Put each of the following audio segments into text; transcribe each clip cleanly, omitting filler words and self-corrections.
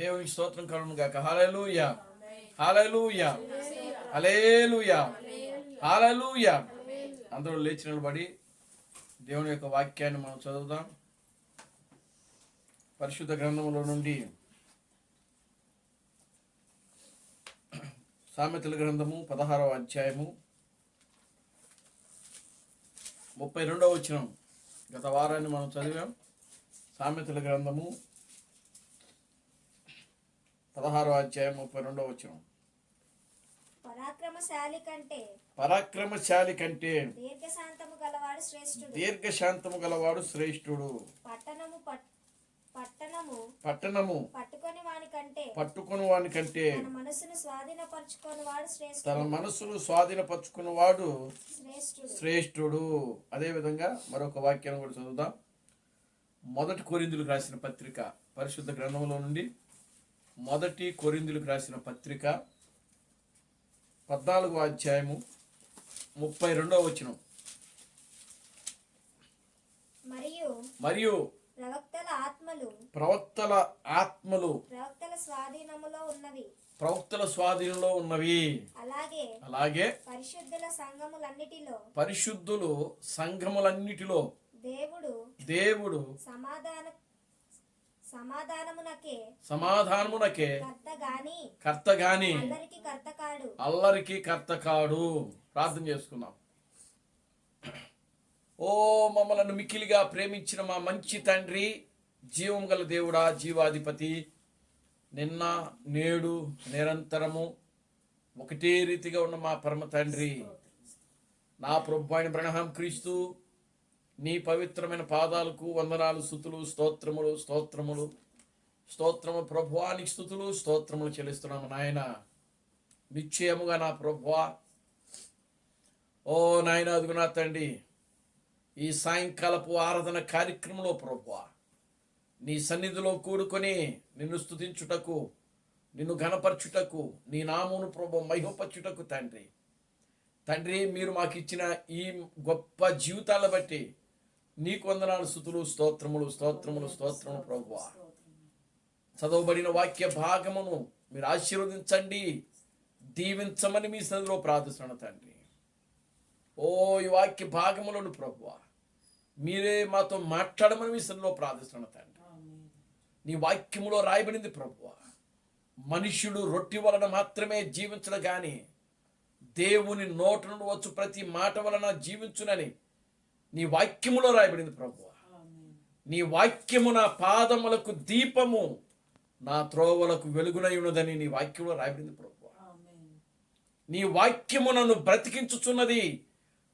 దేవునికి స్తోత్రం కలుగును గాక. హల్లెలూయా, హల్లెలూయా, హల్లెలూయా, హల్లెలూయా. అందరూ లేచి నిలబడి దేవుని యొక్క వాక్యాన్ని మనం చదువుదాం. పరిశుద్ధ గ్రంథములో నుండి సామెతల గ్రంథము 16వ అధ్యాయము 32వ వచనం. గత వారాన్ని మనం చదివాం. సామెతల గ్రంథము 16వ అధ్యాయం 32వ వచనం. పరాక్రమశాలి కంటే దీర్ఘశాంతము గలవాడు శ్రేష్ఠుడు. పట్టణము పట్టుకొని వాని కంటే తన మనసును స్వాధీనపరచుకున్నవాడు శ్రేష్ఠుడు. అదే విధంగా మరొక వాక్యాన్ని కూడా చదువుదాం. 1 కొరింథీయులకు రాసిన పత్రిక, పరిశుద్ధ గ్రంథంలో నుండి 1 కొరింథీయులకు రాసిన పత్రిక 14వ అధ్యాయము 32వ వచనం. మరియు ప్రవక్తల ఆత్మలు ప్రవక్తల స్వాధీనంలో ఉన్నవి. అలాగే పరిశుద్ధులు సంఘములన్నిటిలో దేవుడు సమాధానమునకే కర్త గాని అల్లరికి కర్త కాడు. ప్రార్థన చేసుకుందాం. ఓ మమ్మలను మిక్కిలిగా ప్రేమించిన మా మంచి తండ్రి, జీవం గల దేవుడా, జీవాధిపతి, నిన్న నేడు నిరంతరము ఒకటే రీతిగా ఉన్న మా పరమ తండ్రి, నా ప్రభు అయిన బ్రహ్మ క్రీస్తు నీ పవిత్రమైన పాదాలకు వందనాలు, స్తుతులు, స్తోత్రములు స్తోత్రములు స్తోత్రము ప్రభువానికి స్తుతులు స్తోత్రములు చెల్లిస్తున్నాము నాయన. నిశ్చయముగా నా ప్రభువా, ఓ నాయన, అదుగు నా తండ్రి, ఈ సాయంకాలపు ఆరాధన కార్యక్రమంలో ప్రభువా నీ సన్నిధిలో కూడుకొని నిన్ను స్తుతించుటకు, నిన్ను ఘనపరచుటకు, నీ నామమును ప్రభు మహిమపరచుటకు తండ్రి మీరు మాకు ఇచ్చిన ఈ గొప్ప జీవితాలను బట్టి నీకు వందనాలు, స్తుతులు, స్తోత్రములు స్తోత్రములు స్తోత్రములు ప్రభువా. చదవబడిన వాక్య భాగమును మీరు ఆశీర్వదించండి, దీవించమని మీ సన్నిధిలో ప్రార్థిస్తున్నాను తండ్రి. ఓ ఈ వాక్య భాగములను ప్రభువా మీరే మాతో మాట్లాడమని మీ సన్నిధిలో ప్రార్థిస్తున్నాను తండ్రి. నీ వాక్యములో రాయబడింది ప్రభువా, మనుష్యుడు రొట్టె వలన మాత్రమే జీవించడు గాని దేవుని నోట నుండి వచ్చు ప్రతి మాట వలన జీవించునని నీ వాక్యములో రాయబడింది ప్రభువా. నీ వాక్యము నా పాదములకు దీపము, నా త్రోవలకు వెలుగునై ఉన్నదని నీ వాక్యంలో రాయబడింది ప్రభువా. నీ వాక్యము నన్ను బ్రతికించుచున్నది,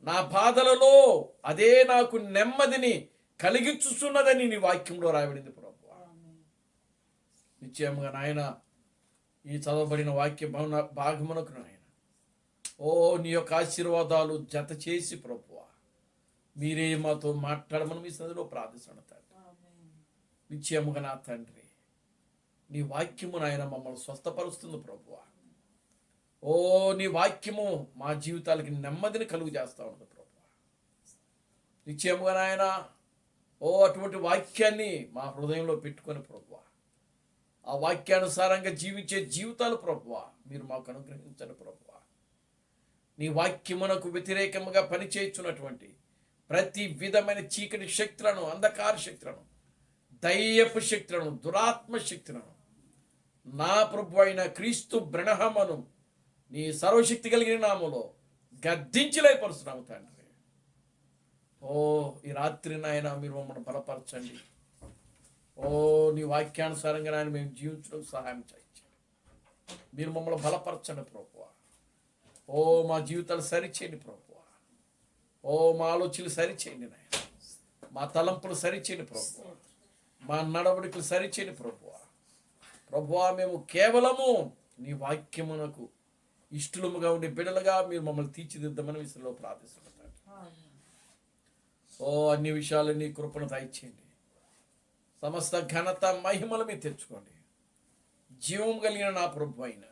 నా బాధలలో అదే నాకు నెమ్మదిని కలిగించుచున్నదని నీ వాక్యంలో రాయబడింది ప్రభువా. నిశ్చయముగా నాయన, ఈ చదవబడిన వాక్య భాగమునకు నాయన ఓ నీ యొక్క ఆశీర్వాదాలు జత చేసి ప్రభువా మీరే మాతో మాట్లాడమని మీ సన్నిధిలో ప్రార్థిస్తున్నాను తండ్రి. నిశ్చయముగా నా తండ్రి, నీ వాక్యము నాయన మమ్మల్ని స్వస్థపరుస్తుంది ప్రభువా. ఓ నీ వాక్యము మా జీవితాలకి నెమ్మదిని కలుగు చేస్తా ఉన్నది ప్రభువా. నిశ్చయముగా నాయన ఓ అటువంటి వాక్యాన్ని మా హృదయంలో పెట్టుకొని ప్రభువా ఆ వాక్యానుసారంగా జీవించే జీవితాలు ప్రభువా మీరు మాకు అనుగ్రహించండి ప్రభువా. నీ వాక్యమునకు వ్యతిరేకముగా పనిచేయుచున్నటువంటి ప్రతి విధమైన చీకటి శక్తులను, అంధకార శక్తులను, దయ్యపు శక్తులను, దురాత్మ శక్తులను నా ప్రభు అయిన క్రీస్తు బ్రహ్మను నీ సర్వశక్తి కలిగిన నామములో గద్దించి లయపరుస్తున్నాము తండ్రి. ఓ ఈ రాత్రి నాయన మీరు మమ్మల్ని బలపరచండి. ఓ నీ వాక్యానుసారంగా నాయన మేము జీవించడం సహాయం చేయండి. మీరు మమ్మల్ని బలపరచండి ప్రభువా. ఓ మా జీవితాలు సరిచేయండి ప్రభువా. ఓ మా ఆలోచనలు సరిచేయండి నాయన, మా తలంపులు సరిచేయండి ప్రభువా, మా నడవడికలు సరిచేయండి ప్రభువా. ప్రభువా మేము కేవలము నీ వాక్యమునకు ఇష్టలుగా ఉండే బిడ్డలుగా మీరు మమ్మల్ని తీర్చిదిద్దమని విషయంలో ప్రార్థిస్తున్నాను. ఓ అన్ని విషయాలు నీ కృపను దయచేయండి. సమస్త ఘనత మహిమలు మీరు తెచ్చుకోండి. జీవం కలిగిన నా ప్రభు అయిన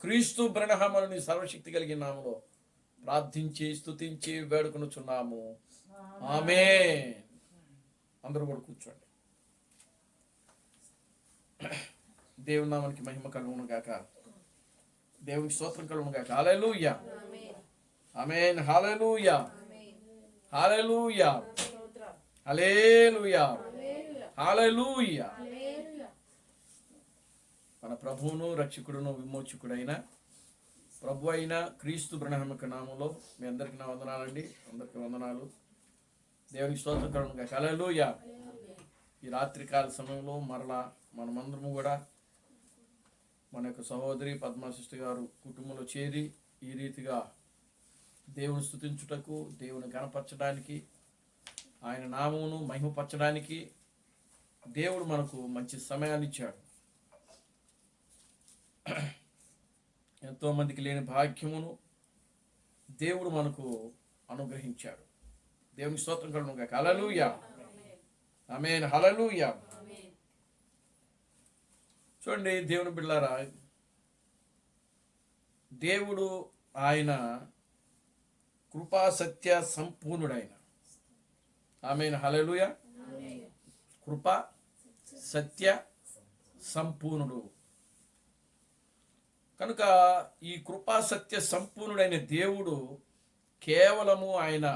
క్రీస్తు బ్రహ్మను నీ సర్వశక్తి కలిగిన నామములో ప్రార్థించి స్తుతించి వేడుకొనుచున్నాము. ఆమేన్. అందరూ కూడా కూర్చోండి. దేవుని నామానికి మహిమ కలుగును గాక. దేవునికి స్తోత్రం కలుగును గాక. హల్లెలూయా, ఆమేన్. హల్లెలూయా, హల్లెలూయా, హల్లెలూయా, హల్లెలూయా. మన ప్రభువును రక్షకుడును విమోచకుడైన ప్రభు అయిన క్రీస్తు బ్రహ్మక నామంలో మీ అందరికీ నా వందనాలండి. అందరికీ వందనాలు. దేవునికి స్తోత్రం కలుగును గాక. హల్లెలూయా. ఈ రాత్రికాల సమయంలో మరలా మనమందరము కూడా మన యొక్క సహోదరి పద్మా సిస్టర్ గారు కుటుంబంలో చేరి ఈ రీతిగా దేవుని స్తుతించుటకు, దేవుని గణపరచడానికి, ఆయన నామమును మహిమపరచడానికి దేవుడు మనకు మంచి సమయాన్ని ఇచ్చాడు. ఎంతోమందికి లేని భాగ్యమును దేవుడు మనకు అనుగ్రహించాడు. దేవునికి స్తోత్రం కలుగును గాక. హల్లెలూయా, ఆమేన్. హల్లెలూయా. చూడండి దేవుని బిడ్డలారా, దేవుడు ఆయన కృపా సత్య సంపూర్ణుడైన, ఆమేన్. హల్లెలూయా. కృపా సత్య సంపూర్ణుడు కనుక ఈ కృపా సత్య సంపూర్ణుడైన దేవుడు కేవలము ఆయన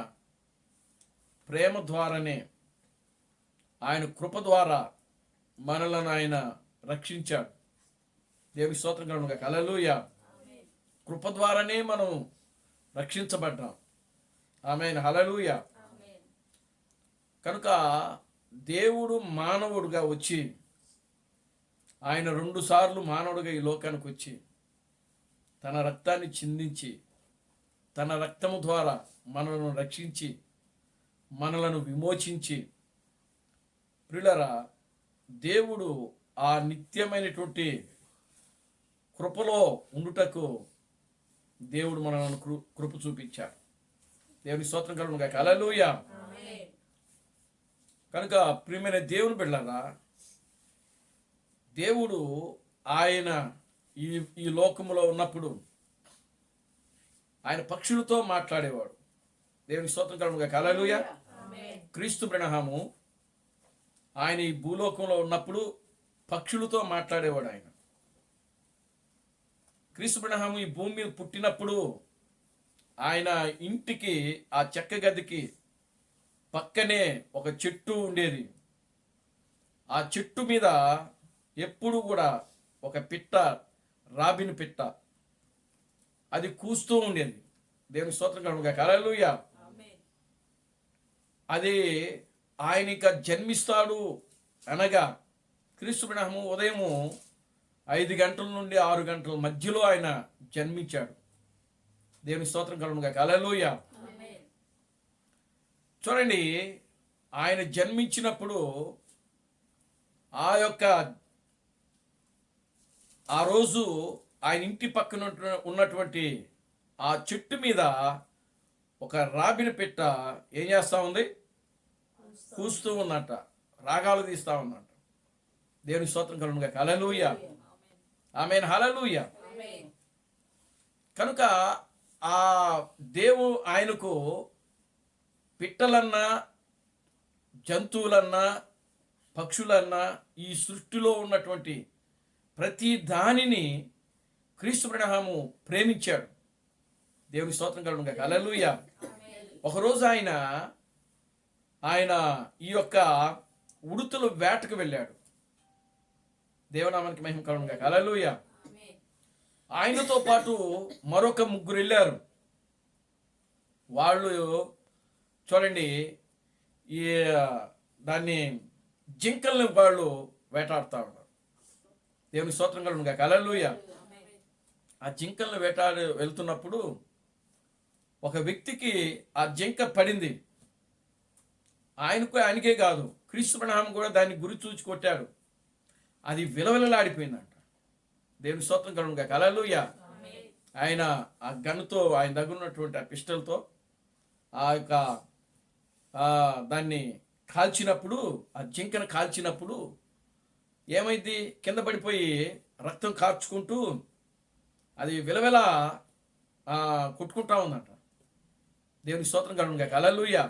ప్రేమ ద్వారానే, ఆయన కృప ద్వారా మనలను ఆయన రక్షించాడు. దేవుని స్తోత్రం కలుగును గాక. హల్లెలూయా. కృప ద్వారానే మనం రక్షించబడ్డాం. ఆమేన్. హల్లెలూయా. కనుక దేవుడు మానవుడుగా వచ్చి, ఆయన 2 సార్లు మానవుడిగా ఈ లోకానికి వచ్చి తన రక్తాన్ని చిందించి, తన రక్తము ద్వారా మనలను రక్షించి, మనలను విమోచించి, ప్రియులారా, దేవుడు ఆ నిత్యమైనటువంటి కృపలో ఉండుటకు దేవుడు మనలను కృప చూపించాడు. దేవుని స్తోత్రం కలుగును గాక. హల్లెలూయా. కనుక ప్రియమైన దేవుని బిడ్డలారా, దేవుడు ఆయన ఈ లోకములో ఉన్నప్పుడు ఆయన పక్షులతో మాట్లాడేవాడు. దేవుని స్తోత్రం కలుగును గాక. హల్లెలూయా. క్రీస్తు బ్రహ్మము ఆయన ఈ భూలోకంలో ఉన్నప్పుడు పక్షులతో మాట్లాడేవాడు. ఆయన క్రీస్తు బ్రహ్మము ఈ భూమి మీద పుట్టినప్పుడు ఆయన ఇంటికి, ఆ చెక్క గదికి పక్కనే ఒక చెట్టు ఉండేది. ఆ చెట్టు మీద ఎప్పుడు కూడా ఒక పిట్ట, రాబిన్ పిట్ట, అది కూస్తూ ఉండేది. దేవుని స్తోత్రం కలుగును గాక. హల్లెలూయా. అది ఆయన ఇక జన్మిస్తాడు అనగా క్రీస్తు బ్రహ్మము ఉదయము 5 గంటల నుండి 6 గంటల మధ్యలో ఆయన జన్మించాడు. దేవుని స్తోత్రం కలుగును గాక. హల్లెలూయా. చూడండి, ఆయన జన్మించినప్పుడు ఆ రోజు ఆయన ఇంటి పక్కన ఉన్నటువంటి ఆ చెట్టు మీద ఒక రాబిన పిట్ట ఏం చేస్తూ ఉంది? కూస్తూ ఉందంట, రాగాలు తీస్తూ ఉందంట. దేవుని స్తోత్రం కలుగును గాక. హల్లెలూయా, ఆమేన్. హల్లెలూయా. కనుక ఆ దేవుడు ఆయనకు పిట్టలన్నా, జంతువులన్నా, పక్షులన్నా, ఈ సృష్టిలో ఉన్నటువంటి ప్రతి దానిని క్రీస్తు బ్రహ్మము ప్రేమించాడు. దేవుని స్తోత్రం కలుగును గాక. హల్లెలూయా. ఒకరోజు ఆయన ఈ యొక్క ఉడుతల వేటకు వెళ్ళాడు. దేవునామానికి మహిమ కలుగును గాక. హల్లెలూయా. ఆయనతో పాటు మరొక 3 వెళ్ళారు. వాళ్ళు చూడండి, ఈ దాన్ని జింకల్ని వాళ్ళు వేటాడుతూ ఉన్నారు. దేవుని స్తోత్రం కలుగును గాక. హల్లెలూయా. ఆ జింకల్ని వేటాడి వెళ్తున్నప్పుడు ఒక వ్యక్తికి ఆ జింక పడింది. ఆయనకే కాదు, క్రీస్తు బ్రహ్మము కూడా దాన్ని గురి చూచి కొట్టాడు. అది విలవిలలాడిపోయిందంట. దేవుని స్తోత్రం కలుగును గాక. హల్లెలూయా. ఆయన ఆ గన్నుతో, ఆయన దగ్గర ఉన్నటువంటి ఆ పిస్టల్తో ఆ యొక్క దాన్ని కాల్చినప్పుడు, ఆ జింకను కాల్చినప్పుడు ఏమైంది? కింద పడిపోయి రక్తం కార్చుకుంటూ అది విలవిల కొట్టుకుంటా ఉందంట. దేవుని స్తోత్రం కలుగును గాక. హల్లెలూయా.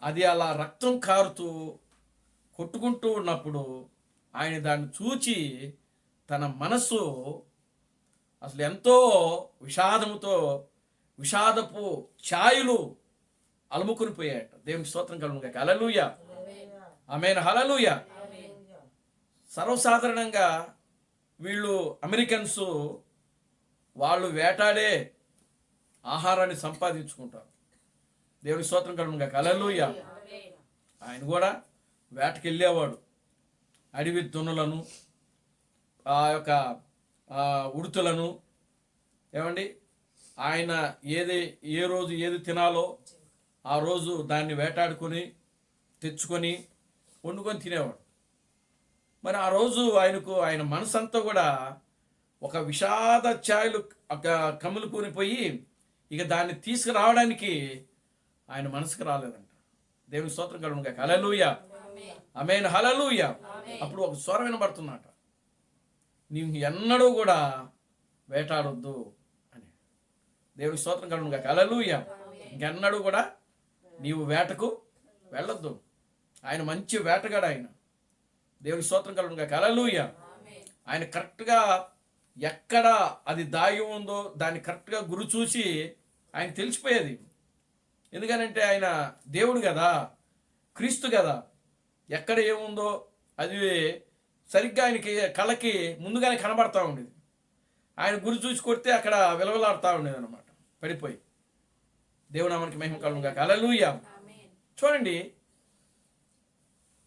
అది అలా రక్తం కారుతూ కొట్టుకుంటూ ఉన్నప్పుడు ఆయన దాన్ని చూచి తన మనస్సు అసలు ఎంతో విషాదపు ఛాయలు అలుముకుని పోయాయట. దేవునికి స్తోత్రం కలుగును గాక. హల్లెలూయా, ఆమేన్, హల్లెలూయా. సర్వసాధారణంగా వీళ్ళు అమెరికన్స్ వాళ్ళు వేటాడే ఆహారాన్ని సంపాదించుకుంటారు. దేవునికి స్తోత్రం కలుగును గాక. హల్లెలూయా. ఆయన కూడా వేటకి వెళ్ళేవాడు. అడవి దున్నులను, ఆ యొక్క ఉడుతులను, ఏమండి, ఆయన ఏ రోజు ఏది తినాలో ఆ రోజు దాన్ని వేటాడుకొని తెచ్చుకొని వండుకొని తినేవాడు. మరి ఆ రోజు ఆయన మనసంతా కూడా ఒక విషాద ఛాయలు కమ్ములుకొని పోయి ఇక దాన్ని తీసుకురావడానికి ఆయన మనసుకు రాలేదంట. దేవుని స్తోత్రం కలుగును గాక. హల్లెలూయా, ఆమేన్, హల్లెలూయా. అప్పుడు ఒక స్వరం వినబడుతున్నట, నీవు ఎన్నడూ కూడా వేటాడొద్దు అని. దేవుని స్తోత్రం కలుగును గాక. హల్లెలూయా. ఇంకెన్నడూ కూడా నీవు వేటకు వెళ్ళొద్దు. ఆయన మంచి వేటగాడు. ఆయన దేవుని స్తోత్రం కలుగును గాక. హల్లెలూయా. ఆయన కరెక్ట్గా ఎక్కడ అది దాగి ఉందో దాన్ని కరెక్ట్గా గురి చూసి ఆయన తెలిసిపోయేది. ఎందుకనంటే ఆయన దేవుడు కదా, క్రీస్తు కదా. ఎక్కడ ఏముందో అది సరిగ్గా ఆయనకి కళ్ళకి ముందుగానే కనబడతా ఉండేది. ఆయన గురి చూసి కొడితే అక్కడ విలవలాడుతూ ఉండేది అనమాట, పడిపోయి. దేవునామానికి మహిమ కలుగును గాక. హల్లెలూయా. చూడండి,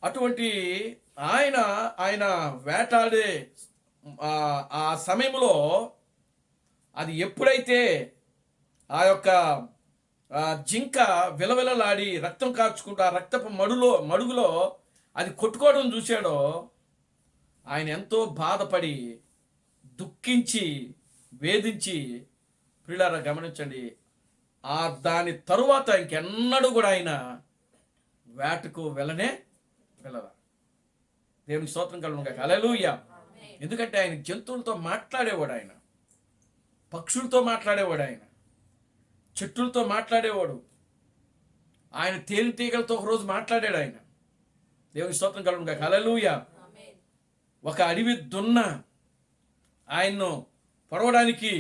అటువంటి ఆయన వేటాడే ఆ సమయంలో అది ఎప్పుడైతే ఆ యొక్క జింక విలవిలలాడి రక్తం కార్చుకుంటూ ఆ రక్తపు మడుగులో అది కొట్టుకోవడం చూశాడో ఆయన ఎంతో బాధపడి దుఃఖించి వేధించి, ప్రియులారా గమనించండి, దాని తరువాత ఇంకెన్నడూ కూడా ఆయన వేటకు వెళ్ళరా. దేవునికి స్తోత్రం కలుగును గాక. హల్లెలూయా. ఎందుకంటే ఆయన జంతువులతో మాట్లాడేవాడు, ఆయన పక్షులతో మాట్లాడేవాడు, ఆయన చెట్లతో మాట్లాడేవాడు, ఆయన తేనెటీగలతో ఒకరోజు మాట్లాడాడు ఆయన. దేవునికి స్తోత్రం కలుగును గాక. హల్లెలూయా. ఒక అడవి దున్న ఆయన్ను పొడవడానికి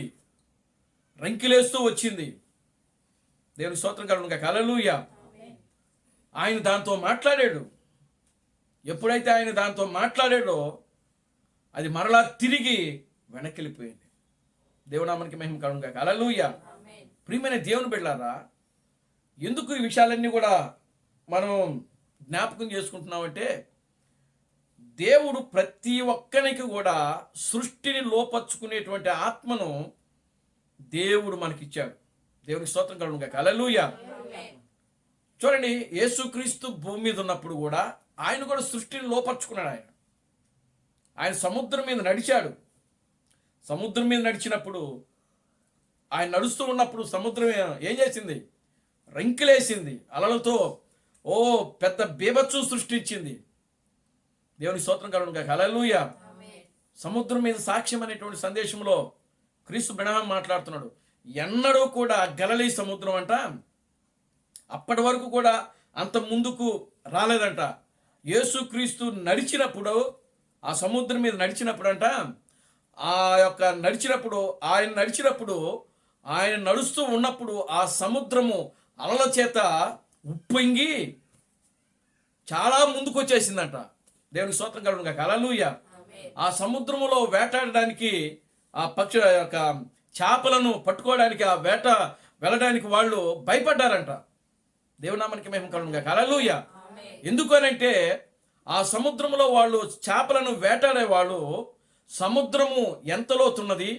రంకిలేస్తూ వచ్చింది. దేవునికి స్తోత్రం కలుగును గాక. హల్లెలూయా. ఆయన దాంతో మాట్లాడాడు. ఎప్పుడైతే ఆయన దాంతో మాట్లాడాడో అది మరలా తిరిగి వెనక్కి వెళ్ళిపోయింది. దేవునామానికి మహిమ కలుగును గాక. హల్లెలూయా. ప్రియమైన దేవుని బిడ్డలారా, ఎందుకు ఈ విషయాలన్నీ కూడా మనం జ్ఞాపకం చేసుకుంటున్నామంటే, దేవుడు ప్రతి ఒక్కరికి కూడా సృష్టిని లోపరుచుకునేటువంటి ఆత్మను దేవుడు మనకిచ్చాడు. దేవునికి స్తోత్రం కలుగును గాక. హల్లెలూయా. చూడండి, యేసుక్రీస్తు భూమి మీద ఉన్నప్పుడు కూడా ఆయన కూడా సృష్టిని లోపరుచుకున్నాడు. ఆయన సముద్రం మీద నడిచాడు. సముద్రం మీద నడిచినప్పుడు, ఆయన నడుస్తూ ఉన్నప్పుడు సముద్రం ఏం చేసింది? రంకిలేసింది అలలతో. పెద్ద బీభత్సం సృష్టించింది. దేవునికి స్తోత్రం కలుగును గాక. హల్లెలూయా. సముద్రం మీద సాక్ష్యం అనేటువంటి సందేశంలో క్రీస్తు బ్రహ్మం మాట్లాడుతున్నాడు. ఎన్నడూ కూడా గలిలీ సముద్రం అంట అప్పటి వరకు కూడా అంత ముందుకు రాలేదంట. యేసుక్రీస్తు నడిచినప్పుడు, ఆ సముద్రం మీద నడిచినప్పుడు అంట, ఆయన నడుస్తూ ఉన్నప్పుడు ఆ సముద్రము అలల చేత ఉప్పొంగి చాలా ముందుకు వచ్చేసిందంట. దేవునికి స్తోత్రం కలుగును గాక. హల్లెలూయా. ఆ సముద్రములో వేటాడడానికి, ఆ పక్షి యొక్క చేపలను పట్టుకోవడానికి, ఆ వేట వెళ్ళడానికి వాళ్ళు భయపడ్డారంట. దేవునామానికి మహిమ కలుగును గాక. హల్లెలూయా. ఎందుకనంటే ఆ సముద్రంలో వాళ్ళు చేపలను వేటాడే వాళ్ళు, సముద్రము ఎంత లోతున్నది,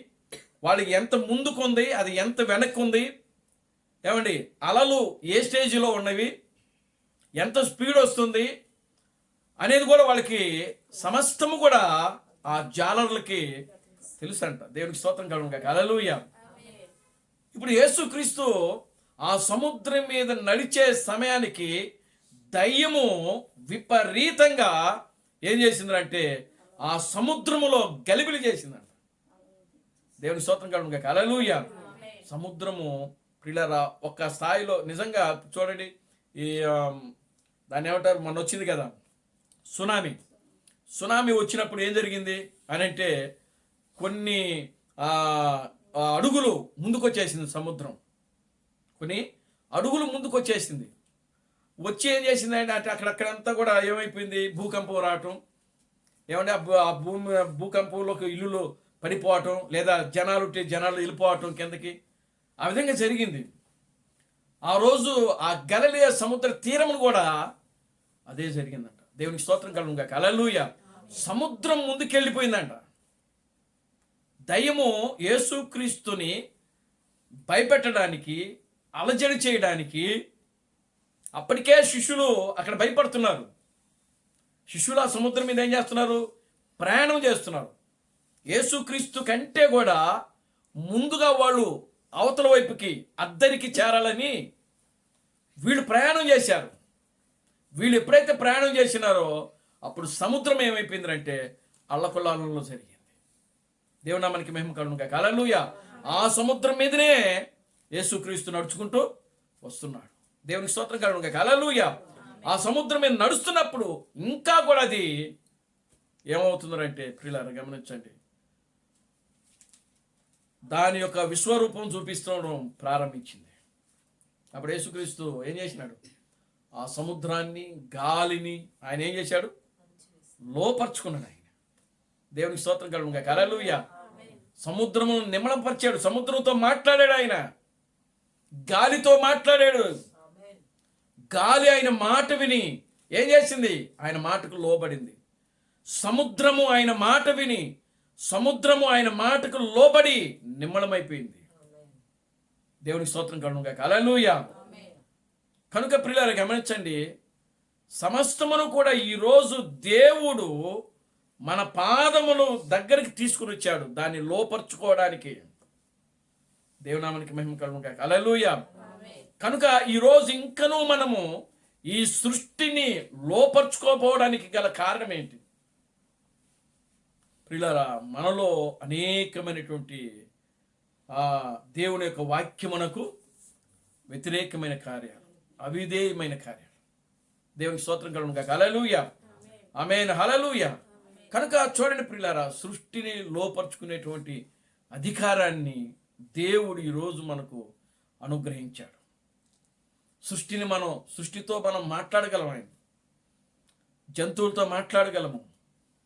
వాళ్ళకి ఎంత ముందుకుంది, అది ఎంత వెనక్కి ఉంది, ఏమండి, అలలు ఏ స్టేజ్లో ఉన్నవి, ఎంత స్పీడ్ వస్తుంది అనేది కూడా వాళ్ళకి సమస్తము కూడా ఆ జాలర్లకి తెలుసంట. దేవునికి స్తోత్రం కలుగును గాక. హల్లెలూయా. ఇప్పుడు యేసుక్రీస్తు ఆ సముద్రం మీద నడిచే సమయానికి దయ్యము విపరీతంగా ఏం చేసిందంటే ఆ సముద్రములో గలిబిలి చేసిందంట. దేవుని స్తోత్రం కలుగును గాక. హల్లెలూయా. సముద్రము ప్రియులారా ఒక స్థాయిలో నిజంగా చూడండి, ఈ దాన్ని ఏమంటారు, మొన్న వచ్చింది కదా సునామీ వచ్చినప్పుడు ఏం జరిగింది అని అంటే, కొన్ని అడుగులు ముందుకొచ్చేసింది సముద్రం. కొన్ని అడుగులు ముందుకొచ్చేసింది. వచ్చి ఏం చేసింది అంటే అక్కడక్కడంతా కూడా ఏమైపోయింది, భూకంపం రావటం, ఏమంటే ఆ భూకంపంలోకి ఇల్లులు పడిపోవటం, లేదా జనాలు వెళ్ళిపోవటం కిందకి, ఆ విధంగా జరిగింది. ఆ రోజు ఆ గలిలయ సముద్ర తీరమును కూడా అదే జరిగిందంట. దేవునికి స్తోత్రం కలుగును గాక. హల్లెలూయా. సముద్రం ముందుకెళ్ళిపోయిందంట. దయ్యము యేసుక్రీస్తుని భయపెట్టడానికి, అలజడి చేయడానికి అప్పటికే శిష్యులు అక్కడ భయపడుతున్నారు. శిష్యులు ఆ సముద్రం మీద ఏం చేస్తున్నారు? ప్రయాణం చేస్తున్నారు. యేసుక్రీస్తు కంటే కూడా ముందుగా వాళ్ళు అవతల వైపుకి అద్దరికి చేరాలని వీళ్ళు ప్రయాణం చేశారు. వీళ్ళు ఎప్పుడైతే ప్రయాణం చేసినారో అప్పుడు సముద్రం ఏమైపోయిందంటే అల్లకొల్లాలంలో జరిగింది. దేవునామానికి మహిమ కలుగును గాక. హల్లెలూయా. ఆ సముద్రం మీదనే యేసుక్రీస్తు నడుచుకుంటూ వస్తున్నాడు. దేవునికి స్తోత్రం కలుగును గాక. హల్లెలూయా. ఆ సముద్రం మీద నడుస్తున్నప్పుడు ఇంకా కూడా అది ఏమవుతుందంటే ప్రియులారా గమనించండి, దాని యొక్క విశ్వరూపం చూపిస్తడం ప్రారంభించింది. అప్పుడు యేసుక్రీస్తు ఏం చేసినాడు? ఆ సముద్రాన్ని, గాలిని ఆయన ఏం చేశాడు? లోపరుచుకున్నాడు ఆయన. దేవునికి స్తోత్రం కలుగును గాక. హల్లెలూయా. సముద్రమును నిమ్మలంపరిచాడు. సముద్రంతో మాట్లాడాడు ఆయన. గాలితో మాట్లాడాడు. గాలి ఆయన మాట విని ఏం చేసింది? ఆయన మాటకు లోబడింది. సముద్రము ఆయన మాట విని, సముద్రము ఆయన మాటకు లోబడి నిమ్మళమైపోయింది. దేవునికి స్తోత్రం కలుగును గాక. హల్లెలూయా. కనుక ప్రియులారా గమనించండి, సమస్తమును కూడా ఈరోజు దేవుడు మన పాదములు దగ్గరికి తీసుకుని వచ్చాడు, దాన్ని లోపరుచుకోవడానికి. దేవునామానికి మహిమ కలుగును గాక. హల్లెలూయా. కనుక ఈరోజు ఇంకనూ మనము ఈ సృష్టిని లోపరుచుకోపోవడానికి గల కారణం ఏంటి? ప్రియులారా, మనలో అనేకమైనటువంటి దేవుని యొక్క వాక్యమునకు వ్యతిరేకమైన కార్యాలు, అవిధేయమైన కార్యాలు. దేవునికి స్తోత్రం కలుగును గాక. హల్లెలూయా. ఆమేన్. హల్లెలూయా. కనుక చూడండి ప్రియులారా, సృష్టిని లోపరుచుకునేటువంటి అధికారాన్ని దేవుడు ఈరోజు మనకు అనుగ్రహించాడు. సృష్టితో మనం మాట్లాడగలం. ఆయన జంతువులతో మాట్లాడగలము,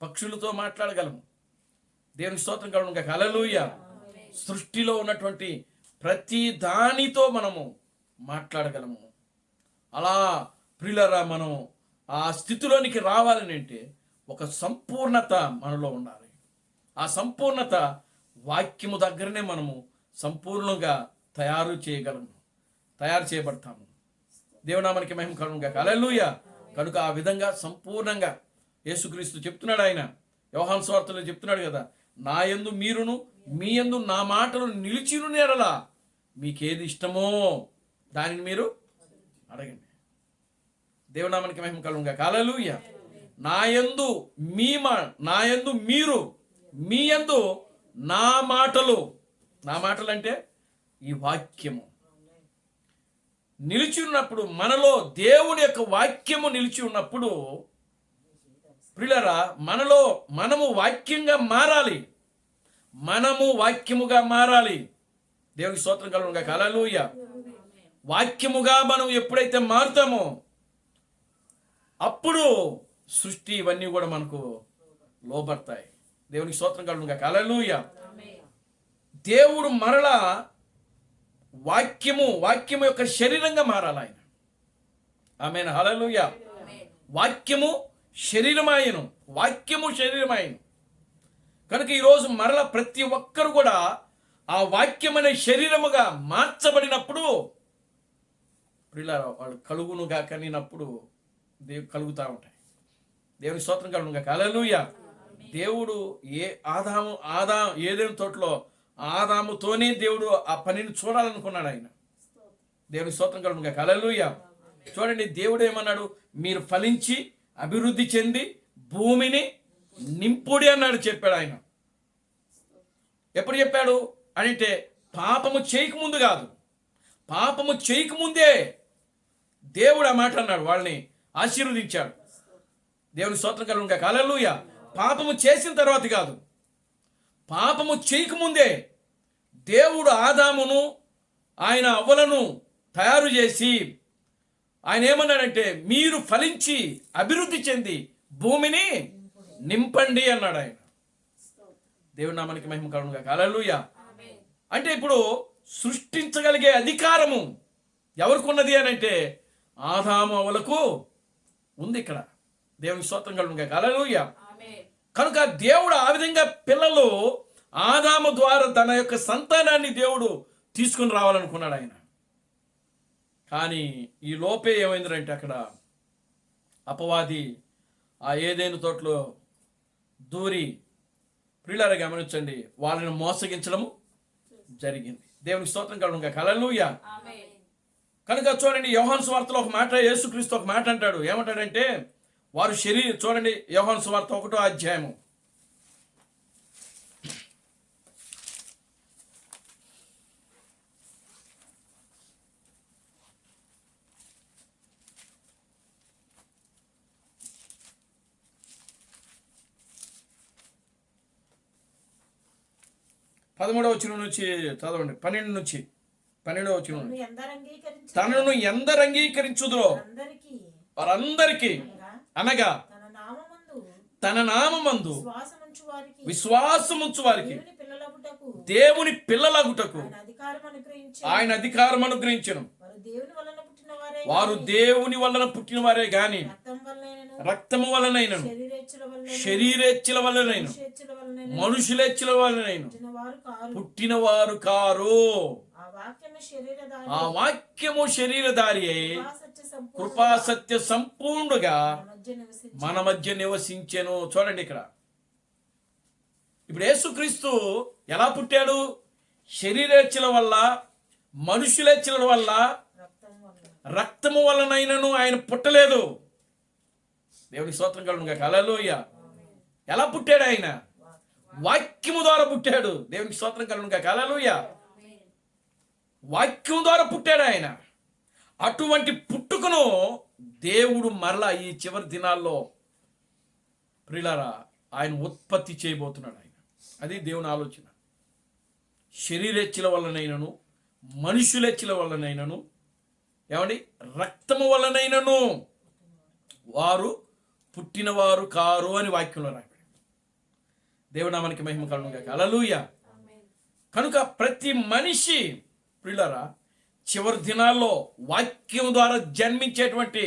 పక్షులతో మాట్లాడగలము. దేవునికి స్తోత్రం కలుగును గాక. హల్లెలూయా. సృష్టిలో ఉన్నటువంటి ప్రతి దానితో మనము మాట్లాడగలము. అలా ప్రియులారా, మనం ఆ స్థితిలోనికి రావాలని అంటే ఒక సంపూర్ణత మనలో ఉండాలి. ఆ సంపూర్ణత వాక్యము దగ్గరనే మనము సంపూర్ణంగా తయారు చేయబడతాము. దేవునామానికి మహిమ కలుగును గాక. హల్లెలూయా. కనుక ఆ విధంగా సంపూర్ణంగా యేసుక్రీస్తు చెప్తున్నాడు. ఆయన యోహాను సువార్తలో చెప్తున్నాడు కదా, నా యందు మీరును మీ యందు నా మాటలు నిలిచియుండునేరలా మీకేది ఇష్టమో దానిని మీరు అడగండి. దేవునామానికి మహిమ కలుగును గాక. హల్లెలూయా. నా యందు మీరు, మీ యందు నా మాటలు అంటే ఈ వాక్యము నిలిచి ఉన్నప్పుడు, మనలో దేవుని యొక్క వాక్యము నిలిచి ఉన్నప్పుడు ప్రియులారా, మనము వాక్యంగా మారాలి. మనము వాక్యముగా మారాలి. దేవునికి స్తోత్రం కలుగును గాక. హల్లెలూయా. వాక్యముగా మనం ఎప్పుడైతే మారుతామో అప్పుడు సృష్టి ఇవన్నీ కూడా మనకు లోబడతాయి. దేవునికి స్తోత్రం కలుగును గాక. హల్లెలూయా. దేవుడు మరలా వాక్యము యొక్క శరీరంగా మారాలి ఆయన. ఆమేన్. హల్లెలూయా. వాక్యము శరీరమాయను. కనుక ఈరోజు మరల ప్రతి ఒక్కరు కూడా ఆ వాక్యం అనే శరీరముగా మార్చబడినప్పుడు ప్రియులారా, వాళ్ళు కలుగును గాక అనినప్పుడు కలుగుతూ ఉంటాయి. దేవుని స్తోత్రం కలుగును గాక. హల్లెలూయా. దేవుడు ఏదైనా తోటలో ఆదాముతోనే దేవుడు ఆ పనిని చూడాలనుకున్నాడు ఆయన. దేవుని స్తోత్రం కలుగును గాక. హల్లెలూయా. చూడండి, దేవుడు ఏమన్నాడు? మీరు ఫలించి అభివృద్ధి చెంది భూమిని నింపుడి అన్నాడు, చెప్పాడు ఆయన. ఎప్పుడు చెప్పాడు అంటే పాపము చేయకముందు కాదు, పాపము చేయకముందే దేవుడు ఆ మాట అన్నాడు, వాళ్ళని పాపము చేయకముందే దేవుడు ఆదామును ఆయన అవ్వలను తయారు చేసి ఆయన ఏమన్నాడంటే మీరు ఫలించి అభివృద్ధి చెంది భూమిని నింపండి అన్నాడు ఆయన. దేవుని నామానికి మహిమ కలుగును గాక. హల్లెలూయా. అంటే ఇప్పుడు సృష్టించగలిగే అధికారము ఎవరికి ఉన్నది అని అంటే ఆదాము అవ్వలకు ఉంది. ఇక్కడ దేవునికి స్తోత్రం కలుగును గాక. హల్లెలూయా. కనుక దేవుడు ఆ విధంగా పిల్లలు ఆదాము ద్వారా తన యొక్క సంతానాన్ని దేవుడు తీసుకుని రావాలనుకున్నాడు ఆయన. కానీ ఈ లోపే ఏమైందంటే అక్కడ అపవాది ఆ ఏదైనా తోటలో దూరి ప్రియులారా గమనించండి, వాళ్ళని మోసగించడము జరిగింది. దేవునికి స్తోత్రం కలుగును గాక. హల్లెలూయా. కనుక చూడండి, యోహాను సువార్తలో ఒక మాట, యేసుక్రీస్తు ఒక మాట అంటాడు. ఏమంటాడంటే వారు చూడండి యోహాను సువార్త 1వ అధ్యాయము 13వ వచనం నుంచి చదవండి. 12 నుంచి 12వ వచనం. తనను ఎందరు అంగీకరించుదురో వారందరికీ అనగా తన నామమందు విశ్వాసముంచు వారికి దేవుని పిల్లలగుటకు ఆయన అధికారం అనుగ్రహించెను. వారు దేవుని వలన పుట్టిన వారే గాని రక్తము వలనైనను శరీరేచ్ఛల వలనైనను మనుషులేచ్ఛల వలనైనను పుట్టిన వారు కారు. ఆ వాక్యము శరీరధారి అయి కృపా సత్య సంపూర్ణుగా మన మధ్య నివసించెను. చూడండి ఇక్కడ ఇప్పుడు యేసుక్రీస్తు ఎలా పుట్టాడు? శరీరేచ్ఛల వల్ల మనుషులేచ్ఛల వల్ల రక్తము వలనైనను ఆయన పుట్టలేదు. దేవునికి స్తోత్రం కలుగును గాక. హల్లెలూయా. ఎలా పుట్టాడు ఆయన? వాక్యము ద్వారా పుట్టాడు. దేవునికి స్తోత్రం కలుగును గాక. హల్లెలూయా. వాక్యం ద్వారా పుట్టాడు ఆయన. అటువంటి పుట్టుకను దేవుడు మరలా ఈ చివరి దినాల్లో ప్రియులారా ఆయన ఉత్పత్తి చేయబోతున్నాడు ఆయన. అది దేవుని ఆలోచన. శరీరేచ్ఛల వల్లనైనను మనుషులేచ్ఛల వల్లనైనను ఏమండి రక్తము వల్లనైనను వారు పుట్టినవారు కారు అని వాక్యంలో రాయబడింది. దేవునామానికి మహిమ కలుగును గాక. హల్లెలూయా. కనుక ప్రతి మనిషి ప్రియులారా చివరి దినాల్లో వాక్యం ద్వారా జన్మించేటువంటి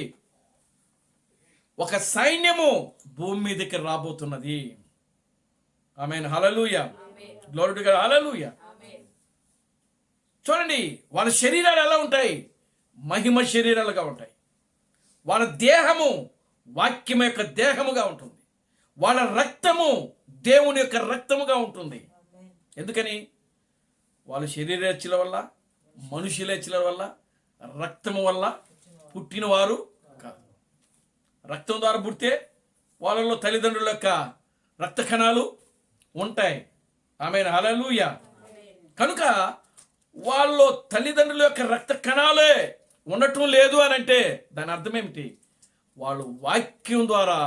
ఒక సైన్యము భూమి మీదకి రాబోతున్నది. ఆమేన్. హల్లెలూయా. Glory to God. హల్లెలూయా. చూడండి వాళ్ళ శరీరాలు ఎలా ఉంటాయి? మహిమ శరీరాలుగా ఉంటాయి. వాళ్ళ దేహము వాక్యం యొక్క దేహముగా ఉంటుంది. వాళ్ళ రక్తము దేవుని యొక్క రక్తముగా ఉంటుంది. ఎందుకని? వాళ్ళ శరీరేచ్ఛల వల్ల మనుషులేచ్ఛల వల్ల రక్తము వల్ల పుట్టినవారు కాదు. రక్తం ద్వారా పుడితే వాళ్ళలో తల్లిదండ్రుల యొక్క రక్త కణాలు ఉంటాయి. ఆమేన్. హల్లెలూయా. కనుక వాళ్ళలో తల్లిదండ్రుల యొక్క రక్త కణాలే ఉండటం లేదు అని అంటే దాని అర్థం ఏమిటి? వాళ్ళు వాక్యం ద్వారా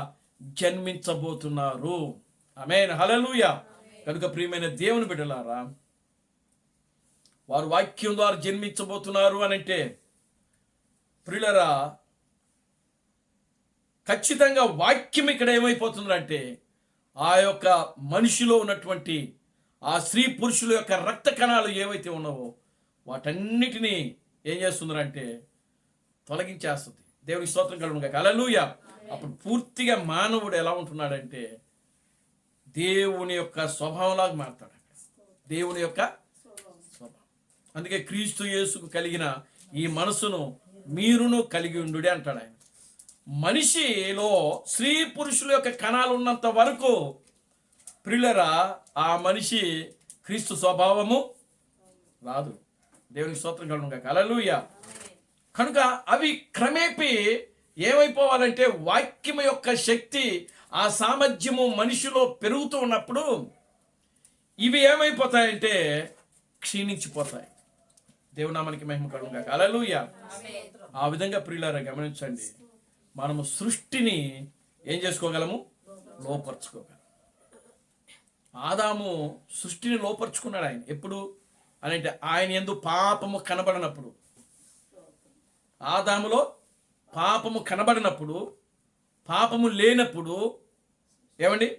జన్మించబోతున్నారు. ఆమేన్. హల్లెలూయా. కనుక ప్రియమైన దేవుని బిడ్డలారా వారు వాక్యం ద్వారా జన్మించబోతున్నారు అని అంటే ప్రియులరా ఖచ్చితంగా వాక్యం ఇక్కడ ఏమైపోతుందంటే ఆ యొక్క మనిషిలో ఉన్నటువంటి ఆ స్త్రీ పురుషుల యొక్క రక్త కణాలు ఏవైతే ఉన్నావో వాటన్నిటినీ ఏం చేస్తుందంటే తొలగించేస్తుంది. దేవునికి స్తోత్రం కలుగును గాక. హల్లెలూయా. అప్పుడు పూర్తిగా మానవుడు ఎలా ఉంటున్నాడంటే దేవుని యొక్క స్వభావంలాగా మారుతాడు. దేవుని యొక్క స్వభావం. అందుకే క్రీస్తు యేసుకు కలిగిన ఈ మనసును మీరును కలిగి ఉండుడి అంటాడు ఆయన. మనిషిలో స్త్రీ పురుషుల యొక్క కణాలు ఉన్నంత వరకు ప్రియులరా ఆ మనిషి క్రీస్తు స్వభావము రాదు. దేవునికి స్తోత్రం కలుగును గాక. హల్లెలూయా. కనుక అవి క్రమేపీ ఏమైపోవాలంటే వాక్యం యొక్క శక్తి ఆ సామర్థ్యము మనిషిలో పెరుగుతూ ఉన్నప్పుడు ఇవి ఏమైపోతాయంటే క్షీణించిపోతాయి. దేవునామానికి మహిమ కలుగును గాక. హల్లెలూయా. ఆ విధంగా ప్రియులారా గమనించండి, మనము సృష్టిని ఏం చేసుకోగలము? లోపరుచుకోగలము. ఆదాము సృష్టిని లోపరుచుకున్నాడు. ఆయన ఎప్పుడు అని అంటే ఆయన యందు పాపము కనబడినప్పుడు, ఆదాములో పాపము కనబడినప్పుడు, పాపము లేనప్పుడు ఏమండి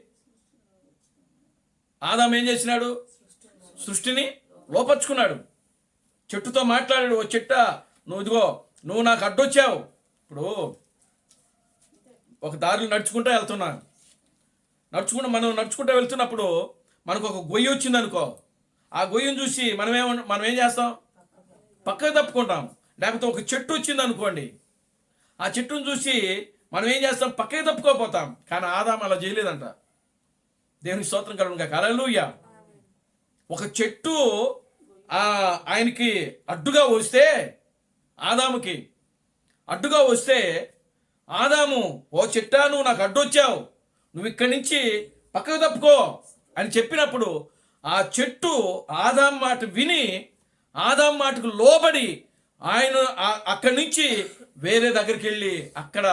ఆదాము ఏం చేసినాడు? సృష్టిని లోపరుచుకున్నాడు. చెట్టుతో మాట్లాడాడు, ఓ చెట్ట నువ్వు ఇదిగో నువ్వు నాకు అడ్డొచ్చావు. ఇప్పుడు ఒక దారిలో నడుచుకుంటూ వెళ్తున్నాను, మనం నడుచుకుంటూ వెళ్తున్నప్పుడు మనకు ఒక గొయ్యి వచ్చింది అనుకో, ఆ గొయ్యిని చూసి మనం ఏం చేస్తాం? పక్కకు తప్పుకుంటాం. లేకపోతే ఒక చెట్టు వచ్చింది అనుకోండి, ఆ చెట్టును చూసి మనం ఏం చేస్తాం? పక్కకి తప్పుకోపోతాం. కానీ ఆదాము అలా చేయలేదంట. దేవునికి స్తోత్రం కలుగును గాక. హల్లెలూయా. ఒక చెట్టు ఆయనకి అడ్డుగా వస్తే, ఆదాముకి అడ్డుగా వస్తే, ఆదాము ఓ చెట్టా నువ్వు నాకు అడ్డొచ్చావు, నువ్వు ఇక్కడి నుంచి పక్కకు తప్పుకో అని చెప్పినప్పుడు ఆ చెట్టు ఆదాము మాట విని, ఆదాము మాటకు లోబడి ఆయన అక్కడి నుంచి వేరే దగ్గరికి వెళ్ళి అక్కడ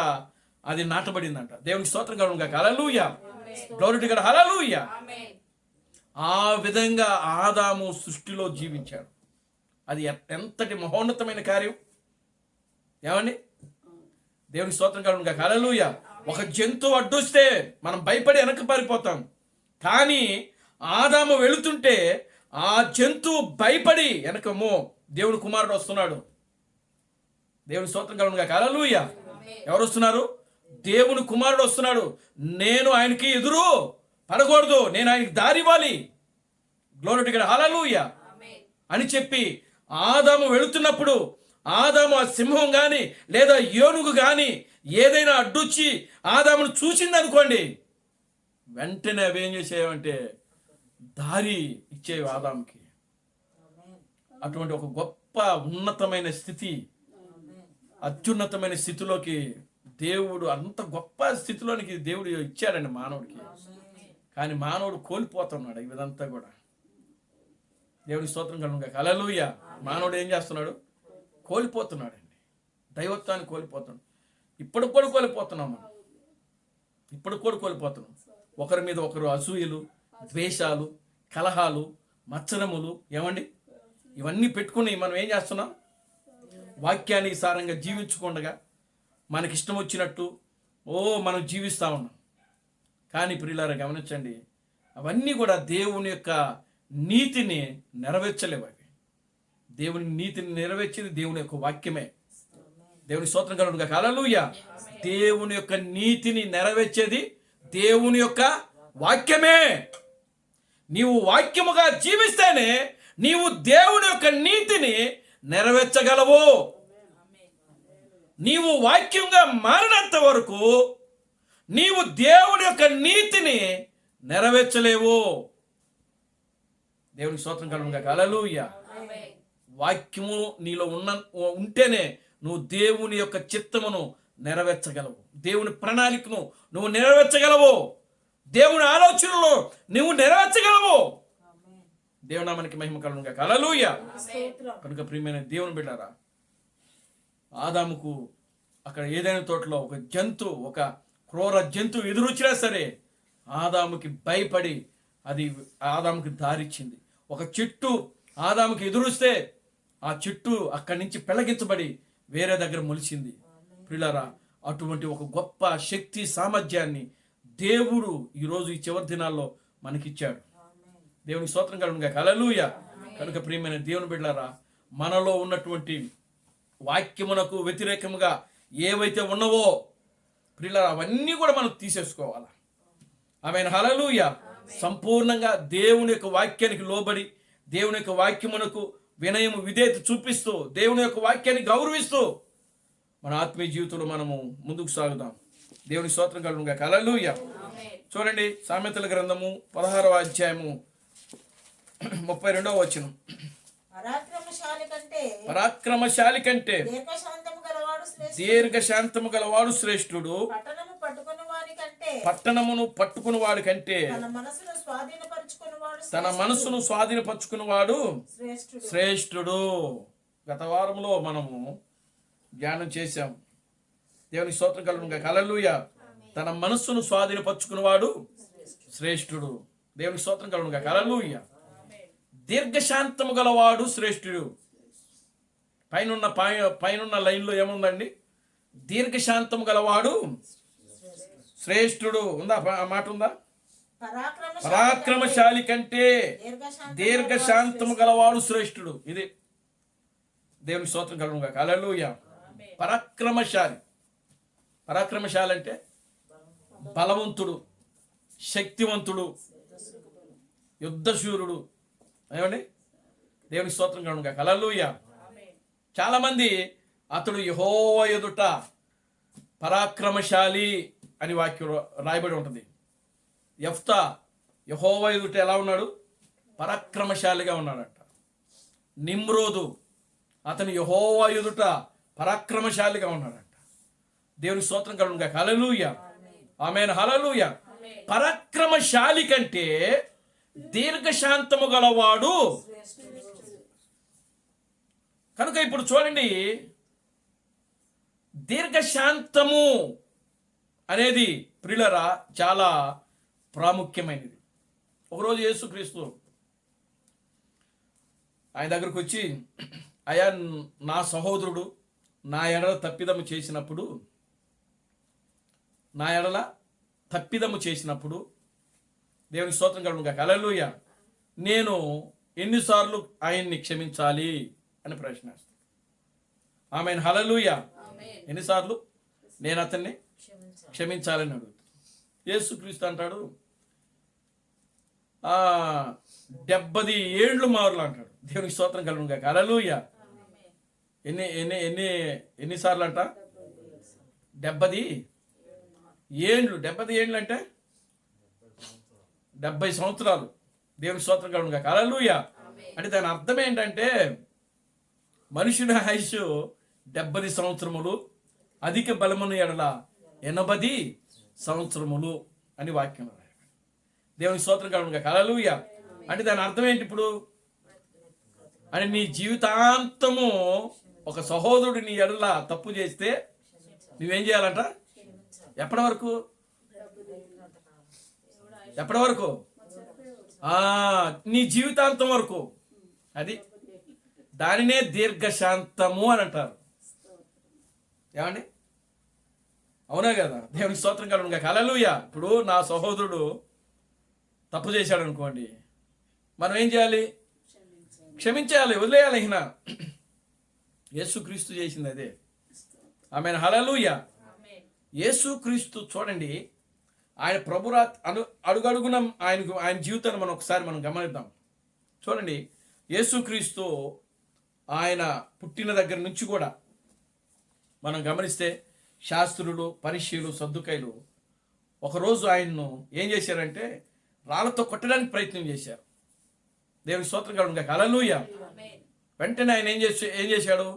అది నాటబడిందంట. దేవునికి స్తోత్రం కలుగును గాక. హల్లెలూయా. Glory to God. హల్లెలూయా. ఆ విధంగా ఆదాము సృష్టిలో జీవించాడు. అది ఎంతటి మహోన్నతమైన కార్యం ఏమండి. దేవునికి స్తోత్రం కలుగును గాక. హల్లెలూయా. ఒక జంతువు అడ్డొస్తే మనం భయపడి వెనక్కి పారిపోతాం. కానీ ఆదాము వెళుతుంటే ఆ జంతువు భయపడి వెనకమో దేవుని కుమారుడు వస్తున్నాడు. దేవుని స్తోత్రం కలుగును గాక. హల్లెలూయా. ఎవరు వస్తున్నారు? దేవుని కుమారుడు వస్తున్నాడు. నేను ఆయనకి ఎదురు పడకూడదు, నేను ఆయనకి దారి ఇవ్వాలి. Glory to God. హల్లెలూయా అని చెప్పి ఆదాము వెళుతున్నప్పుడు, ఆదాము ఆ సింహం కానీ లేదా ఏనుగు కానీ ఏదైనా అడ్డొచ్చి ఆదామును చూసింది అనుకోండి, వెంటనే అవి ఏం చేసేవంటే దారి ఇచ్చేవి ఆదాముకి. అటువంటి ఒక గొప్ప ఉన్నతమైన స్థితి, అత్యున్నతమైన స్థితిలోకి దేవుడు, అంత గొప్ప స్థితిలోనికి దేవుడు ఇచ్చాడండి మానవుడికి. కానీ మానవుడు కోల్పోతున్నాడు ఈ విధంతా కూడా. దేవుని స్తోత్రం కలుగును గాక. హల్లెలూయా. మానవుడు ఏం చేస్తున్నాడు? కోల్పోతున్నాడండి. దైవత్వాన్ని కోల్పోతున్నాడు. ఇప్పుడు కూడా కోల్పోతున్నాం మనం. ఇప్పుడు కూడా కోల్పోతున్నాం. ఒకరి మీద ఒకరు అసూయలు, ద్వేషాలు, కలహాలు, మత్సరములు ఏమండి ఇవన్నీ పెట్టుకుని మనం ఏం చేస్తున్నాం? వాక్యానికి సారంగా జీవించకుండా మనకిష్టం వచ్చినట్టు మనం జీవిస్తూ ఉన్నాం. కానీ ప్రియులారా గమనించండి, అవన్నీ కూడా దేవుని యొక్క నీతిని నెరవేర్చలేవు. అవి దేవుని నీతిని నెరవేర్చేది దేవుని యొక్క వాక్యమే. దేవుని స్తోత్రం కలుగును గాక. హల్లెలూయా. దేవుని యొక్క నీతిని నెరవేర్చేది దేవుని యొక్క వాక్యమే. నీవు వాక్యముగా జీవిస్తేనే నీవు దేవుని యొక్క నీతిని నెరవేర్చగలవు. నీవు వాక్యంగా మారినంత వరకు నీవు దేవుని యొక్క నీతిని నెరవేర్చలేవు. దేవునికి స్తోత్రం కలుగును గాక. హల్లెలూయా. వాక్యము నీలో ఉంటేనే నువ్వు దేవుని యొక్క చిత్తమును నెరవేర్చగలవు. దేవుని ప్రణాళికను నువ్వు నెరవేర్చగలవు. దేవుని ఆలోచనలు నువ్వు నెరవేర్చగలవు. దేవుని నామానికి మహిమ కలుగును గాక. హల్లెలూయా. కనుక ప్రియమైన దేవుని బిడ్డలారా, ఆదాముకు అక్కడ ఏదైనా తోటలో ఒక జంతువు, ఒక క్రూర జంతువు ఎదురొచ్చినా సరే ఆదాముకి భయపడి అది ఆదాముకి దారిచ్చింది. ఒక చెట్టు ఆదాముకి ఎదురొస్తే ఆ చెట్టు అక్కడి నుంచి పెళ్లగించబడి వేరే దగ్గర మొలిచింది. ప్రియులారా, అటువంటి ఒక గొప్ప శక్తి సామర్థ్యాన్ని దేవుడు ఈరోజు ఈ చివరి దినాల్లో మనకిచ్చాడు. దేవునికి స్తోత్రం కలుగును గాక. హల్లెలూయా. కనుక ప్రియమైన దేవుని బిడ్డలారా, మనలో ఉన్నటువంటి వాక్యమునకు వ్యతిరేకముగా ఏవైతే ఉన్నవో ప్రియులారా అవన్నీ కూడా మనం తీసేసుకోవాలి. ఆమేన్. హల్లెలూయా. సంపూర్ణంగా దేవుని యొక్క వాక్యానికి లోబడి, దేవుని యొక్క వాక్యమునకు వినయము విధేయత చూపిస్తూ, దేవుని యొక్క వాక్యాన్ని గౌరవిస్తూ మన ఆత్మీయ జీవితంలో మనము ముందుకు సాగుదాం. దేవుని స్తోత్రం కలుగును గాక. హల్లెలూయా. చూడండి, సామెతల గ్రంథము 16వ అధ్యాయము 32వ వచనం. పరాక్రమశాలి కంటే దీర్ఘశాంతము గలవాడు శ్రేష్ఠుడు. పట్టణమును పట్టుకుని వాడి కంటే తన మనసును స్వాధీనపరుచుకున్నవాడు శ్రేష్ఠుడు. గత వారంలో మనము ధ్యానం చేశాం. దేవుని స్తోత్రం కలుగును గాక. హల్లెలూయా. తన మనస్సును స్వాధీనపరుచుకున్నవాడు శ్రేష్ఠుడు. దేవునికి స్తోత్రం కలుగును గాక. హల్లెలూయా. దీర్ఘశాంతము గలవాడు శ్రేష్ఠుడు. పైనున్న లైన్లో ఏముందండి? దీర్ఘశాంతము గలవాడు శ్రేష్ఠుడు ఉందా? ఆ మాట ఉందా? పరాక్రమశాలి కంటే దీర్ఘశాంతము గలవాడు శ్రేష్ఠుడు. ఇది దేవుని స్తోత్రం కలుగును గాక. హల్లెలూయా. పరాక్రమశాలి. పరాక్రమశాలి అంటే బలవంతుడు, శక్తివంతుడు, యుద్ధశూరుడు. ఏమండి? దేవుని స్తోత్రం కలుగును గాక. హల్లెలూయా. చాలా మంది అతడు యెహోవా ఎదుట పరాక్రమశాలి అని వాక్యం రాయబడి ఉంటుంది. యెఫ్తా యెహోవా ఎదుట ఎలా ఉన్నాడు? పరాక్రమశాలిగా ఉన్నాడట. నిమ్రోదు అతను యెహోవా ఎదుట పరాక్రమశాలిగా ఉన్నాడట. దేవుని స్తోత్రం కలుగును గాక. హల్లెలూయా. ఆమేన్. హల్లెలూయా. పరాక్రమశాలి కంటే దీర్ఘశాంతము గలవాడు. కనుక ఇప్పుడు చూడండి, దీర్ఘశాంతము అనేది ప్రియులరా చాలా ప్రాముఖ్యమైనది. ఒకరోజు యేసుక్రీస్తు ఆయన దగ్గరకు వచ్చి, అయ్యా నా సహోదరుడు నా ఎడల తప్పిదము చేసినప్పుడు దేవుని స్తోత్రం కలుగును గాక. హల్లెలూయా, నేను ఎన్నిసార్లు ఆయన్ని క్షమించాలి అని ప్రశ్నిస్తాను. ఆమేన్. హల్లెలూయా. ఎన్నిసార్లు నేను అతన్ని క్షమించాలని అడుగుతాను. యేసుక్రీస్తు అంటాడు 70 ఏండ్లు మారులు అంటాడు. దేవునికి స్తోత్రం కలుగును గాక. హల్లెలూయా. ఎన్నిసార్లు అంట? 70 ఏండ్లు. 70 ఏండ్లు అంటే 70 సంవత్సరాలు. దేవునికి స్తోత్రం కలుగును గాక. హల్లెలూయా. అంటే దాని అర్థం ఏంటంటే మనుషుని ఆయుష్ 70 సంవత్సరములు, అధిక బలమును ఎడల 80 సంవత్సరములు అని వాక్యం. దేవునికి స్తోత్రం కలుగును గాక. హల్లెలూయా. అంటే దాని అర్థం ఏంటి ఇప్పుడు? అంటే నీ జీవితాంతము ఒక సహోదరుడు నీ ఎడల తప్పు చేస్తే నువ్వేం చేయాలంట? ఎప్పటి వరకు? నీ జీవితాంతం వరకు. అది దానినే దీర్ఘశాంతము అని అంటారు. ఏమండి? అవునా కదా? దేవునికి స్తోత్రం కలుగును గాక. హల్లెలూయా. ఇప్పుడు నా సహోదరుడు తప్పు చేశాడు అనుకోండి, మనం ఏం చేయాలి? క్షమించాలి, వదిలేయాలి. అయినా యేసుక్రీస్తు చేసింది అదే. ఆమేన్. హల్లెలూయా. యేసుక్రీస్తు చూడండి, ఆయన అడుగడుగున ఆయన జీవితాన్ని మనం గమనిద్దాం. చూడండి, యేసుక్రీస్తు ఆయన పుట్టిన దగ్గర నుంచి కూడా మనం గమనిస్తే శాస్త్రులు, పరిసయ్యులు, సద్దుకయ్యులు ఒకరోజు ఆయన్ను ఏం చేశారంటే రాళ్లతో కొట్టడానికి ప్రయత్నం చేశారు. దేవునికి స్తోత్రం కలుగును గాక. హల్లెలూయా. వెంటనే ఆయన ఏం చేశాడు?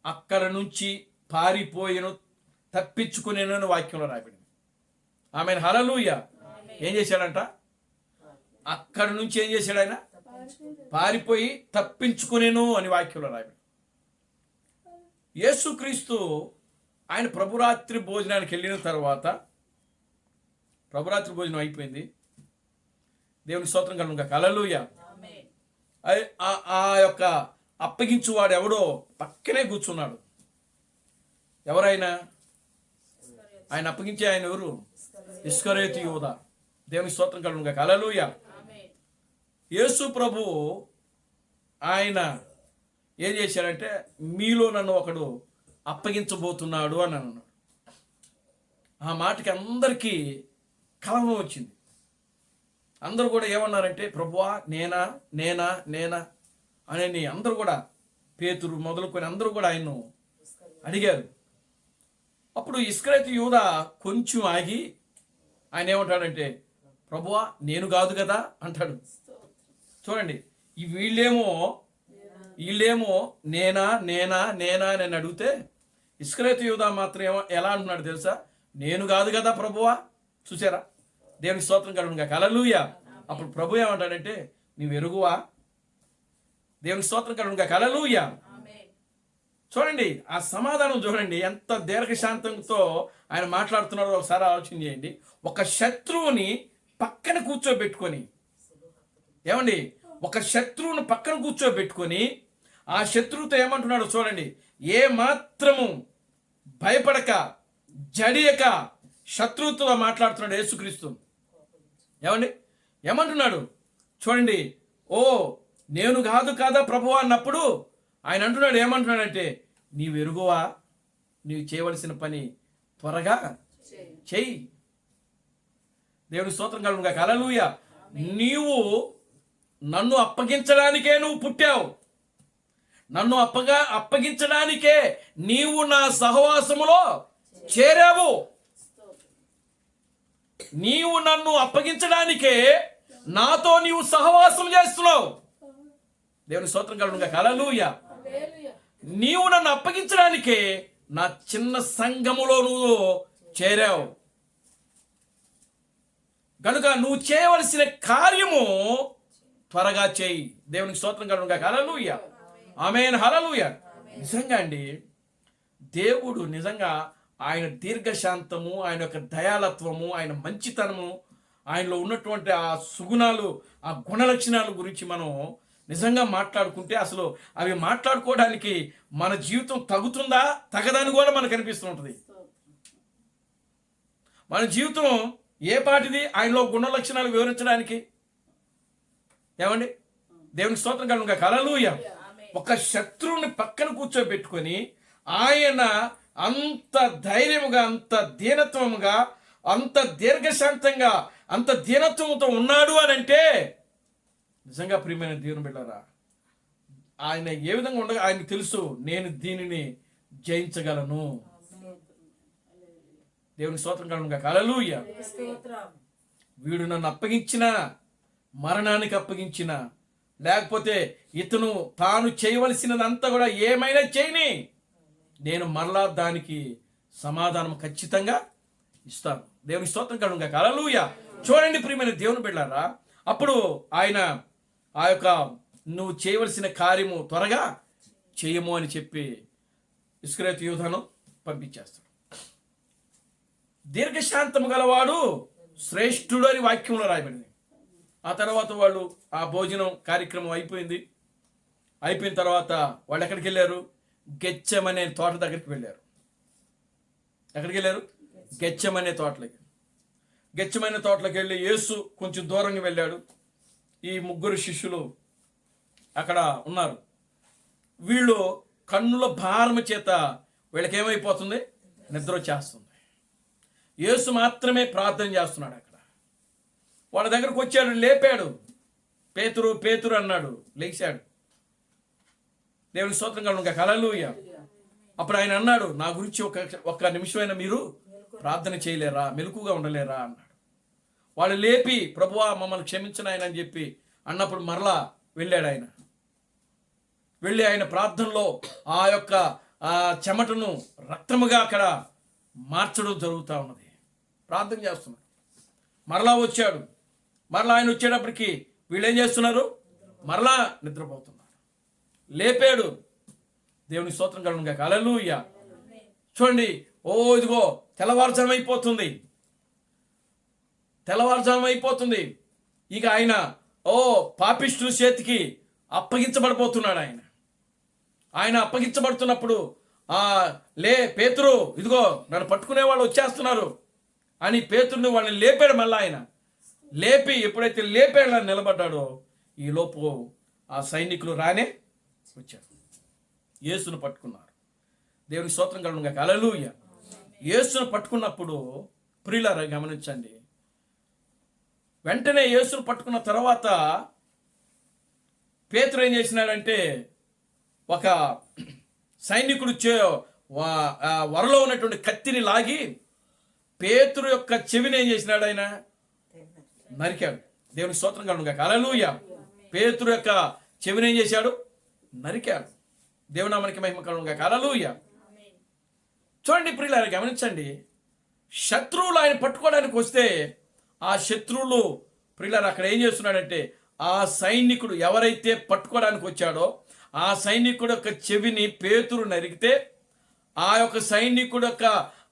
అక్కడ నుంచి పారిపోయిను, తప్పించుకునేను వాక్యంలో రాయబడింది. ఆమేన్. హల్లెలూయా. ఏం చేశాడంట? అక్కడ నుంచి ఏం చేశాడు? ఆయన పారిపోయి తప్పించుకునేను అని వాక్యంలో రాయబడింది. యేసుక్రీస్తు ఆయన ప్రభురాత్రి భోజనానికి వెళ్ళిన తర్వాత, ప్రభురాత్రి భోజనం అయిపోయింది. దేవుని స్తోత్రం కలుగును గాక. హల్లెలూయా. ఆ యొక్క అప్పగించువాడు ఎవడో పక్కనే కూర్చున్నాడు. ఎవరైనా? ఆయన అప్పగించే ఆయన ఎవరు? ఇస్కరియోతు యూదా. దేవుని స్తోత్రం కలుగును గాక. హల్లెలూయా. యేసు ప్రభు ఆయన ఏం చేశాడంటే, మీలో నన్ను ఒకడు అప్పగించబోతున్నాడు అని అన్నాడు. ఆ మాటకి అందరికీ కలవరం వచ్చింది. అందరూ కూడా ఏమన్నారంటే, ప్రభువా నేనా నేనా నేనా అని అందరూ కూడా, పేతురు మొదలుకొని అందరూ కూడా ఆయన్ను అడిగారు. అప్పుడు ఇస్కరియోతు యూదా కొంచెం ఆగి ఆయన ఏమంటాడంటే, ప్రభువా నేను కాదు కదా అంటాడు. చూడండి, వీళ్ళేమో నేనా నేనా నేనా అని అడిగితే, ఇస్కరియోతు యూదా మాత్రం ఎలా అంటున్నాడు తెలుసా? నేను కాదు కదా ప్రభువా. చూసారా? దేవుని స్తోత్రం కలుగును గాక. హల్లెలూయా. అప్పుడు ప్రభు ఏమంటాడంటే, నీవు ఎరుగువా? దేవుని స్తోత్రం కలుగును గాక. హల్లెలూయా. చూడండి, ఆ సమాధానం చూడండి, ఎంత దీర్ఘశాంతంతో ఆయన మాట్లాడుతున్నారో ఒకసారి ఆలోచన చేయండి. ఒక శత్రువుని పక్కన కూర్చోబెట్టుకొని ఏమండి, ఒక శత్రువును పక్కన కూర్చోబెట్టుకొని ఆ శత్రువుతో ఏమంటున్నాడు చూడండి. ఏ మాత్రము భయపడక జడియక శత్రువుతో మాట్లాడుతున్నాడు యేసుక్రీస్తు. ఏమండి, ఏమంటున్నాడు చూడండి. ఓ నేను కాదా ప్రభువా అన్నప్పుడు ఆయన అంటున్నాడు, ఏమంటున్నాడంటే నీవు ఎరుగువా, నీవు చేయవలసిన పని త్వరగా చెయ్యి. దేవుని స్తోత్రం కలుగును గాక. హల్లెలూయా. నీవు నన్ను అప్పగించడానికే నువ్వు పుట్టావు. నన్ను అప్పగించడానికే నీవు నా సహవాసములో చేరావు. నీవు నన్ను అప్పగించడానికే నాతో నీవు సహవాసం చేస్తున్నావు. దేవుని స్తోత్రం కలుగును గాక. హల్లెలూయా. నీవు నన్ను అప్పగించడానికే నా చిన్న సంఘములో నువ్వు చేరావు. కనుక నువ్వు చేయవలసిన కార్యము త్వరగా చేయి. దేవునికి స్తోత్రం కలుగును గాక. హల్లెలూయా. ఆమేన్. హల్లెలూయా. నిజంగా అండి, దేవుడు నిజంగా ఆయన దీర్ఘశాంతము, ఆయన యొక్క దయాలత్వము, ఆయన మంచితనము, ఆయనలో ఉన్నటువంటి ఆ సుగుణాలు, ఆ గుణలక్షణాల గురించి మనం నిజంగా మాట్లాడుకుంటే అసలు అవి మాట్లాడుకోవడానికి మన జీవితం తగుతుందా తగదని కూడా మనకు అనిపిస్తూ ఉంటుంది. మన జీవితం ఏ పాటిది ఆయనలో గుణలక్షణాలు వివరించడానికి. ఏమండి, దేవునికి స్తోత్రం కలుగును గాక. హల్లెలూయా. ఒక శత్రువుని పక్కన కూర్చోబెట్టుకొని ఆయన అంత ధైర్యముగా, అంత దీనత్వముగా, అంత దీర్ఘశాంతంగా, అంత దీనత్వముతో ఉన్నాడు అని అంటే నిజంగా ప్రియమైన దేవుని బిడ్డలారా, ఆయన ఏ విధంగా ఉండగా ఆయనకు తెలుసు, నేను దీనిని జయించగలను. దేవునికి స్తోత్రం కలుగును గాక. హల్లెలూయా. వీడు నన్ను అప్పగించిన, మరణానికి అప్పగించిన, లేకపోతే ఇతను తాను చేయవలసినదంతా కూడా ఏమైనా చేయని, నేను మరలా దానికి సమాధానం ఖచ్చితంగా ఇస్తాను. దేవుని స్తోత్రం కలుగును గాక. హల్లెలూయా. చూడండి ప్రియమైన దేవుని బిడ్డలారా, అప్పుడు ఆయన ఆ యొక్క నువ్వు చేయవలసిన కార్యము త్వరగా చేయము అని చెప్పి ఇస్కరియోతు యూదాను పంపించేస్తాడు. దీర్ఘశాంతము గలవాడు శ్రేష్ఠుడు అని వాక్యంలో రాయబడింది. ఆ తర్వాత వాళ్ళు ఆ భోజనం కార్యక్రమం అయిపోయింది. అయిపోయిన తర్వాత వాళ్ళు ఎక్కడికి వెళ్ళారు? గెచ్చమనే తోట దగ్గరికి వెళ్ళారు. ఎక్కడికి వెళ్ళారు? గెచ్చమనే తోటలోకి. గెచ్చమనే తోటలోకి వెళ్ళి యేసు కొంచెం దూరంగా వెళ్ళాడు. ఈ ముగ్గురు శిష్యులు అక్కడ ఉన్నారు. వీళ్ళు కన్నుల భారము చేత వీళ్ళకి ఏమైపోతుంది? నిద్ర వచ్చేస్తుంది. యేసు మాత్రమే ప్రార్థన చేస్తున్నాడు అక్కడ. వాళ్ళ దగ్గరకు వచ్చాడు, లేపాడు. పేతురు పేతురు అన్నాడు, లేచాడు. దేవుని స్తోత్రం కలుగును గాక. హల్లెలూయా. అప్పుడు ఆయన అన్నాడు, నా గురించి ఒక్క నిమిషమైనా మీరు ప్రార్థన చేయలేరా, మెలకుగా ఉండలేరా అన్నాడు. వాళ్ళు లేపి, ప్రభువా మమ్మల్ని క్షమించను ఆయన అని చెప్పి అన్నప్పుడు మరలా వెళ్ళాడు ఆయన. వెళ్ళి ఆయన ప్రార్థనలో ఆ యొక్క చెమటను రక్తముగా అక్కడ మార్చడం జరుగుతూ ఉన్నది. ప్రార్థన చేస్తున్నాడు. మరలా వచ్చాడు. మరలా ఆయన వచ్చేటప్పటికి వీళ్ళు ఏం చేస్తున్నారు? మరలా నిద్రపోతున్నారు. లేపాడు. దేవుని స్తోత్రం కలుగును గాక. హల్లెలూయా. చూడండి, ఓ ఇదిగో తెల్లవారుజాము అయిపోతుంది. ఇక ఆయన పాపిష్టుల చేతికి అప్పగించబడిపోతున్నాడు. ఆయన అప్పగించబడుతున్నప్పుడు లే పేతురు, ఇదిగో నన్ను పట్టుకునే వాళ్ళు వచ్చేస్తున్నారు అని పేతురుని వాళ్ళని లేపాడు. మళ్ళీ ఆయన లేపి ఎప్పుడైతే లేపాడో నిలబడ్డాడో ఈ లోపు ఆ సైనికులు రానే వచ్చారు. యేసును పట్టుకున్నారు. దేవుని స్తోత్రం కలుగును గాక. హల్లెలూయా. యేసును పట్టుకున్నప్పుడు ప్రియులారా గమనించండి, వెంటనే యేసును పట్టుకున్న తర్వాత పేతురు ఏం చేసినాడంటే, ఒక సైనికుడు వరలో ఉన్నటువంటి కత్తిని లాగి పేతురు యొక్క చెవిని ఏం చేసినాడు? ఆయన నరికాడు. దేవుని స్తోత్రం కలుగును గాక. హల్లెలూయా. పేతురు యొక్క చెవిని ఏం చేశాడు? నరికాడు. దేవునామానికి మహిమ కలుగును గాక. హల్లెలూయా. చూడండి ప్రియులారా గమనించండి, శత్రువులు ఆయన పట్టుకోవడానికి వస్తే ఆ శత్రువులు ప్రియులారా అక్కడ ఏం చేస్తున్నాడంటే, ఆ సైనికుడు ఎవరైతే పట్టుకోవడానికి వచ్చాడో ఆ సైనికుడు యొక్క చెవిని పేతురు నరికితే ఆ యొక్క సైనికుడు యొక్క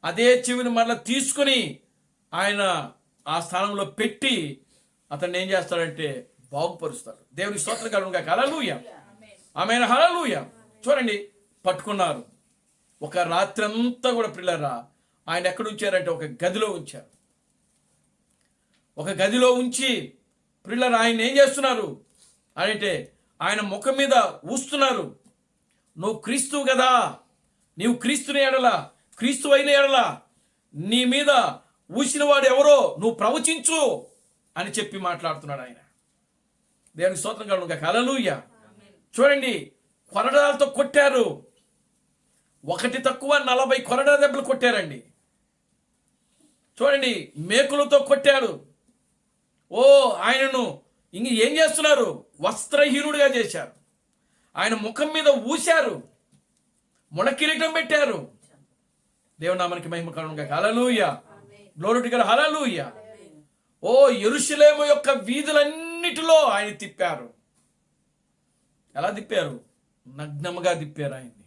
అదే చెవిని మళ్ళీ తీసుకుని ఆయన ఆ స్థానంలో పెట్టి అతన్ని ఏం చేస్తాడంటే బాగుపరుస్తాడు. దేవునికి స్తోత్రం కలుగును గాక. హల్లెలూయా. ఆమేన్. హల్లెలూయా. చూడండి, పట్టుకున్నారు. ఒక రాత్రి అంతా కూడా పిల్లరా ఆయన ఎక్కడ ఉంచారంటే ఒక గదిలో ఉంచారు. ఒక గదిలో ఉంచి పిల్లలు ఆయన ఏం చేస్తున్నారు అంటే ఆయన ముఖం మీద ఊస్తున్నారు. నువ్వు క్రీస్తువు కదా, నీవు క్రీస్తుని ఎడల, క్రీస్తు అయిన ఎడల నీ మీద ఊసిన వాడు ఎవరో నువ్వు ప్రవచించు అని చెప్పి మాట్లాడుతున్నాడు ఆయన. దేవునికి స్తోత్రం కలుగును గాక. హల్లెలూయా. చూడండి, కొరడాలతో కొట్టారు. ఒకటి తక్కువ 40 కొరడా దెబ్బలు కొట్టారండి. చూడండి, మేకులతో కొట్టాడు. ఓ ఆయనను ఇంక ఏం చేస్తున్నారు, వస్త్రహీనుడిగా చేశారు. ఆయన ముఖం మీద ఊశారు, మునకిరీటం పెట్టారు. దేవుని నామానికి మహిమ కలుగును గాక. హల్లెలూయా. Glory to God. హల్లెలూయా. ఓ యెరూషలేము యొక్క వీధులన్నిటిలో ఆయన తిప్పారు. ఎలా తిప్పారు? నగ్నముగా తిప్పారు ఆయన్ని.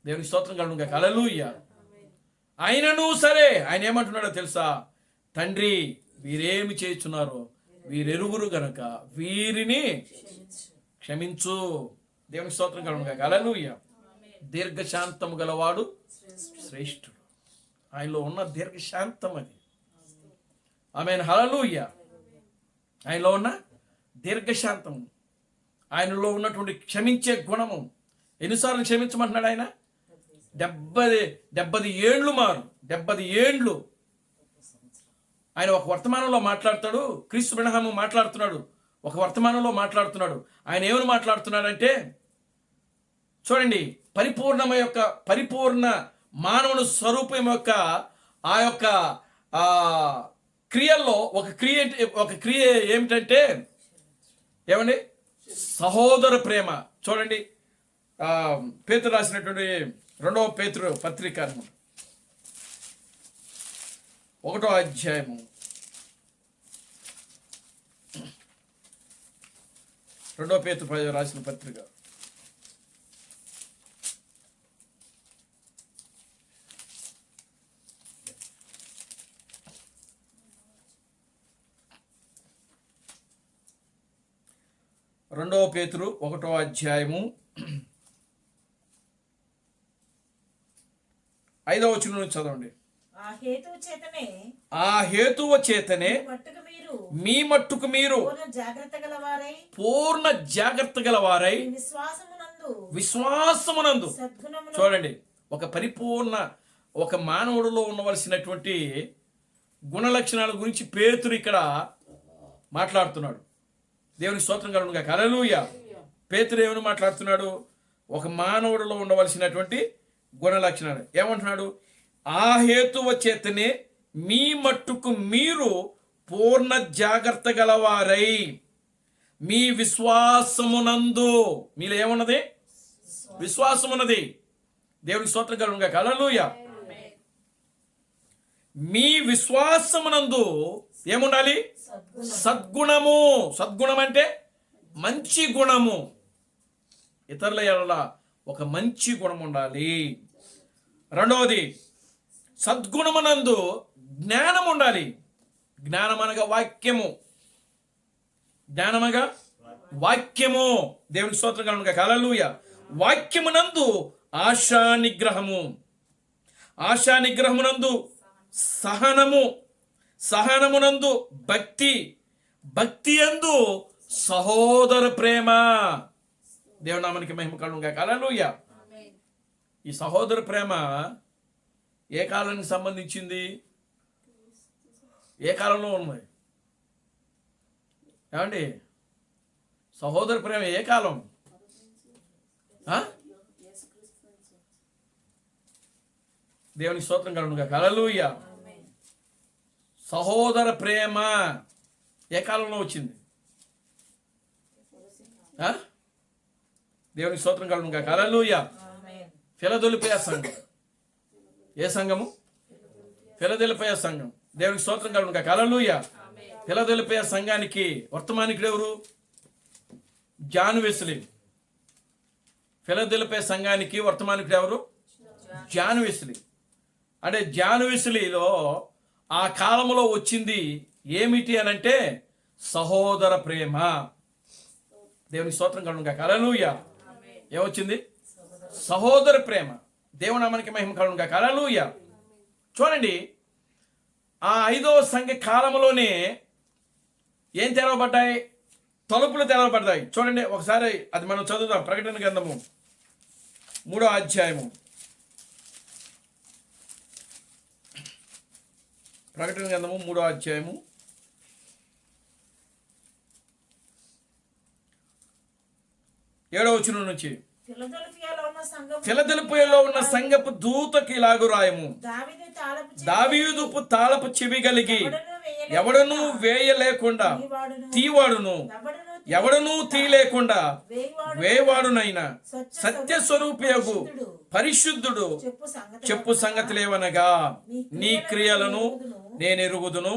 దేవునికి స్తోత్రం కలుగును గాక. హల్లెలూయా. ఆయనను సరే ఆయన ఏమంటున్నాడో తెలుసా? తండ్రి, వీరేమి చేస్తున్నారు, వీరెరుగురు గనక వీరిని క్షమించు. దేవునికి స్తోత్రం కలుగును గాక. హల్లెలూయా. దీర్ఘశాంతము గలవాడు శ్రేష్ఠుడు. ఆయనలో ఉన్న దీర్ఘశాంతం అది. ఆమేన్. హల్లెలూయా. ఆయనలో ఉన్న దీర్ఘశాంతం, ఆయనలో ఉన్నటువంటి క్షమించే గుణము. ఎన్నిసార్లు క్షమించమంటున్నాడు ఆయన? 70 ఏండ్లు మారు, 70 ఏండ్లు. ఆయన ఒక వర్తమానంలో మాట్లాడతాడు. క్రీస్తు బ్రహ్మ మాట్లాడుతున్నాడు, ఒక వర్తమానంలో మాట్లాడుతున్నాడు. ఆయన ఏమని మాట్లాడుతున్నాడంటే చూడండి, పరిపూర్ణ మానవుని స్వరూపం యొక్క ఆ యొక్క క్రియల్లో ఒక క్రియ ఏమిటంటే ఏమండి? సహోదర ప్రేమ. చూడండి, పేతురు రాసినటువంటి 2వ పేతురు పత్రిక 1వ అధ్యాయము 2వ పేతురు రాసిన పత్రిక 2వ పేతురు 1వ అధ్యాయము 5వ వచనం నుంచి చదవండి. ఆ హేతువు చేతనే మీ మట్టుకు మీరు పూర్ణ జాగ్రత్త గలవారై విశ్వాసమునందు. చూడండి, ఒక మానవుడిలో ఉండవలసినటువంటి గుణ లక్షణాల గురించి పేతురు ఇక్కడ మాట్లాడుతున్నాడు. దేవునికి స్తోత్రం కలుగును గాక. హల్లెలూయా. పేతురు ఏమని మాట్లాడుతున్నాడు? ఒక మానవుడిలో ఉండవలసినటువంటి గుణ లక్షణాలు ఏమంటున్నాడు? ఆ హేతువ చేతనే మీ మట్టుకు మీరు పూర్ణ జాగ్రత్త గలవారై మీ విశ్వాసమునందు. మీలో ఏమున్నది? విశ్వాసమున్నది. దేవునికి స్తోత్రం కలుగును గాక. హల్లెలూయా. మీ విశ్వాసమునందు ఏముండాలి? సద్గుణము. సద్గుణం అంటే మంచి గుణము. ఇతరుల ఎడల ఒక మంచి గుణం ఉండాలి. రెండవది, సద్గుణమునందు జ్ఞానం ఉండాలి. జ్ఞానమనగా వాక్యము. జ్ఞానమనగా వాక్యము. దేవునికి స్తోత్రం కలుగును గాక. హల్లెలూయా. వాక్యమునందు ఆశా నిగ్రహము. ఆశా నిగ్రహమునందు సహనము. సహనమునందు భక్తి. భక్తి యందు సహోదర ప్రేమ. దేవుని నామానికి మహిమ కలుగును గాక. హల్లెలూయా. ఈ సహోదర ప్రేమ ఏ కాలానికి సంబంధించింది? ఏ కాలంలో ఉంది? ఏమండి, సహోదర ప్రేమ ఏ కాలం? దేవునికి స్తోత్రం కలుగును గాక. హల్లెలూయా. సహోదర ప్రేమ ఏ కాలంలో వచ్చింది? దేవునికి స్తోత్రం కలుగును గాక. హల్లెలూయా. ఫిలదెల్ఫియా సంఘం. ఏ సంఘము? ఫిలదెల్ఫియా సంఘం. దేవునికి స్తోత్రం కలుగును గాక. హల్లెలూయా. ఫిలదెల్ఫియా సంఘానికి వర్తమానికుడు ఎవరు? John Wesley. ఫిలదెల్ఫియా సంఘానికి వర్తమానికుడు ఎవరు? John Wesley. అంటే జాన్ వెస్లీలో ఆ కాలంలో వచ్చింది ఏమిటి అనంటే సహోదర ప్రేమ. దేవుని స్తోత్రం కలుగును గాక. హల్లెలూయా. ఏమొచ్చింది? సహోదర ప్రేమ. దేవుని నామానికి మహిమ కలుగును గాక. హల్లెలూయా. చూడండి, ఆ 5వ సంఘ కాలంలోనే ఏం తెరవబడ్డాయి? తలుపులు తెరవబడ్డాయి. చూడండి ఒకసారి అది మనం చదువుదాం. ప్రకటన గ్రంథము 3వ అధ్యాయము. ప్రకటన గ్రంథము 3వ అధ్యాయము 7వ వచనం నుంచి. ఫిలదెల్ఫియాలో ఉన్న సంఘపు దూతకి ఇలాగు రాయము. దావీదుపు తాళపు చెవి కలిగి ఎవడనూ వేయలేకుండా తీవాడును, ఎవడనూ తీయలేకుండా వేవాడునైనా సత్య స్వరూపియగు పరిశుద్ధుడు చెప్పు సంగతులేవనగా, నీ క్రియలను నేను ఎరుగుదును,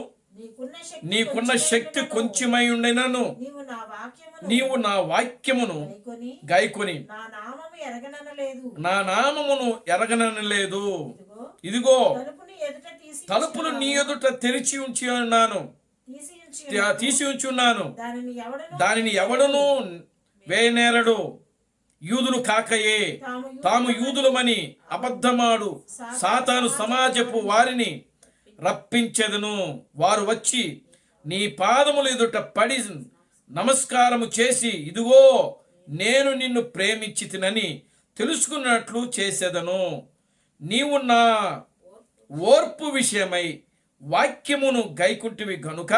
నీకున్న శక్తి కొంచెమై ఉండినను నీవు నా వాక్యమును గైకొని నా నామమును ఎరగనలేదు. ఇదిగో తలుపులు నీ ఎదుట తెరిచి ఉంచి ఉన్నాను, తీసి ఉంచి ఉన్నాను, దానిని ఎవడును వేయనేరడు. యూదులు కాకయే తాము యూదులమని అబద్ధమాడు సాతాను సమాజపు వారిని రప్పించెదను. వారు వచ్చి నీ పాదముల ఎదుట పడి నమస్కారము చేసి, ఇదిగో నేను నిన్ను ప్రేమించితినని తెలుసుకున్నట్లు చేసేదను. నీవు నా ఓర్పు విషయమై వాక్యమును గైకుంటివి గనుక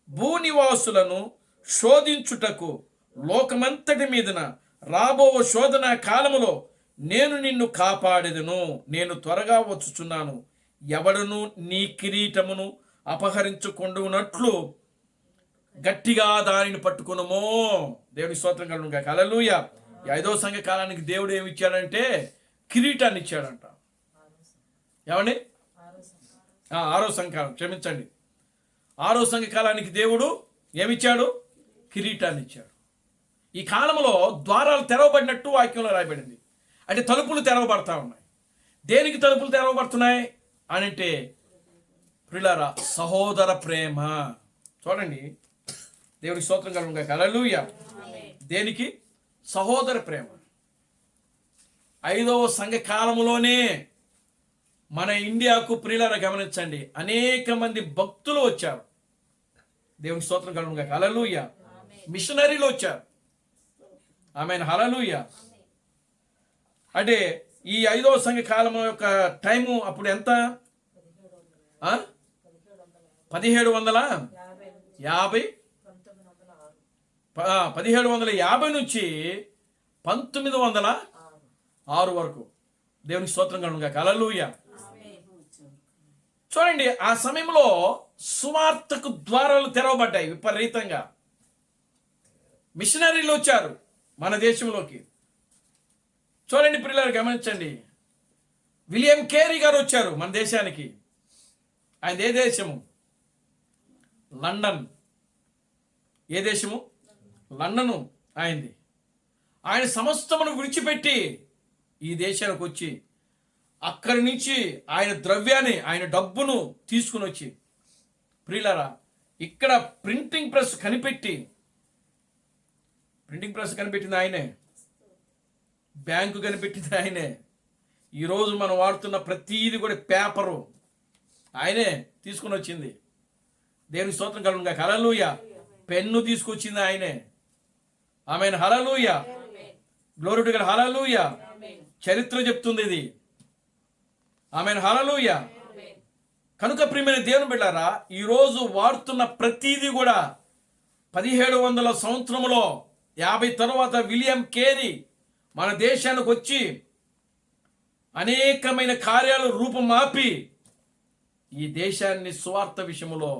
భూనివాసులను శోధించుటకు లోకమంతటి మీదన రాబో శోధన కాలములో నేను నిన్ను కాపాడెదను. నేను త్వరగా వచ్చుచున్నాను. ఎవడను నీ కిరీటమును అపహరించుకొండునట్లు గట్టిగా దానిని పట్టుకునమో. దేవుని స్తోత్రం కలుగును గాక. హల్లెలూయా. 5వ సంఘ కాలానికి దేవుడు ఏమి ఇచ్చాడంటే కిరీటాన్ని ఇచ్చాడంట. ఏమండి? 6వ సంఘకాలం, క్షమించండి, 6వ సంఘ కాలానికి దేవుడు ఏమిచ్చాడు? కిరీటాన్ని ఇచ్చాడు. ఈ కాలంలో ద్వారాలు తెరవబడినట్టు వాక్యంలో రాయబడింది. అంటే తలుపులు తెరవబడతా ఉన్నాయి. దేనికి తలుపులు తెరవబడుతున్నాయి అని అంటే, ప్రియులారా, సహోదర ప్రేమ. చూడండి, దేవునికి స్తోత్రం కలుగును గాక. హల్లెలూయా. దేనికి? సహోదర ప్రేమ. 5వ సంఘ కాలములోనే మన ఇండియాకు, ప్రియులారా గమనించండి, అనేక మంది భక్తులు వచ్చారు. దేవునికి స్తోత్రం కలుగును గాక. హల్లెలూయా. మిషనరీలు వచ్చారు. ఆమేన్. హల్లెలూయా. అంటే ఈ 5వ సంఘ కాలం యొక్క టైము అప్పుడు ఎంత? 1750 నుంచి 1906 వరకు. దేవునికి స్తోత్రం కలుగును గాక. హల్లెలూయా. చూడండి, ఆ సమయంలో సువార్తకు ద్వారాలు తెరవబడ్డాయి విపరీతంగా. మిషనరీలు వచ్చారు మన దేశంలోకి. చూడండి ప్రియులారా, గమనించండి, విలియం కేరీ గారు వచ్చారు మన దేశానికి. ఆయన ఏ దేశము? లండన్. ఏ దేశము? లండను ఆయనది. ఆయన సమస్తమును విడిచిపెట్టి ఈ దేశానికి వచ్చి అక్కడి నుంచి ఆయన ద్రవ్యాన్ని, ఆయన డబ్బును తీసుకుని వచ్చి, ప్రియులారా, ఇక్కడ ప్రింటింగ్ ప్రెస్ కనిపెట్టింది ఆయనే. బ్యాంకు కనిపెట్టింది ఆయనే. ఈరోజు మనం వాడుతున్న ప్రతీది కూడా పేపరు ఆయనే తీసుకుని వచ్చింది. దేవుని స్తోత్రం కలుగును గాక. హల్లెలూయా. పెన్ను తీసుకొచ్చింది ఆయనే. ఆమేన్. హల్లెలూయా. Glory to God. హల్లెలూయా. చరిత్ర చెప్తుంది ఇది. ఆమేన్. హల్లెలూయా. కనుక ప్రియమైన దేవుని బిడ్డలారా, ఈరోజు వాడుతున్న ప్రతీది కూడా 1700 సంవత్సరంలో 50 తర్వాత విలియం కేరీ మన దేశానికి వచ్చి అనేకమైన కార్యాలు రూపమాపి ఈ దేశాన్ని సువార్త విషయంలో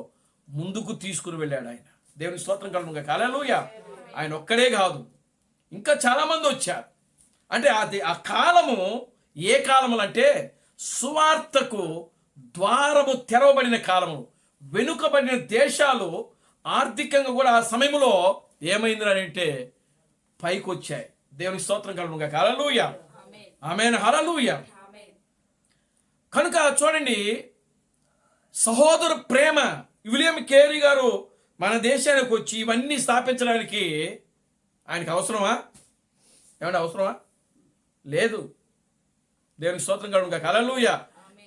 ముందుకు తీసుకుని వెళ్ళాడు ఆయన. దేవుని స్తోత్రం కలుగును గాక. హల్లెలూయా. ఆయన ఒక్కడే కాదు, ఇంకా చాలా మంది వచ్చారు. అంటే ఆ కాలము ఏ కాలములు అంటే సువార్తకు ద్వారము తెరవబడిన కాలము. వెనుకబడిన దేశాలు ఆర్థికంగా కూడా ఆ సమయంలో ఏమైందని అంటే పైకి వచ్చాయి. దేవుని స్తోత్రం కలుగును గాక. హల్లెలూయా. ఆమేన్. హల్లెలూయా. కనుక చూడండి, సహోదర ప్రేమ. విలియం కేరీ గారు మన దేశానికి వచ్చి ఇవన్నీ స్థాపించడానికి ఆయనకు అవసరమా? ఏమంటే అవసరమా? లేదు. దేవునికి స్తోత్రం కలుగును గాక. హల్లెలూయా.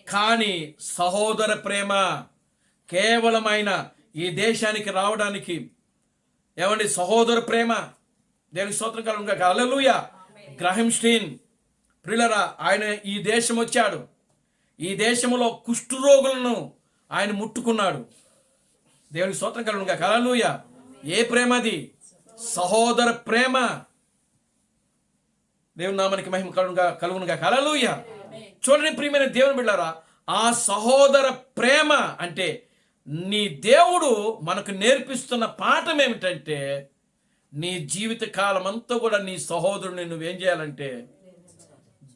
కానీ సహోదర ప్రేమ కేవలం ఆయన ఈ దేశానికి రావడానికి ఏమండి సహోదర ప్రేమ. దేవునికి స్తోత్రం కలుగును గాక. హల్లెలూయా. గ్రహం స్టీన్ ప్రియులారా, ఆయన ఈ దేశం వచ్చాడు. ఈ దేశంలో కుష్ఠరోగులను ఆయన ముట్టుకున్నాడు. దేవునికి స్తోత్రం కలుగును గాక. హల్లెలూయా. ఏ ప్రేమ అది? సహోదర ప్రేమ. దేవుని నామానికి మహిమ కలుగును గాక. హల్లెలూయా. చూడండి ప్రియమైన దేవుని బిడ్డలారా, ఆ సహోదర ప్రేమ అంటే నీ దేవుడు మనకు నేర్పిస్తున్న పాఠం ఏమిటంటే, నీ జీవిత కాలం అంతా కూడా నీ సహోదరుని నువ్వేం చేయాలంటే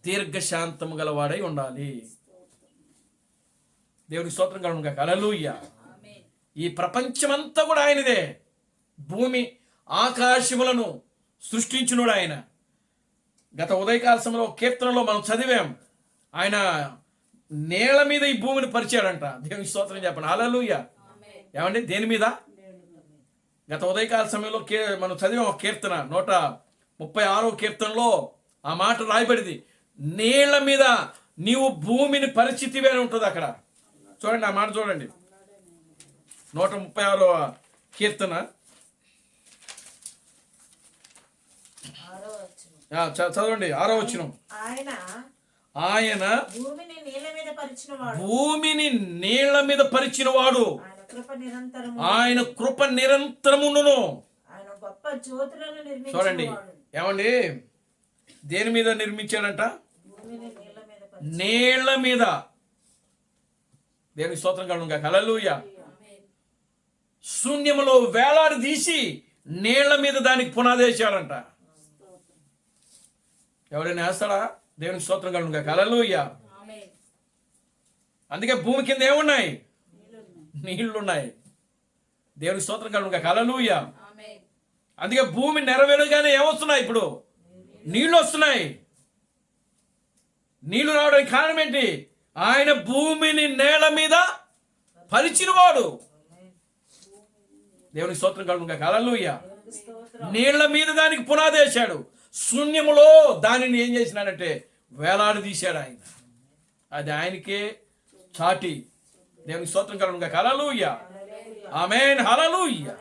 దీర్ఘశాంతము గలవాడై ఉండాలి. దేవునికి స్తోత్రం కలుగును గాక. హల్లెలూయా. ఈ ప్రపంచమంతా కూడా ఆయనదే. భూమి ఆకాశములను సృష్టించునుడు ఆయన. గత ఉదయకాల సమయంలో కీర్తనలో మనం చదివాం, ఆయన నేల మీద ఈ భూమిని పరిచాడంట. దేవునికి స్తోత్రం చెప్పండి. హల్లెలూయా. ఏమండి దేని మీద? గత ఉదయకాల సమయంలో మనం చదివాం కీర్తన 136వ కీర్తనలో ఆ మాట రాయబడింది. నీళ్ల మీద నీవు భూమిని పరిచితివే అని ఉంటుంది అక్కడ. చూడండి ఆ మాట చూడండి. 136వ కీర్తన చదవండి 6వ వచనం. ఆయన భూమిని నీళ్ల మీద పరిచినవాడు, ఆయన కృప నిరంతరమును. చూడండి ఏమండి దేని మీద నిర్మించాడంట? నీళ్ల మీద. దేవుని స్తోత్రం కలుగును గాక. హల్లెలూయా. శూన్యములో వేలాడి తీసి నీళ్ల మీద దానికి పునాదేశాడంట. ఎవరైనా వేస్తాడా? దేవునికి స్తోత్రం కలుగును గాక. హల్లెలూయా. అందుకే భూమి కింద ఏమున్నాయి? నీళ్లున్నాయి. దేవునికి స్తోత్రం కలుగును గాక. హల్లెలూయా. అందుకే భూమి నెరవేరుగానే ఏమొస్తున్నాయి? ఇప్పుడు నీళ్లు వస్తున్నాయి. నీళ్లు రావడానికి కారణం ఏంటి? ఆయన భూమిని నేల మీద పరిచినవాడు. దేవునికి స్తోత్రం కలుగును గాక. హల్లెలూయా. నీళ్ల మీద దానికి పునాదేశాడు. శూన్యములో దానిని ఏం చేసినాడంటే వేలాడి తీశాడు ఆయన. అది ఆయనకే చాటి. దేవునికి స్తోత్రం కలుగును గాక. హల్లెలూయా. ఆమేన్. హల్లెలూయా.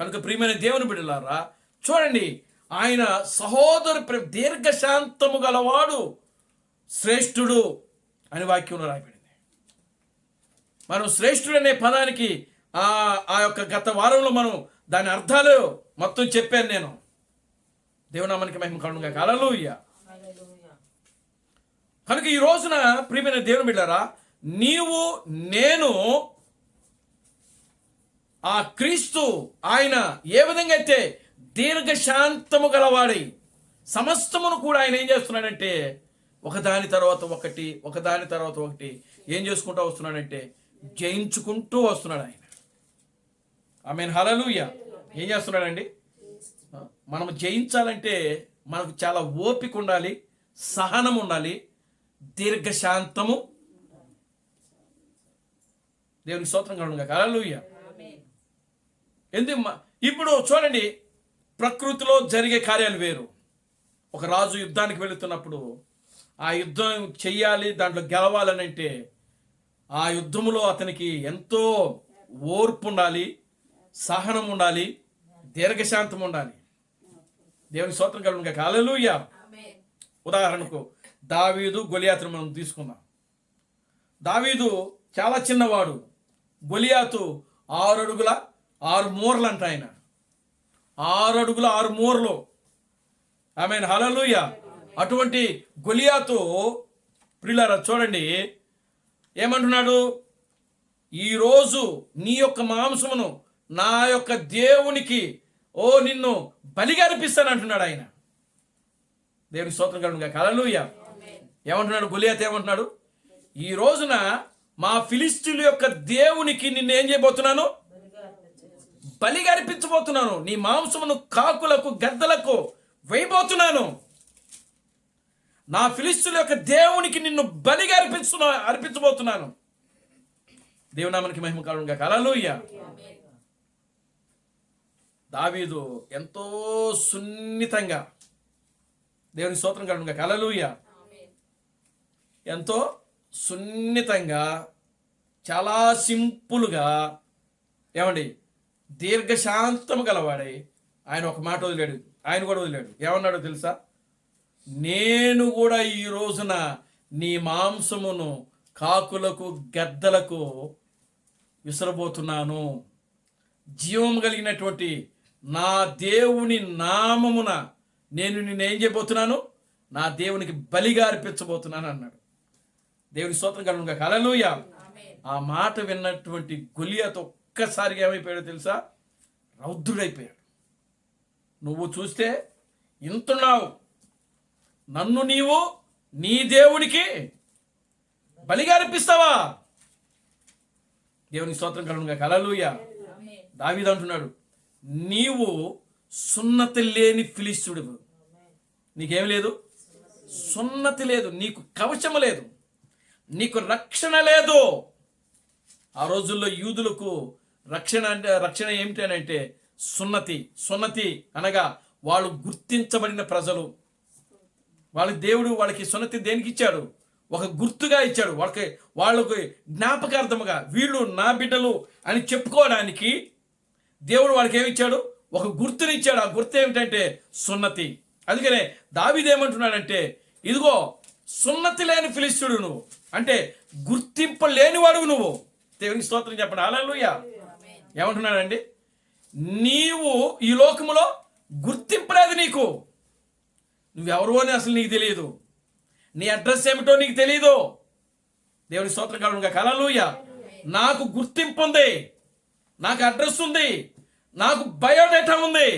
కనుక ప్రియమైన దేవుని బిడ్డలారా, చూడండి ఆయన సహోదర దీర్ఘశాంతము గలవాడు, శ్రేష్ఠుడు అని వాక్యంలో రాయబడింది. మనం శ్రేష్ఠుడు అనే పదానికి ఆ యొక్క గత వారంలో మనం దాని అర్థాలు మొత్తం చెప్పాను నేను. దేవునామానికి మహిమ కలుగును గాక. హల్లెలూయా. కనుక ఈ రోజున ప్రియమైన దేవుని బిడ్డలారా, నీవు నేను ఆ క్రీస్తు ఆయన ఏ విధంగా అయితే దీర్ఘశాంతము గలవాడై సమస్తమును కూడా ఆయన ఏం చేస్తున్నాడంటే ఒకదాని తర్వాత ఒకటి ఒకదాని తర్వాత ఒకటి ఏం చేసుకుంటూ వస్తున్నాడంటే జయించుకుంటూ వస్తున్నాడు ఆయన. ఆమేన్. హల్లెలూయా. ఏం చేస్తున్నాడండి? మనం జయించాలంటే మనకు చాలా ఓపిక ఉండాలి, సహనం ఉండాలి, దీర్ఘశాంతము. దేవునికి స్తోత్రం కలుగును గాక. హల్లెలూయా. ఇప్పుడు చూడండి, ప్రకృతిలో జరిగే కార్యాలు వేరు. ఒక రాజు యుద్ధానికి వెళుతున్నప్పుడు ఆ యుద్ధం చెయ్యాలి, దాంట్లో గెలవాలని అంటే ఆ యుద్ధములో అతనికి ఎంతో ఓర్పు ఉండాలి, సహనం ఉండాలి, దీర్ఘశాంతం ఉండాలి. దేవుని స్తోత్రం కలుగును గాక. హల్లెలూయా. ఉదాహరణకు దావీదు గొలియాతును మనం తీసుకుందాం. దావీదు చాలా చిన్నవాడు, గొలియాతు 6 అడుగుల 6 మూరలు అంట. ఆయన 6 అడుగుల 6 మూరలు. ఆమేన్. హల్లెలూయా. అటువంటి గొలియాతు ప్రియులారా చూడండి ఏమంటున్నాడు? ఈరోజు నీ యొక్క మాంసమును నా యొక్క దేవునికి నిన్ను బలిగా అర్పిస్తాను అంటున్నాడు ఆయన. దేవునికి స్తోత్రం కలుగును గాక. హల్లెలూయా. ఏమంటున్నాడు గొలియాతు? ఏమంటున్నాడు? ఈ రోజున మా ఫిలిష్తీయుల యొక్క దేవునికి నిన్ను ఏం చేయబోతున్నాను? బలిగా అర్పించబోతున్నాను. నీ మాంసమును కాకులకు గద్దలకు వేయబోతున్నాను. నా ఫిలిష్తీయుల యొక్క దేవునికి నిన్ను బలిగా అర్పించబోతున్నాను. దేవుని నామానికి మహిమ కలుగును గాక. హల్లెలూయా. దావీదు ఎంతో సున్నితంగా, దేవుని స్తోత్రం కలుగును గాక. హల్లెలూయా. ఎంతో సున్నితంగా, చాలా సింపుల్గా, ఏమండి, దీర్ఘశాంతము గలవాడై ఆయన ఒక మాట వదిలాడు. ఆయన కూడా వదిలాడు. ఏమన్నాడో తెలుసా? నేను కూడా ఈ రోజున నీ మాంసమును కాకులకు గద్దలకు విసరబోతున్నాను. జీవం కలిగినటువంటి నా దేవుని నామమున నేను నిన్నేం చేయబోతున్నాను? నా దేవునికి బలిగా అర్పించబోతున్నాను అన్నాడు. దేవుని స్తోత్రం కలుగును గాక. హల్లెలూయా. ఆ మాట విన్నటువంటి గొలియాతు ఒక్కసారిగా ఏమైపోయాడో తెలుసా? రౌద్రుడైపోయాడు. నువ్వు చూస్తే ఇంతున్నావు, నన్ను నీవు నీ దేవునికి బలిగా అర్పిస్తావా? దేవునికి స్తోత్రం కలుగును గాక. హల్లెలూయా. దావీదు అంటున్నాడు, నీవు సున్నతి లేని ఫిలిష్తీయుడివి. నీకేం లేదు? సున్నతి లేదు, నీకు కవచము లేదు, నీకు రక్షణ లేదు. ఆ రోజుల్లో యూదులకు రక్షణ ఏమిటనంటే సున్నతి అనగా వాళ్ళు గుర్తించబడిన ప్రజలు. దేవుడు వాళ్ళకి సున్నతి దేనికి ఇచ్చాడు? ఒక గుర్తుగా ఇచ్చాడు. వాళ్ళకి జ్ఞాపకార్థముగా వీళ్ళు నా బిడ్డలు అని చెప్పుకోవడానికి దేవుడు వాళ్ళకి ఏమిచ్చాడు? ఒక గుర్తునిచ్చాడు. ఆ గుర్తు ఏమిటంటే సున్నతి. అందుకనే దావీదు ఏమంటున్నాడంటే, ఇదిగో సున్నతి లేని ఫిలిష్తీయుడు నువ్వు, అంటే గుర్తింపు లేనివాడు నువ్వు. దేవునికి స్తోత్రం చెప్పండి. హల్లెలూయా. ఏమంటున్నాడండి? నీవు ఈ లోకములో గుర్తింపు లేదు నీకు. నువ్వెవరు అని అసలు నీకు తెలియదు. నీ అడ్రస్ ఏమిటో నీకు తెలియదు. దేవుని స్తోత్రం కలుగును గాక. హల్లెలూయా. నాకు గుర్తింపు ఉంది, నాకు అడ్రస్ ఉంది, నాకు బయోడేటా ఉంది,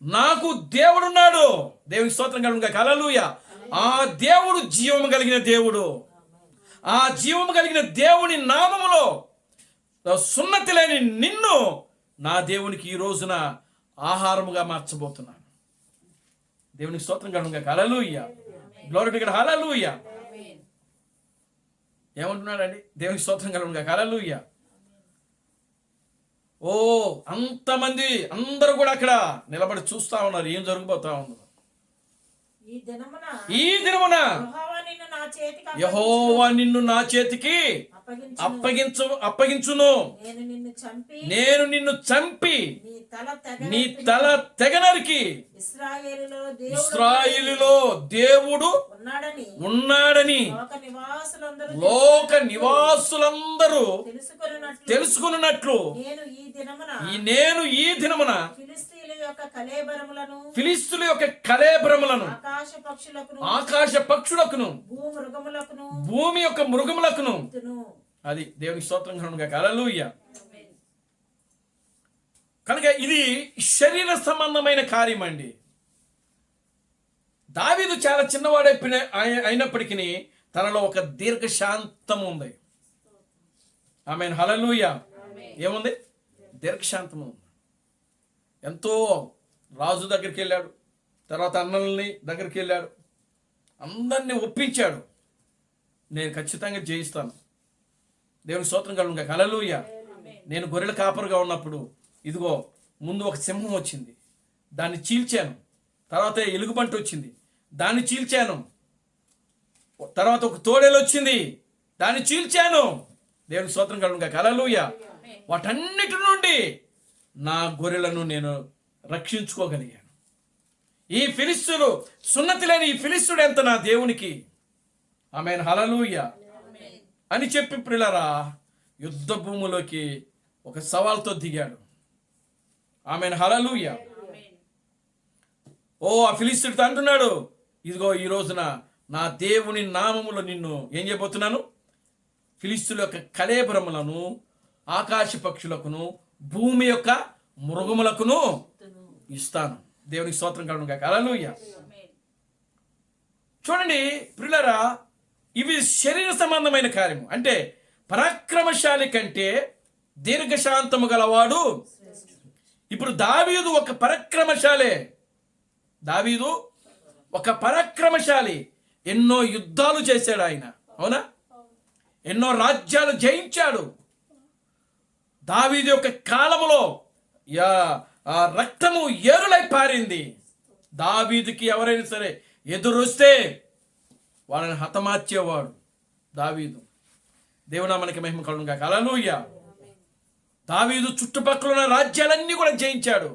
నాకు దేవుడున్నాడు. దేవుని స్తోత్రం కలుగును గాక. హల్లెలూయా. ఆ దేవుడు జీవము కలిగిన దేవుడు. ఆ జీవము కలిగిన దేవుని నామములో సున్నతి లేని నిన్ను నా దేవునికి ఈ రోజున ఆహారముగా మార్చబోతున్నాను. దేవునికి స్తోత్రం కలుగును గాక. హల్లెలూయా. Glory to God. హల్లెలూయా. ఏమంటున్నాడండి? దేవునికి స్తోత్రం కలుగును గాక. హల్లెలూయా. ఓ అంతమంది అందరూ కూడా అక్కడ నిలబడి చూస్తా ఉన్నారు ఏం జరగబోతా ఉందో. ఈ దినమున యెహోవా నిన్ను నా చేతికి అప్పగించును. నేను నిన్ను చంపి నీ తల తెగనరికి ఇశ్రాయేలులో దేవుడు ఉన్నాడని లోక నివాసులందరూ తెలుసుకున్నట్లు నేను ఈ దినమున ఫిలిష్తీయుల యొక్క కళేబరములను ఆకాశ పక్షులకును భూమి యొక్క మృగములకును. అది దేవునికి స్తోత్రం కలుగును గాక. హల్లెలూయా. కనుక ఇది శరీర సంబంధమైన కార్యం అండి. దావీదు చాలా చిన్నవాడు అయినప్పటికీ తనలో ఒక దీర్ఘశాంతం ఉంది. ఆమేన్. హల్లెలూయా. ఏముంది? దీర్ఘశాంతం ఉంది. ఎంతో రాజు దగ్గరికి వెళ్ళాడు, తర్వాత అన్నల్ని దగ్గరికి వెళ్ళాడు, అందరినీ ఒప్పించాడు. నేను ఖచ్చితంగా జయిస్తాను. దేవుని స్తోత్రం కలుగును గాక. హల్లెలూయా. నేను గొర్రెల కాపరుగా ఉన్నప్పుడు ఇదిగో ముందు ఒక సింహం వచ్చింది, దాన్ని చీల్చాను. తర్వాత ఎలుగుబంటి వచ్చింది, దాన్ని చీల్చాను. తర్వాత ఒక తోడేలు వచ్చింది, దాన్ని చీల్చాను. దేవుని స్తోత్రం కలుగును గాక. హల్లెలూయా. వాటన్నిటి నుండి నా గొర్రెలను నేను రక్షించుకోగలిగాను. ఈ ఫిలిష్తీయుడు సున్నతి లేని ఈ ఫిలిష్తీయుడు ఎంత నా దేవునికి. ఆమేన్. హల్లెలూయా అని చెప్పి ప్రియులారా యుద్ధ భూమిలోకి ఒక సవాల్తో దిగాడు. ఆమేన్. హల్లెలూయా. ఓ ఆ ఫిలిష్తీయుడితో అంటున్నాడు, ఇదిగో ఈ రోజున నా దేవుని నామములో నిన్ను ఏం చేయబోతున్నాను? ఫిలిష్తీయుల యొక్క కళేబరములను ఆకాశ పక్షులకును భూమి యొక్క మృగములకును ఇస్తాను. దేవునికి స్తోత్రం కలుగును గాక. హల్లెలూయా. చూడండి ప్రియులారా, ఇవి శరీర సంబంధమైన కార్యము. అంటే పరాక్రమశాలి కంటే దీర్ఘశాంతము గలవాడు. ఇప్పుడు దావీదు ఒక పరాక్రమశాలే. దావీదు ఒక పరాక్రమశాలి. ఎన్నో యుద్ధాలు చేశాడు ఆయన. అవునా? ఎన్నో రాజ్యాలు జయించాడు. దావీదు యొక్క కాలములో ఆ రక్తము ఏరులై పారింది. దావీదుకి ఎవరైనా సరే ఎదురొస్తే వాళ్ళని హతమార్చేవాడు దావీదు. దేవునామానికి మహిమ కలుగును గాక. హల్లెలూయా. దావీదు చుట్టుపక్కల ఉన్న రాజ్యాలన్నీ కూడా జయించాడు.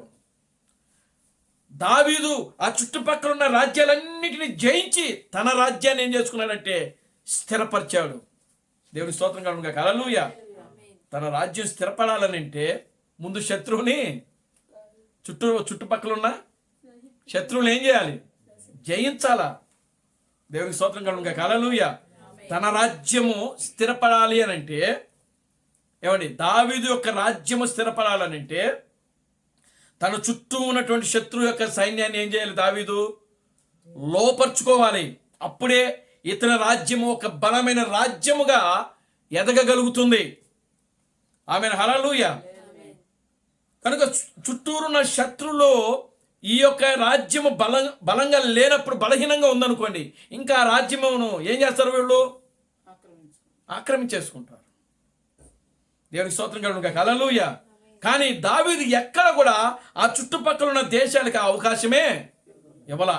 దావీదు ఆ చుట్టుపక్కల ఉన్న రాజ్యాలన్నిటిని జయించి తన రాజ్యాన్ని ఏం చేసుకున్నాడంటే స్థిరపరిచాడు. దేవుని స్తోత్రం కలుగును గాక. హల్లెలూయా. తన రాజ్యం స్థిరపడాలని అంటే ముందు శత్రువుని చుట్టుపక్కల ఉన్న శత్రువుని ఏం చేయాలి? జయించాలా. దేవునికి స్తోత్రం కలుగును గాక. హల్లెలూయా. తన రాజ్యము స్థిరపడాలి అని అంటే ఏమండి, దావీదు యొక్క రాజ్యము స్థిరపడాలని అంటే తన చుట్టూ ఉన్నటువంటి శత్రువు యొక్క సైన్యాన్ని ఏం చేయాలి? దావీదు లోపరుచుకోవాలి. అప్పుడే ఇతని రాజ్యము ఒక బలమైన రాజ్యముగా ఎదగగలుగుతుంది. ఆమేన్. హల్లెలూయా. కనుక చుట్టూరున్న శత్రువులో ఈ యొక్క రాజ్యము బలంగా లేనప్పుడు, బలహీనంగా ఉందనుకోండి, ఇంకా ఆ రాజ్యమును ఏం చేస్తారు? వీళ్ళు ఆక్రమించేసుకుంటారు. దేవునికి స్తోత్రం కలుగును గాక. హల్లెలూయా. కానీ దావీదు ఎక్కడ కూడా ఆ చుట్టుపక్కల ఉన్న దేశాలకు ఆ అవకాశమే ఇవ్వలా.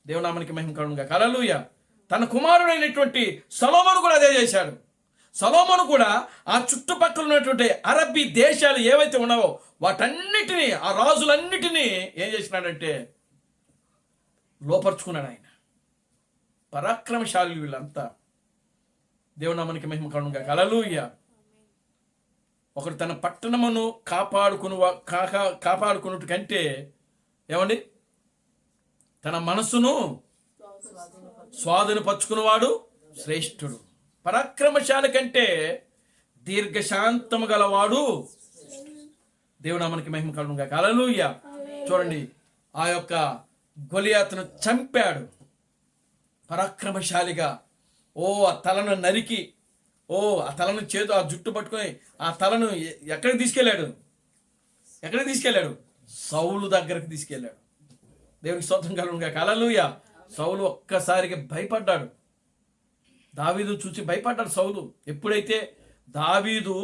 దేవునామానికి మహిమ కలుగును గాక. హల్లెలూయా. తన కుమారుడైనటువంటి సొలొమోను కూడా అదే చేశాడు. సొలొమోను కూడా ఆ చుట్టుపక్కల ఉన్నటువంటి అరబ్బీ దేశాలు ఏవైతే ఉన్నావో వాటన్నిటినీ, ఆ రాజులన్నిటినీ ఏం చేసినాడంటే లోపరుచుకున్నాడు ఆయన. పరాక్రమశాలి వీళ్ళంతా. దేవునామానికి మహిమ కలుగును గాక. హల్లెలూయా. ఒకడు తన పట్టణమును కాపాడుకున్నట్టు కంటే ఏమండి, తన మనసును స్వాధీనపరుచుకున్నవాడు శ్రేష్ఠుడు. పరాక్రమశాలి కంటే దీర్ఘశాంతము గలవాడు. దేవునామానికి మహిమ కలుగును గాక. హల్లెలూయా. చూడండి, ఆ యొక్క గొలియాతును చంపాడు పరాక్రమశాలిగా. ఆ తలను నరికి, ఆ తలను ఆ జుట్టు పట్టుకొని ఆ తలను ఎక్కడికి తీసుకెళ్ళాడు? సౌలు దగ్గరికి తీసుకెళ్ళాడు. దేవునికి స్తోత్రం కలుగును గాక. హల్లెలూయా. సౌలు ఒక్కసారిగా భయపడ్డాడు. దావీదు చూసి భయపడ్డాడు సౌలు. ఎప్పుడైతే దావీదు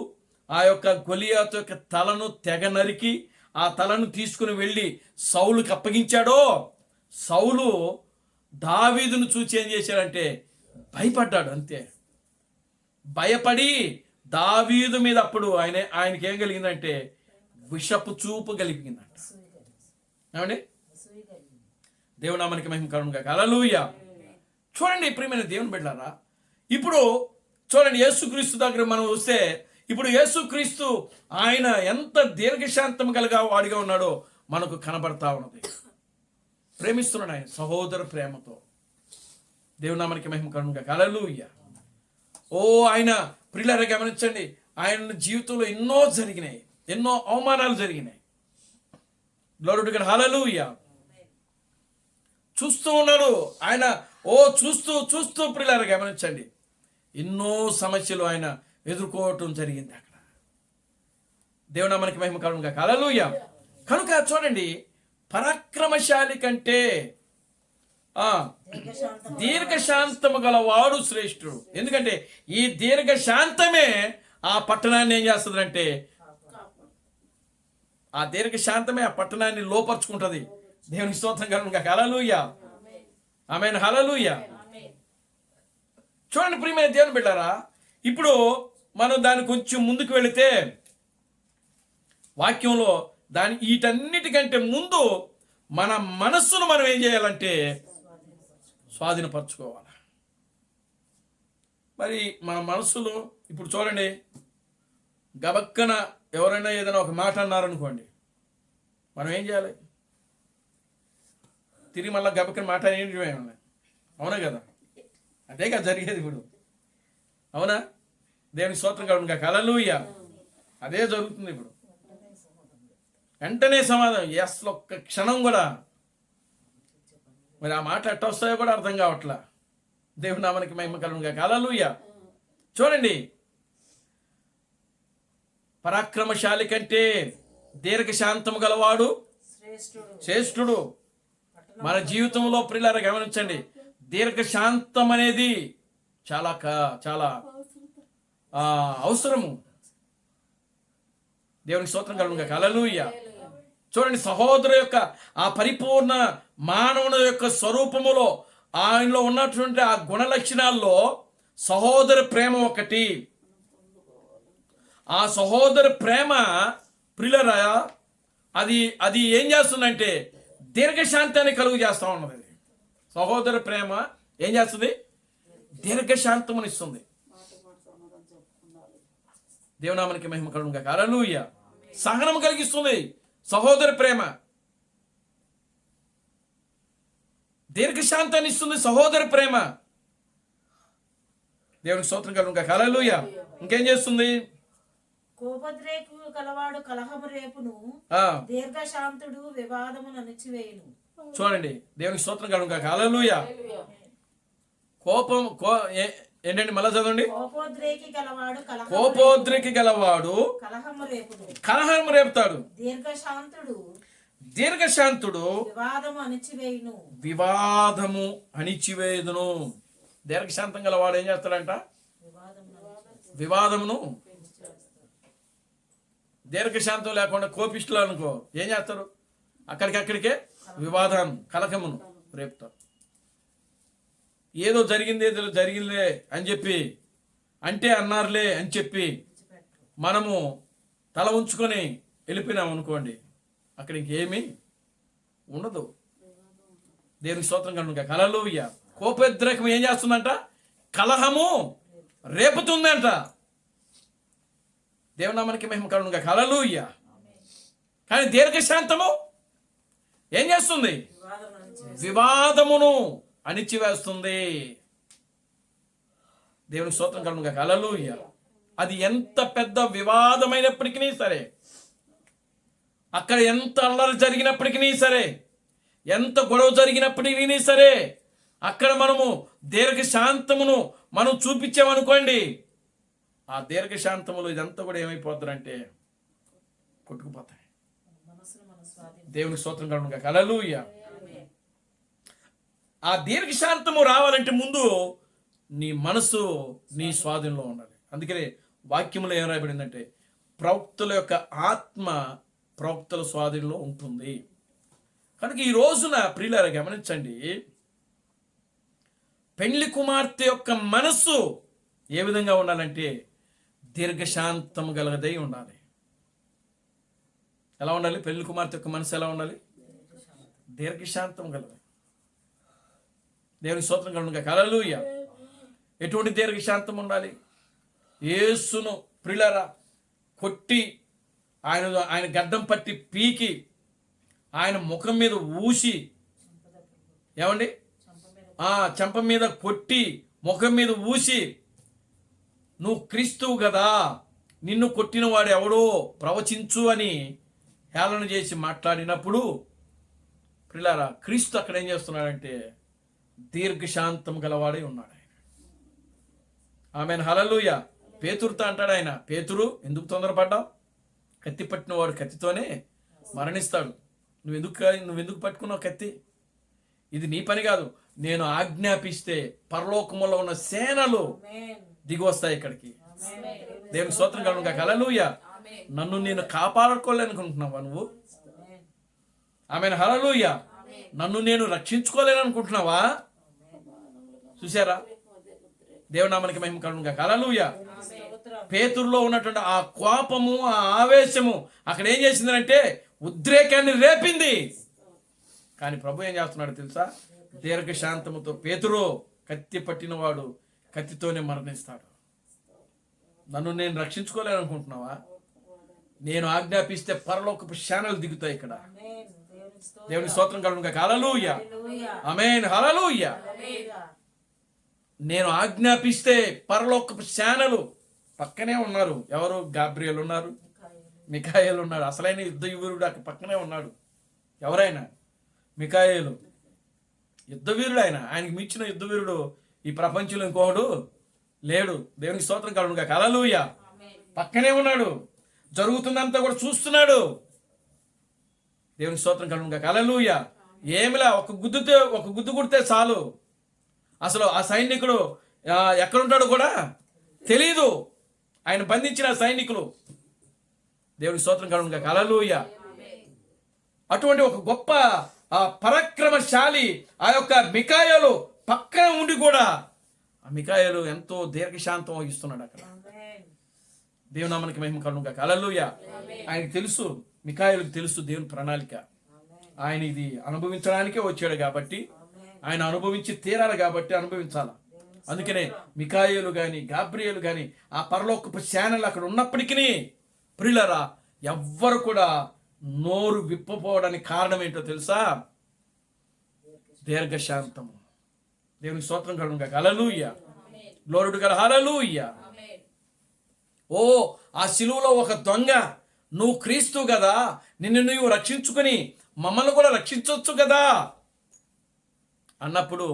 ఆ యొక్క గొలియాతు యొక్క తలను తెగ నరికి ఆ తలను తీసుకుని వెళ్ళి సౌలుకి అప్పగించాడో, సౌలు దావీదును చూసి ఏం చేశాడంటే భయపడ్డాడు. అంతే. భయపడి దావీదు మీద అప్పుడు ఆయనకి ఏం కలిగిందంటే విషపు చూపు కలిగిందంట. ఏమండి? దేవునామానికి మహిమ కలుగును గాక. హల్లెలూయా. చూడండి ప్రియమైన దేవుని బిడ్డలారా, ఇప్పుడు చూడండి యేసుక్రీస్తు దగ్గర మనం వస్తే, ఇప్పుడు యేసుక్రీస్తు ఆయన ఎంత దీర్ఘశాంతం కలిగా వాడిగా ఉన్నాడో మనకు కనబడతా ఉన్నది. ప్రేమిస్తున్నాడు ఆయన సహోదర ప్రేమతో. దేవునామానికి మహిమ కలుగును గాక. హల్లెలూయా. ఆయన ప్రియులారా గమనించండి, ఆయన జీవితంలో ఎన్నో జరిగినాయి, ఎన్నో అవమానాలు జరిగినాయి. Glory to God. హల్లెలూయా. చూస్తూ ఉన్నాడు ఆయన. చూస్తూ ప్రియులారా గమనించండి, ఎన్నో సమస్యలు ఆయన ఎదుర్కోవటం జరిగింది అక్కడ. దేవునామానికి మహిమ కలుగును గాక. హల్లెలూయా. కనుక చూడండి, పరాక్రమశాలి కంటే దీర్ఘశాంతము గలవాడు శ్రేష్ఠుడు. ఎందుకంటే ఈ దీర్ఘశాంతమే ఆ పట్టణాన్ని ఏం చేస్తుందంటే, ఆ దీర్ఘశాంతమే ఆ పట్టణాన్ని లోపరుచుకుంటది. దేవునికి స్తోత్రం కలుగును గాక. హల్లెలూయా. ఆమేన్. హల్లెలూయా. చూడండి ప్రియమైన దేవుని బిడ్డారా, ఇప్పుడు మనం దాని కొంచెం ముందుకు వెళితే వాక్యంలో వీటన్నిటికంటే ముందు మన మనస్సును మనం ఏం చేయాలంటే స్వాధీనపరచుకోవాలి. మరి మన మనస్సులో ఇప్పుడు చూడండి, గబక్కన ఎవరైనా ఏదైనా ఒక మాట అన్నారనుకోండి, మనం ఏం చేయాలి? తిరిగి మళ్ళీ గబక్కన మాట ఏంటి? అవునా కదా? అదే కదా జరిగేది ఇప్పుడు. అవునా? దేవుని స్తోత్రం కలుగును గాక. హల్లెలూయా. అదే జరుగుతుంది ఇప్పుడు. వెంటనే సమాధానం, అసలు ఒక్క క్షణం కూడా. మరి ఆ మాట ఎట్ట వస్తాయో కూడా అర్థం కావట్లా. దేవుని నామానికి మహిమ కలుగును గాక. హల్లెలూయా. చూడండి, పరాక్రమశాలి కంటే దీర్ఘశాంతము గలవాడు శ్రేష్ఠుడు. మన జీవితంలో ప్రియులారా గమనించండి, దీర్ఘశాంతం అనేది చాలా చాలా అవసరము. దేవునికి స్తోత్రం కలుగును గాక. హల్లెలూయా. చూడండి, సహోదరు యొక్క ఆ పరిపూర్ణ మానవుని యొక్క స్వరూపములో ఆయనలో ఉన్నటువంటి ఆ గుణ లక్షణాల్లో సహోదర ప్రేమ ఒకటి. ఆ సహోదర ప్రేమ ప్రియులారా, అది ఏం చేస్తుందంటే దీర్ఘశాంతాన్ని కలుగు చేస్తూ ఉన్నది. సహోదర ప్రేమ ఏం చేస్తుంది? దీర్ఘశాంతమునిస్తుంది. దేవునామానికి మహిమ కలుగును గాక. హల్లెలూయా. సహనం కలిగిస్తుంది సహోదర ప్రేమ. దీర్ఘశాంతాన్ని ఇస్తుంది సహోదర ప్రేమ. దేవునికి స్తోత్రం కలుగును గాక. హల్లెలూయా. ఇంకేం చేస్తుంది? కోపద్రేకు కలవాడు కలహము రేపును, దీర్ఘశాంతుడు వివాదమును అణిచివేయును. చూడండి, దేవునికి స్తోత్రం కలుగును గాక. హల్లెలూయా. ఏంటండి? మళ్ళా చదవండి. కోపోద్రేకి గలవాడు కలహము రేపుతాడు, దీర్ఘశాంతుడు వివాదము అణిచివేయును. దీర్ఘశాంతం గలవాడు ఏం చేస్తాడంట? వివాదమును. దీర్ఘశాంతం లేకుండా కోపిష్టులు అనుకో ఏం చేస్తారు? అక్కడికే వివాదాన్ని, కలకమును రేపుతారు. ఏదో జరిగిందిలే అని చెప్పి, అంటే అన్నారులే అని చెప్పి మనము తల ఉంచుకొని వెళ్ళిపోయినాం అనుకోండి, అక్కడ ఇంకేమీ ఉండదు. దేవునికి స్తోత్రం కలుగును గాక. హల్లెలూయా. కోపోద్రేకం ఏం చేస్తుందంట? కలహము రేపుతుందంట. దేవునామానికి మహిమ కలుగును గాక. హల్లెలూయా. కానీ దీర్ఘశాంతము ఏం చేస్తుంది? వివాదమును అణిచివేస్తుంది. దేవునికి స్తోత్రం కలుగును గాక. హల్లెలూయా. అది ఎంత పెద్ద వివాదమైనప్పటికీ సరే, అక్కడ ఎంత అల్లరి జరిగినప్పటికీ సరే, ఎంత గొడవ జరిగినప్పటికీ సరే, అక్కడ మనము దీర్ఘశాంతమును మనం చూపించామనుకోండి, ఆ దీర్ఘశాంతములు ఇదంతా కూడా ఏమైపోతారంటే కొట్టుకుపోతాయి. దేవునికి స్తోత్రం కలుగును గాక. హల్లెలూయా. ఆ దీర్ఘశాంతము రావాలంటే ముందు నీ మనసు నీ స్వాధీనంలో ఉండాలి. అందుకనే వాక్యములో ఏం రాయబడిందంటే ప్రవక్తల యొక్క ఆత్మ ప్రవక్తల స్వాధీనంలో ఉంటుంది. కనుక ఈ రోజున ప్రియులారా గమనించండి, పెండ్లి కుమార్తె యొక్క మనస్సు ఏ విధంగా ఉండాలంటే దీర్ఘశాంతము గలగదై ఉండాలి. ఎలా ఉండాలి? పెళ్లి కుమార్తె యొక్క మనసు ఎలా ఉండాలి? దీర్ఘశాంతం గలది. దేవునికి స్తోత్రం కలుగును గాక. హల్లెలూయా. ఎటువంటి దీర్ఘశాంతం ఉండాలి? యేసును ప్రియులారా కొట్టి ఆయన గడ్డం పట్టి పీకి ఆయన ముఖం మీద ఊసి, ఏమండి, చెంప మీద కొట్టి ముఖం మీద ఊసి, నువ్వు క్రీస్తువు కదా, నిన్ను కొట్టిన వాడు ఎవడో ప్రవచించు అని హేళన చేసి మాట్లాడినప్పుడు ప్రియులారా క్రీస్తు అక్కడ ఏం చేస్తున్నాడంటే దీర్ఘశాంతం గలవాడై ఉన్నాడు ఆయన. ఆమెన్. హల్లెలూయా. పేతురుతో అంటాడు ఆయన, పేతురు ఎందుకు తొందరపడ్డావు? కత్తి పట్టిన వాడు కత్తితోనే మరణిస్తాడు. నువ్వెందుకు పట్టుకున్నావు కత్తి? ఇది నీ పని కాదు. నేను ఆజ్ఞాపిస్తే పరలోకములో ఉన్న సేనలు దిగి వస్తాయి ఇక్కడికి. దేవునికి స్తోత్రం కలుగును గాక. హల్లెలూయా. నన్ను నేను కాపాడుకోలేనుకుంటున్నావా నువ్వు? ఆమెన్. హల్లెలూయా. నన్ను నేను రక్షించుకోలేననుకుంటున్నావా? చూసారా? దేవునామానికి మహిమ కలుగును గాక. హల్లెలూయా. పేతురులో ఉన్నటువంటి ఆ కోపము, ఆ ఆవేశము అక్కడ ఏం చేసిందంటే ఉద్రేకాన్ని రేపింది. కానీ ప్రభు ఏం చేస్తున్నాడు తెలుసా? దీర్ఘశాంతముతో, పేతురు కత్తి పట్టినవాడు కత్తితోనే మరణిస్తాడు. నన్ను నేను రక్షించుకోలేననుకుంటున్నావా? నేను ఆజ్ఞాపిస్తే పరలోకపు శానలు దిగుతాయి ఇక్కడ. దేవుని స్తోత్రం కలుగును గాక. హల్లెలూయా. ఆమేన్. హల్లెలూయా. నేను ఆజ్ఞాపిస్తే పరలోకపు శానలు పక్కనే ఉన్నారు. ఎవరు? గాబ్రియల్ ఉన్నారు, మిఖాయేలు ఉన్నాడు. అసలైన యుద్ధ వీరుడు అక్కడ పక్కనే ఉన్నాడు. ఎవరైనా? మిఖాయేలు యుద్ధ వీరుడు. ఆయనకి మించిన యుద్ధ వీరుడు ఈ ప్రపంచంలో ఇంకొకడు లేడు. దేవునికి స్తోత్రం కలుగును గాక. హల్లెలూయా. పక్కనే ఉన్నాడు, జరుగుతుందంతా కూడా చూస్తున్నాడు. దేవునికి స్తోత్రం కలుగును గాక. హల్లెలూయా. ఏమిలా ఒక గుద్దు కొడితే చాలు, అసలు ఆ సైనికుడు ఎక్కడుంటాడో కూడా తెలీదు. ఆయన బంధించిన సైనికులు. దేవునికి స్తోత్రం కలుగును గాక. హల్లెలూయా. అటువంటి ఒక గొప్ప పరాక్రమశాలి ఆ యొక్క మికాయేలు పక్కన ఉండి కూడా ఆ మికాయేలు ఎంతో దీర్ఘశాంతం వహిస్తున్నాడు అక్కడ. దేవుని నామానికి మహిమ కలుగును గాక. హల్లెలూయా. ఆయనకు తెలుసు, మికాయేలుకు తెలుసు దేవుని ప్రణాళిక. ఆయన ఇది అనుభవించడానికే వచ్చాడు కాబట్టి, ఆయన అనుభవించి తీరాలి కాబట్టి అనుభవించాలి. అందుకనే మికాయేలు కానీ గాబ్రియేలు కానీ ఆ పరలోకపు సేనలు అక్కడ ఉన్నప్పటికీ ప్రియులారా ఎవ్వరు కూడా నోరు విప్పపోవడానికి కారణం ఏంటో తెలుసా? దీర్ఘశాంతము. దేవునికి స్తోత్రం కలుగును గాక. హల్లెలూయా. Glory to God. హల్లెలూయా. ఓ ఆ సిలువలో ఒక దొంగ, నువ్వు క్రీస్తు కదా, నిన్ను నువ్వు రక్షించుకుని మమ్మల్ని కూడా రక్షించవచ్చు కదా అన్నప్పుడు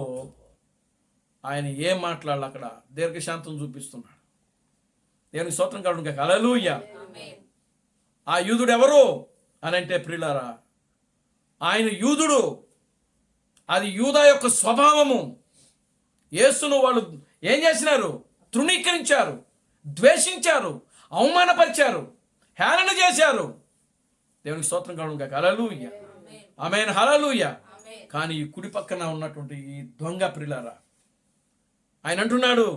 ఆయన ఏం మాట్లాడాలి? అక్కడ దీర్ఘశాంతం చూపిస్తున్నాడు. దేవునికి స్తోత్రం కలుగును గాక. హల్లెలూయా. ఆ యూదుడు ఎవరు అని అంటే ప్రియులారా, ఆయన యూదుడు. అది యూదా యొక్క స్వభావము. యేసును వాళ్ళు ఏం చేసినారు? తృణీకరించారు, ద్వేషించారు, అవమానపరిచారు, హేళన చేశారు. దేవునికి స్తోత్రం కలుగును గాక. హల్లెలూయా. ఆమేన్. హల్లెలూయా. కానీ ఈ కుడి పక్కన ఉన్నటువంటి ఈ దొంగ ప్రియులారా, ఆయన అంటున్నాడు,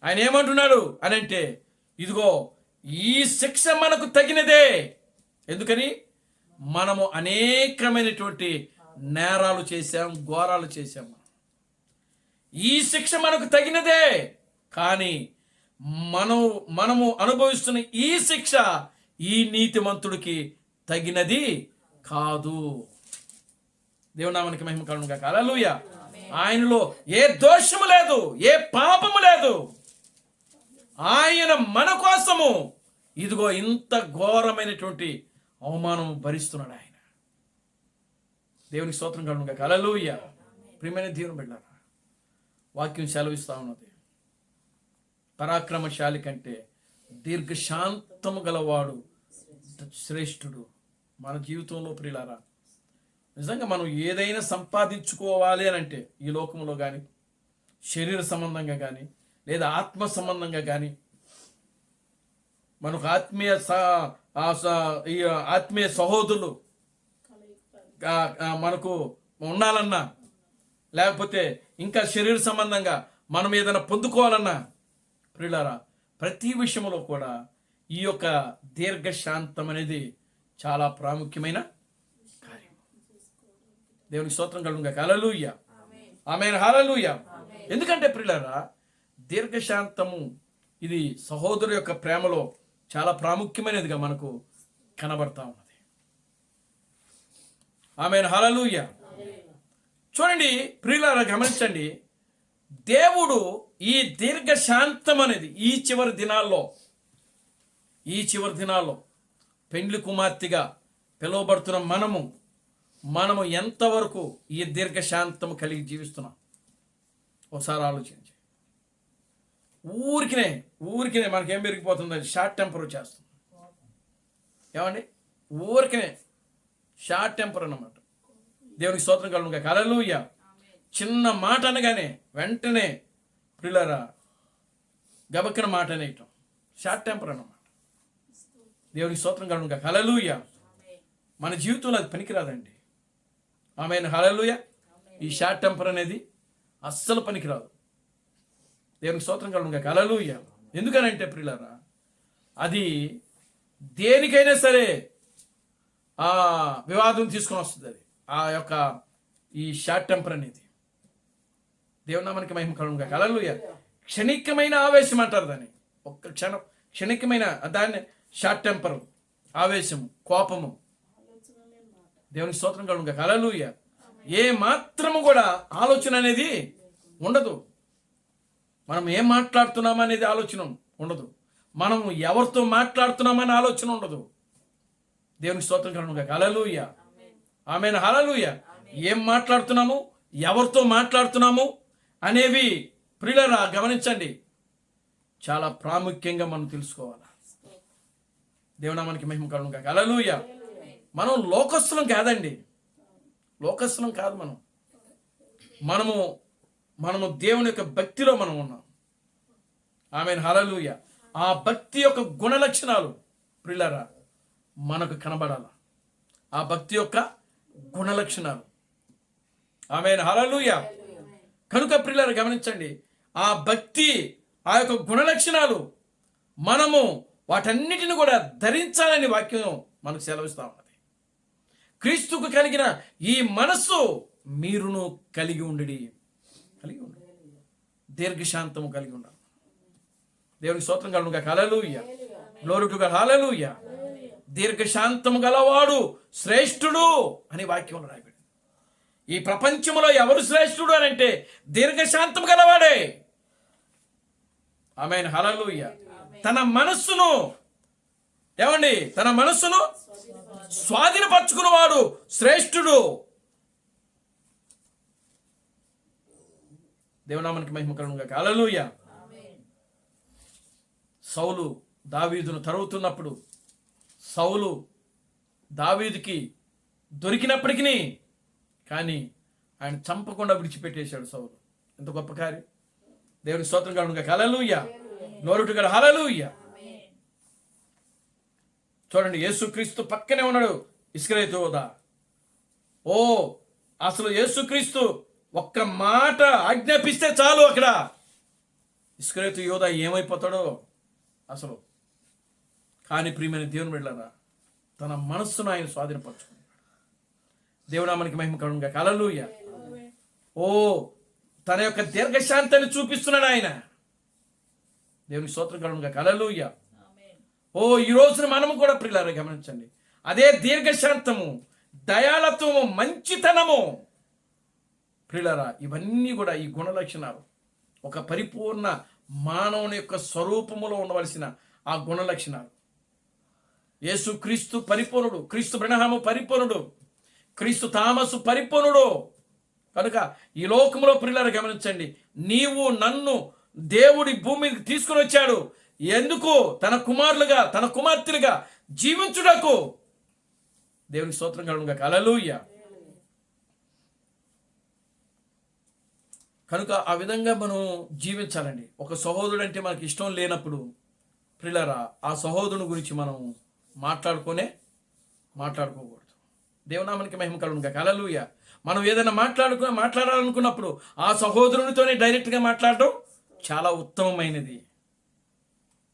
ఆయన ఏమంటున్నాడు అని అంటే, ఇదిగో ఈ శిక్ష మనకు తగినదే. ఎందుకని? మనము అనేకమైనటువంటి నేరాలు చేశాం, ఘోరాలు చేశాం. ఈ శిక్ష మనకు తగినదే. కానీ మనము అనుభవిస్తున్న ఈ శిక్ష ఈ నీతిమంతుడికి తగినది కాదు. దేవునామానికి మహిమ కలుగును గాక. హల్లెలూయా. ఆయనలో ఏ దోషము లేదు, ఏ పాపము లేదు. ఆయన మన కోసము ఇదిగో ఇంత ఘోరమైనటువంటి అవమానం భరిస్తున్నాడు ఆయన. దేవునికి స్తోత్రం కలుగును గాక. హల్లెలూయా. ప్రియమైన దేవుని బిడ్డలారా, వాక్యం సెలవిస్తా ఉన్నది, పరాక్రమశాలి కంటే దీర్ఘశాంతము గలవాడు శ్రేష్ఠుడు. మన జీవితంలో ప్రియులారా, నిజంగా మనం ఏదైనా సంపాదించుకోవాలి అని అంటే ఈ లోకంలో కానీ, శరీర సంబంధంగా కానీ, లేదా ఆత్మ సంబంధంగా కానీ, మనకు ఆత్మీయ సహోదరులు మనకు ఉండాలన్నా, లేకపోతే ఇంకా శరీర సంబంధంగా మనం ఏదైనా పొందుకోవాలన్నా ప్రియులారా, ప్రతి విషయంలో కూడా ఈ యొక్క దీర్ఘశాంతం అనేది చాలా ప్రాముఖ్యమైన కార్యం. దేవునికి స్తోత్రం కలుగును గాక. హల్లెలూయా. ఆమేన్. హల్లెలూయా. ఎందుకంటే ప్రియులారా, దీర్ఘశాంతము ఇది సహోదరు యొక్క ప్రేమలో చాలా ప్రాముఖ్యమైనదిగా మనకు కనబడతా ఉన్నది. ఆమేన్. హల్లెలూయా. చూడండి ప్రియులారా, గమనించండి, దేవుడు ఈ దీర్ఘశాంతం అనేది ఈ చివరి దినాల్లో పెండ్లి కుమార్తెగా పిలువబడుతున్న మనము ఎంతవరకు ఈ దీర్ఘశాంతం కలిగి జీవిస్తున్నాం ఒకసారి ఆలోచించి. ఊరికినే మనకేం పెరిగిపోతుంది? షార్ట్ టెంపర్ వచ్చేస్తుంది. ఏమండి? ఊరికినే షార్ట్ టెంపర్ అన్నమాట. దేవునికి స్తోత్రం కలుగును గాక. హల్లెలూయా. చిన్న మాట అనగానే వెంటనే ప్రియులారా గబక్కన మాట అనేయటం షార్ట్ టెంపర్ అన్నమాట. దేవునికి స్తోత్రం కలుగును గాక. హల్లెలూయా. మన జీవితంలో అది పనికిరాదండి. ఆమేన్. హల్లెలూయా. ఈ షార్ట్ టెంపర్ అనేది అస్సలు పనికిరాదు. దేవునికి స్తోత్రం కలుగును గాక. హల్లెలూయా. ఎందుకనంటే ప్రియులారా, అది దేనికైనా సరే వివాదం తీసుకొని వస్తుంది. అది ఆ యొక్క ఈ షార్ట్ టెంపర్ అనేది. దేవుని నామానికి మహిమ కలుగును గాక. హల్లెలూయా. క్షణికమైన ఆవేశం అంటారు దాన్ని. ఒక్క క్షణికమైన దాన్ని షార్ట్ టెంపర్, ఆవేశము, కోపము. దేవునికి స్తోత్రం కలుగును గాక. హల్లెలూయా. ఏ మాత్రము కూడా ఆలోచన అనేది ఉండదు. మనం ఏం మాట్లాడుతున్నామా అనేది ఆలోచన ఉండదు. మనం ఎవరితో మాట్లాడుతున్నామనే ఆలోచన ఉండదు. దేవునికి స్తోత్రం కలుగును గాక. హల్లెలూయా. ఆమేన్. హల్లెలూయా. ఏం మాట్లాడుతున్నాము, ఎవరితో మాట్లాడుతున్నాము అనేవి ప్రియులారా గమనించండి, చాలా ప్రాముఖ్యంగా మనం తెలుసుకోవాలి. దేవునామానికి మహిమ కలుగును గాక. హల్లెలూయా. మనం లోకస్తులం కాదండి. లోకస్తులం కాదు. మనము దేవుని యొక్క భక్తిలో మనం ఉన్నాం. ఆమేన్, హల్లెలూయా. ఆ భక్తి యొక్క గుణ లక్షణాలు ప్రియులారా మనకు కనబడాల. ఆ భక్తి యొక్క గుణ లక్షణాలు. ఆమేన్, హల్లెలూయా. కనుక ప్రియులారా గమనించండి, ఆ భక్తి, ఆ యొక్క గుణ లక్షణాలు మనము వాటన్నిటిని కూడా ధరించాలని వాక్యం మనకు సెలవిస్తా ఉన్నది. క్రీస్తుకు కలిగిన ఈ మనస్సు మీరును కలిగి ఉండి, దీర్ఘశాంతము కలిగి ఉండాలి. దేవునికి స్తోత్రం కలుగునుగాక. హల్లెలూయా, గ్లోరీ టు గాడ్, హల్లెలూయా. దీర్ఘశాంతము గలవాడు శ్రేష్ఠుడు అని వాక్యంలో రాయబడింది. ఈ ప్రపంచంలో ఎవరు శ్రేష్ఠుడు అని అంటే దీర్ఘశాంతం గలవాడే. ఆమేన్, హల్లెలూయా. తన మనస్సును స్వాధీనపరచుకున్నవాడు శ్రేష్ఠుడు. దేవునామానికి మహిమ కలుగునుగాక. హల్లెలూయా. సౌలు దావీదును తరువుతున్నప్పుడు సౌలు దావీదుకి దొరికినప్పటికీ కానీ ఆయన చంపకుండా విడిచిపెట్టేశాడు సౌలు. ఎంత గొప్ప కార్యం. దేవుని స్తోత్రం కలుగునుగాక. హల్లెలూయా, గ్లోరీ టు గాడ్, హల్లెలూయా. చూడండి, యేసుక్రీస్తు పక్కనే ఉన్నాడు ఇస్కరియోతు యూదా. అసలు యేసుక్రీస్తు ఒక్క మాట ఆజ్ఞాపిస్తే చాలు, అక్కడ ఇస్కరియోతు యూదా ఏమైపోతాడో అసలు. కానీ ప్రియమైన దేవుని బిడ్డలారా, తన మనస్సును ఆయన స్వాధీనపరచుకున్నాడు. దేవునామానికి మహిమ కలుగునుగాక. హల్లెలూయా. తన యొక్క దీర్ఘశాంతాన్ని చూపిస్తున్నాడు ఆయన. దేవునికి స్తోత్రం కలుగునుగాక. హల్లెలూయా. ఈ రోజున మనము కూడా ప్రియులారా గమనించండి, అదే దీర్ఘశాంతము, దయాళత్వము, మంచితనము ప్రియులారా, ఇవన్నీ కూడా ఈ గుణ లక్షణాలు ఒక పరిపూర్ణ మానవుని యొక్క స్వరూపములో ఉండవలసిన ఆ గుణ లక్షణాలు. యేసు క్రీస్తు పరిపూర్ణుడు, క్రీస్తు బ్రహ్మము పరిపూర్ణుడు, క్రీస్తు థామసు పరిపూర్ణుడు. కనుక ఈ లోకంలో ప్రియులారా గమనించండి, నీవు నన్ను దేవుడి భూమికి తీసుకుని వచ్చాడు. ఎందుకు? తన కుమారులుగా, తన కుమార్తెలుగా జీవించుటకు. దేవునికి స్తోత్రం కలుగునుగాక. హల్లెలూయా. కనుక ఆ విధంగా మనం జీవించాలండి. ఒక సహోదరుడు అంటే మనకి ఇష్టం లేనప్పుడు ప్రియులారా ఆ సహోదరుని గురించి మనం మాట్లాడుకోకూడదు. దేవునామానికి మహిమ కలుగునుగాక. హల్లెలూయా. మనం ఏదైనా మాట్లాడాలనుకున్నప్పుడు ఆ సహోదరునితోనే డైరెక్ట్గా మాట్లాడడం చాలా ఉత్తమమైనది.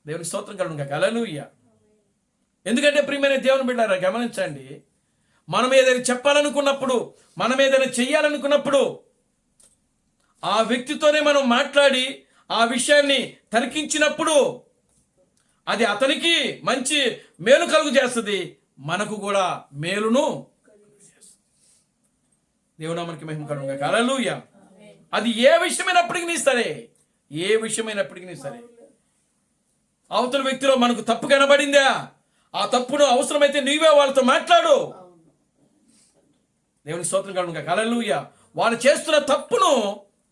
దేవునికి స్తోత్రం కలుగునుగాక. హల్లెలూయా. ఎందుకంటే ప్రియమైన దేవుని బిడ్డలారా గమనించండి, మనం ఏదైనా చెప్పాలనుకున్నప్పుడు, మనం ఏదైనా చెయ్యాలనుకున్నప్పుడు ఆ వ్యక్తితోనే మనం మాట్లాడి ఆ విషయాన్ని తరికించినప్పుడు అది అతనికి మంచి మేలు కలుగు చేస్తుంది, మనకు కూడా మేలును. దేవునామానికి మహిమ కలుగునుగాక. హల్లెలూయా. అది ఏ విషయమైనప్పటికీ సరే, అవతల వ్యక్తిలో మనకు తప్పు కనబడిందా, ఆ తప్పును అవసరమైతే నీవే వాళ్ళతో మాట్లాడు. దేవునికి స్తోత్రం కలుగునుగాక. హల్లెలూయా. వాళ్ళు చేస్తున్న తప్పును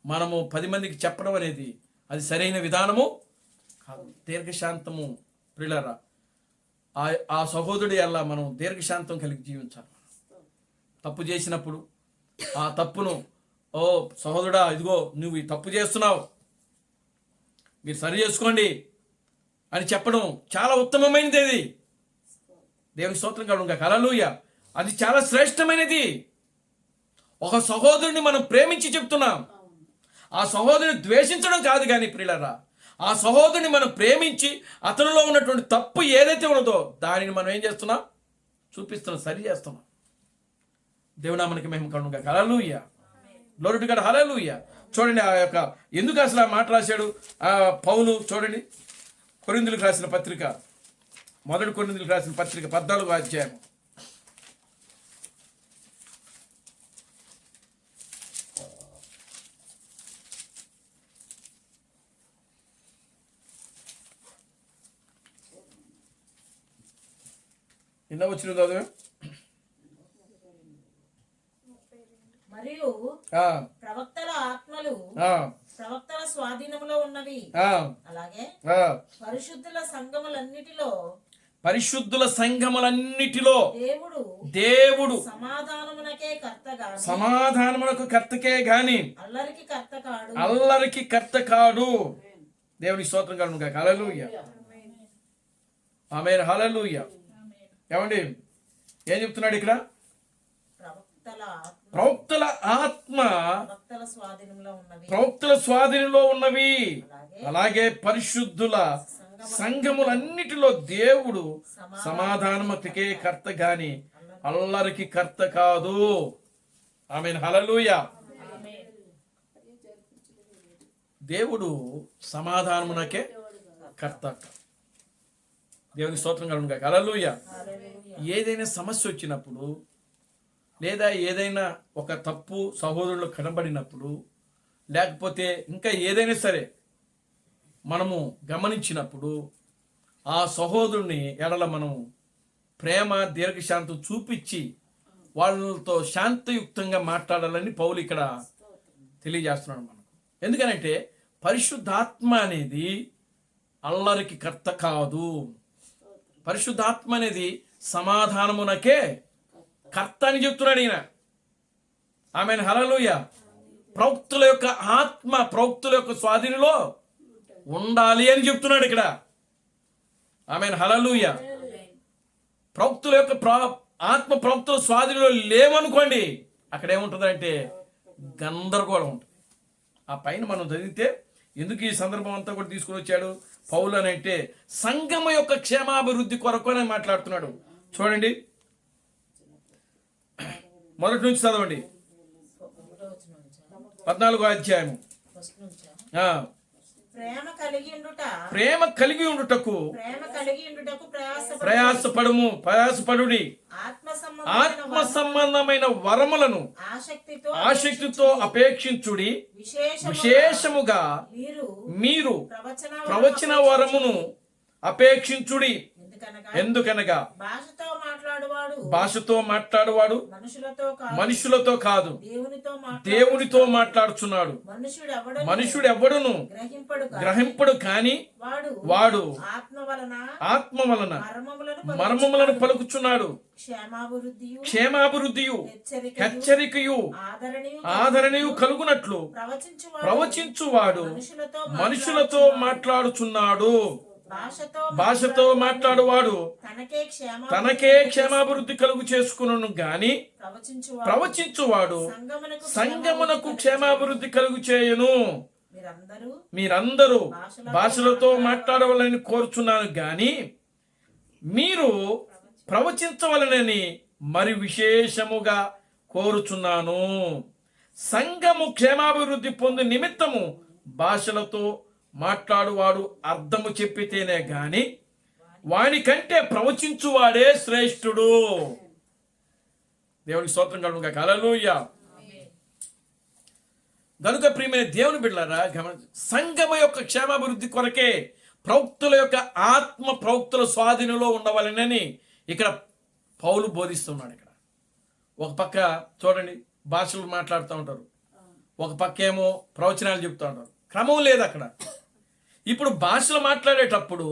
మనము 10 మందికి చెప్పడం అనేది అది సరైన విధానము కాదు. దీర్ఘశాంతము ప్రియులారా, ఆ సహోదరుడి అలా మనం దీర్ఘశాంతం కలిగి జీవించాలి. తప్పు చేసినప్పుడు ఆ తప్పును, సహోదరుడా ఇదిగో నువ్వు ఈ తప్పు చేస్తున్నావు, మీరు సరి చేసుకోండి అని చెప్పడం చాలా ఉత్తమమైనది. అది దేవుని స్తోత్రం కలుగునుగాక. హల్లెలూయా. అది చాలా శ్రేష్టమైనది. ఒక సహోదరుని మనం ప్రేమించి చెప్తున్నాం. ఆ సహోదరుని ద్వేషించడం కాదు, కానీ ప్రియులారా ఆ సహోదరుని మనం ప్రేమించి అతనిలో ఉన్నటువంటి తప్పు ఏదైతే ఉన్నదో దానిని మనం ఏం చేస్తున్నాం? చూపిస్తున్నాం, సరి చేస్తున్నాం. దేవునామానికి మహిమ కలుగునుగాక. హల్లెలూయా, గ్లోరీ టు గాడ్, హల్లెలూయా. చూడండి ఆ యొక్క ఎందుకు అసలు ఆ మాట రాశాడు పౌలు. చూడండి, కొరింథీయులకు రాసిన పత్రిక, 1 కొరింథీయులకు రాసిన పత్రిక 14వ అధ్యాయం. ఎన్నో వచ్చిన చదువు. మరియు ప్రవక్తల ఆత్మలు ప్రవక్తల స్వాధీనంలో ఉన్నవి. అలాగే పరిశుద్ధుల సంఘములన్నిటిలో దేవుడు సమాధానమునకు కర్తకే గాని అల్లరికి కర్త కాడు. దేవుని స్తోత్రం కలుగును గాక. హల్లెలూయా. ఆమేన్. హల్లెలూయా. ఏమండి ఏం చెప్తున్నాడు ఇక్కడ? ప్రవక్తల ఆత్మ ప్రవక్తల స్వాధీనంలో ఉన్నవి, అలాగే పరిశుద్ధుల సంఘములన్నిటిలో దేవుడు సమాధానమతికే కర్త గాని అల్లరికి కర్త కాదు. ఆమేన్. హల్లెలూయా. దేవుడు సమాధానమునకే కర్త. దేవుని స్తోత్రం కలుగును గాక. హల్లెలూయా. ఏదైనా సమస్య వచ్చినప్పుడు, లేదా ఏదైనా ఒక తప్పు సహోదరులు కనబడినప్పుడు, లేకపోతే ఇంకా ఏదైనా సరే మనము గమనించినప్పుడు, ఆ సహోదరుని ఎడల మనము ప్రేమ దీర్ఘశాంతం చూపించి వాళ్ళతో శాంతయుక్తంగా మాట్లాడాలని పౌలు ఇక్కడ తెలియజేస్తున్నాడు మనకు. ఎందుకనంటే పరిశుద్ధాత్మ అనేది అల్లరికి కర్త కాదు. పరిశుద్ధాత్మ అనేది సమాధానమునకే కర్త అని చెప్తున్నాడు ఈయన. ఆమెన్. హల్లెలూయా. ప్రవక్తుల యొక్క ఆత్మ ప్రవక్తుల యొక్క స్వాధీనంలో ఉండాలి అని చెప్తున్నాడు ఇక్కడ. ఆమెన్. హల్లెలూయా. ప్రవక్తుల యొక్క ఆత్మ ప్రవక్తుల స్వాధీనంలో లేవనుకోండి, అక్కడ ఏముంటుందంటే గందరగోళం ఉంటుంది. ఆ పైన మనం చదివితే ఎందుకు ఈ సందర్భం అంతా కూడా తీసుకుని వచ్చాడు పౌలు అని అంటే, సంఘం యొక్క క్షేమాభివృద్ధి కొరకు అని మాట్లాడుతున్నాడు. చూడండి, మొదటి నుంచి చదవండి. 14వ అధ్యాయము. ప్రేమ కలిగి ఉండుటకు ప్రయాసపడుడి, ఆత్మ సంబంధమైన వరములను ఆసక్తితో అపేక్షించుడి, విశేషముగా మీరు ప్రవచన వరమును అపేక్షించుడి. ఎందుకనగా భాషతో మాట్లాడువాడు మనుషులతో కాదు, దేవునితో మాట్లాడుచున్నాడు. మనుషుడు ఎవడును గ్రహింపడు కాని వాడు ఆత్మ వలన మర్మములను పలుకుచున్నాడు. క్షేమాభివృద్ధియు హెచ్చరికయు ఆదరణయు కలుగునట్లు ప్రవచించువాడు మనుషులతో మాట్లాడుచున్నాడు. భాషతో మాట్లాడువాడు తనకే క్షేమాభివృద్ధి కలుగు చేసుకును గాని ప్రవచించువాడు సంగమునకు క్షేమాభివృద్ధి కలుగు చేయును. మీరందరూ భాషలతో మాట్లాడవాలని కోరుచున్నాను గాని మీరు ప్రవచించవలనని మరి విశేషముగా కోరుచున్నాను. సంఘము క్షేమాభివృద్ధి పొందు నిమిత్తము భాషలతో మాట్లాడువాడు అర్థము చెప్పితేనే గాని వాని కంటే ప్రవచించువాడే శ్రేష్ఠుడు. దేవునికి స్తోత్రం కలుగును గాక. హల్లెలూయా. గనుక ప్రియమైన దేవుని బిడ్డలారా, సంఘము యొక్క క్షేమాభివృద్ధి కొరకే ప్రవక్తుల యొక్క ఆత్మ ప్రవక్తుల స్వాధీనంలో ఉండవాలని ఇక్కడ పౌలు బోధిస్తున్నాడు. ఇక్కడ ఒక పక్క చూడండి, భాషలు మాట్లాడుతూ ఉంటారు, ఒక పక్క ఏమో ప్రవచనాలు చెప్తూ ఉంటారు. క్రమం లేదు అక్కడ. ఇప్పుడు భాషలు మాట్లాడేటప్పుడు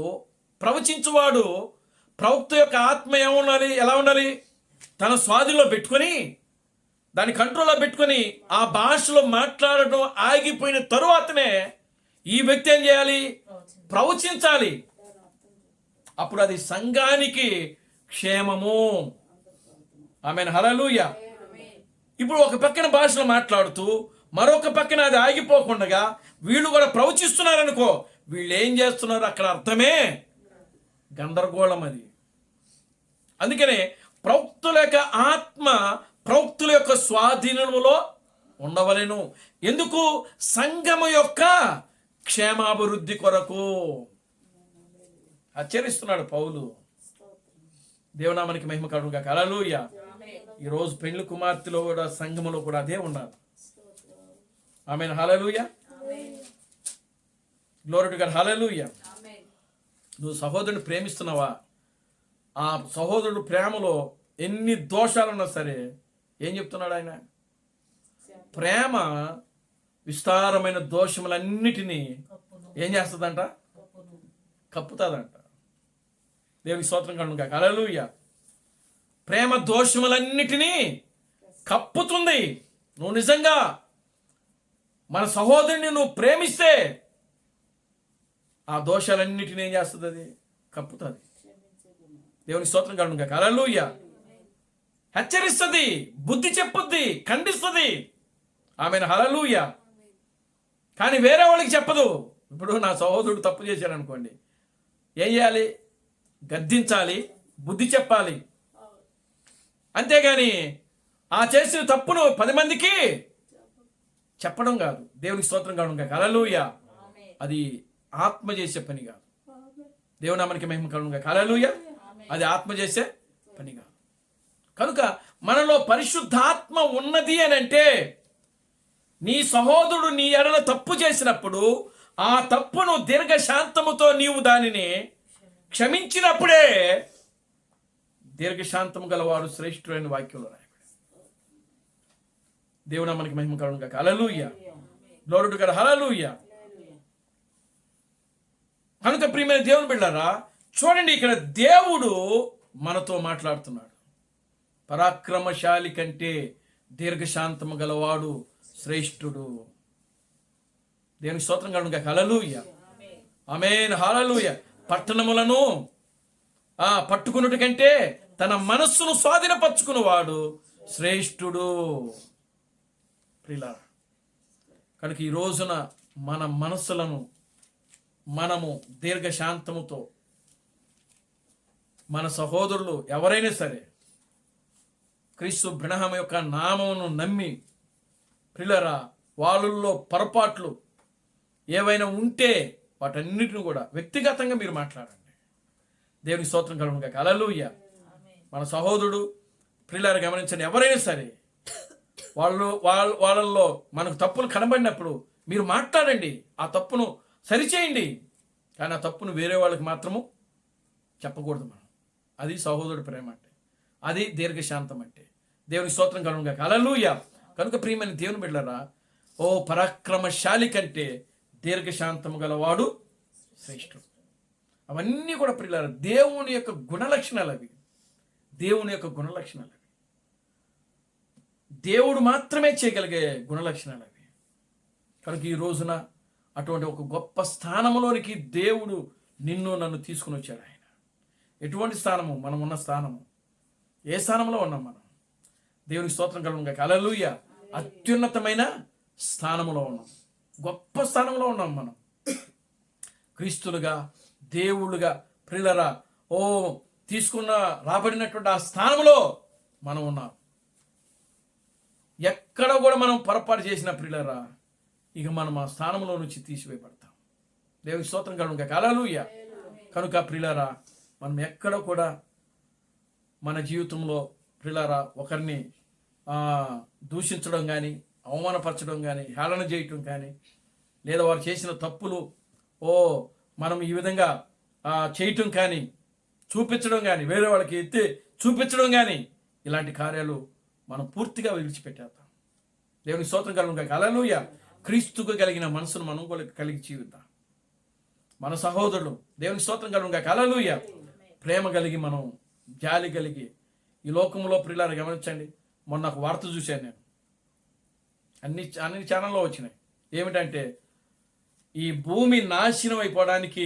ప్రవచించువాడు ప్రవక్త యొక్క ఆత్మ ఏముండాలి, ఎలా ఉండాలి? తన స్వాధీనంలో పెట్టుకొని, దాని కంట్రోల్లో పెట్టుకొని, ఆ భాషలో మాట్లాడడం ఆగిపోయిన తరువాతనే ఈ వ్యక్తి ఏం చేయాలి? ప్రవచించాలి. అప్పుడు అది సంఘానికి క్షేమము. ఆమేన్. హల్లెలూయా. ఇప్పుడు ఒక పక్కన భాషలో మాట్లాడుతూ మరొక పక్కన అది ఆగిపోకుండా వీళ్ళు కూడా ప్రవచిస్తున్నారనుకో, వీళ్ళు ఏం చేస్తున్నారు అక్కడ అర్థమే గందరగోళం. అది అందుకనే ప్రవక్తుల యొక్క ఆత్మ ప్రవక్తుల యొక్క స్వాధీనంలో ఉండవలెను. ఎందుకు? సంఘము యొక్క క్షేమాభివృద్ధి కొరకు. హెచ్చరిస్తున్నాడు పౌలు. దేవునామానికి మహిమ కలుగును గాక. హల్లెలూయా. ఈరోజు పెళ్లి కుమార్తెలో కూడా సంఘములో కూడా అదే ఉండాలి. ఆమేన్. హల్లెలూయా. Glory to God. హల్లెలూయా. నువ్వు సహోదరుని ప్రేమిస్తున్నావా? ఆ సహోదరుడు ప్రేమలో ఎన్ని దోషాలున్నా సరే ఏం చెప్తున్నాడు ఆయన? ప్రేమ విస్తారమైన దోషములన్నిటినీ ఏం చేస్తుందంట? కప్పుతుందంట. దేవునికి స్తోత్రం కలుగును గాక. హల్లెలూయా. ప్రేమ దోషములన్నిటినీ కప్పుతుంది. నువ్వు నిజంగా మన సహోదరుని నువ్వు ప్రేమిస్తే ఆ దోషాలన్నిటిని ఏం చేస్తుంది? అది కప్పుతుంది. దేవుని స్తోత్రం కలుగును గాక. హల్లెలూయా. హెచ్చరిస్తుంది, బుద్ధి చెప్పుద్ది, ఖండిస్తుంది. ఆమెను హల్లెలూయా. కానీ వేరే వాళ్ళకి చెప్పదు. ఇప్పుడు నా సహోదరుడు తప్పు చేశాడు అనుకోండి, ఏం చేయాలి? గద్దించాలి, బుద్ధి చెప్పాలి. అంతేగాని ఆ చేసిన తప్పును 10 మందికి చెప్పడం కాదు. దేవునికి స్తోత్రం కలుగును గాక. హల్లెలూయా. అది ఆత్మ చేసే పని కాదు. దేవుని నామానికి మహిమ కలుగును గాక. హల్లెలూయా. అది ఆత్మ చేసే పని కాదు. కనుక మనలో పరిశుద్ధాత్మ ఉన్నది అని అంటే, నీ సహోదరుడు నీ ఎడల తప్పు చేసినప్పుడు ఆ తప్పును దీర్ఘశాంతముతో నీవు దానిని క్షమించినప్పుడే దీర్ఘశాంతము గలవాడు శ్రేష్ఠుడైన వాక్యంలో రాయబడి. దేవుడు మనకి మహిమ కలుగును గాక. హల్లెలూయా. Glory to God. హల్లెలూయా. కనుక ప్రియమైన దేవుని బిడ్డలారా, చూడండి, ఇక్కడ దేవుడు మనతో మాట్లాడుతున్నాడు. పరాక్రమశాలి కంటే దీర్ఘశాంతము గలవాడు శ్రేష్ఠుడు. దేవునికి స్తోత్రం కలుగును గాక. హల్లెలూయా. ఆమేన్. హల్లెలూయా. పట్టణములను పట్టుకున్నట్టు కంటే తన మనస్సును స్వాధీనపరచుకున్నవాడు శ్రేష్ఠుడు. ప్రియులారా, కనుక ఈ రోజున మన మనస్సులను మనము దీర్ఘశాంతముతో, మన సహోదరులు ఎవరైనా సరే క్రీస్తు బ్రహ్మ యొక్క నామమును నమ్మి, ప్రియులారా, వాళ్ళల్లో పొరపాట్లు ఏవైనా ఉంటే వాటన్నిటిని కూడా వ్యక్తిగతంగా మీరు మాట్లాడండి. దేవునికి స్తోత్రం కలుగును గాక. హల్లెలూయా. మన సహోదరుడు, ప్రియులారా, గమనించండి, ఎవరైనా సరే వాళ్ళల్లో మనకు తప్పులు కనబడినప్పుడు మీరు మాట్లాడండి, ఆ తప్పును సరిచేయండి. కానీ ఆ తప్పును వేరే వాళ్ళకి మాత్రము చెప్పకూడదు మనం. అది సహోదరుడు ప్రేమ అంటే, అది దీర్ఘశాంతం అంటే. దేవుని స్తోత్రం కలుగును గాక. హల్లెలూయా. కనుక ప్రియమైన దేవుని బిడ్డలారా, ఓ పరాక్రమశాలి కంటే దీర్ఘశాంతము గలవాడు శ్రేష్ఠుడు. అవన్నీ కూడా ప్రియులారా దేవుని యొక్క గుణలక్షణాలు. అవి దేవుని యొక్క గుణలక్షణాలు. అవి దేవుడు మాత్రమే చేయగలిగే గుణలక్షణాలు అవి. కనుక ఈ రోజున అటువంటి ఒక గొప్ప స్థానంలోనికి దేవుడు నిన్ను నన్ను తీసుకుని వచ్చాడు. ఆయన ఎటువంటి స్థానము? మనం ఉన్న స్థానము. ఏ స్థానంలో ఉన్నాం మనం? దేవునికి స్తోత్రం కలుగును గాక. హల్లెలూయా. అత్యున్నతమైన స్థానంలో ఉన్నాం, గొప్ప స్థానంలో ఉన్నాం మనం. క్రీస్తులుగా, దేవుళ్ళుగా, ప్రియులరా, తీసుకున్న రాబడినటువంటి ఆ స్థానంలో మనం ఉన్నాం. ఎక్కడ కూడా మనం పొరపాటు చేసిన ప్రియులరా, ఇక మనం ఆ స్థానంలో నుంచి తీసివేయబడతాం. దేవునికి స్తోత్రం కలుగును గాక. హల్లెలూయా. కనుక ప్రియులరా, మనం ఎక్కడ కూడా మన జీవితంలో ప్రియులరా ఒకరిని దూషించడం కానీ, అవమానపరచడం కానీ, హేళన చేయటం కానీ, లేదా వారు చేసిన తప్పులు మనం ఈ విధంగా చేయటం కానీ, చూపించడం కానీ, వేరే వాళ్ళకి ఎత్తి చూపించడం కానీ, ఇలాంటి కార్యాలు మనం పూర్తిగా విడిచిపెట్టేద్దాం. దేవునికి స్తోత్రం కలుగును గాక. హల్లెలూయా. క్రీస్తుకు కలిగిన మనసును మనం కూడా కలిగి జీవిద్దాం. మన సహోదరులు, దేవునికి స్తోత్రం కలుగును గాక. హల్లెలూయా. ప్రేమ కలిగి, మనం జాలి కలిగి, ఈ లోకంలో ప్రియులారా గమనించండి, మొన్న ఒక వార్త చూశాను నేను, అన్ని ఛానల్లో వచ్చినాయి. ఏమిటంటే, ఈ భూమి నాశనం అయిపోవడానికి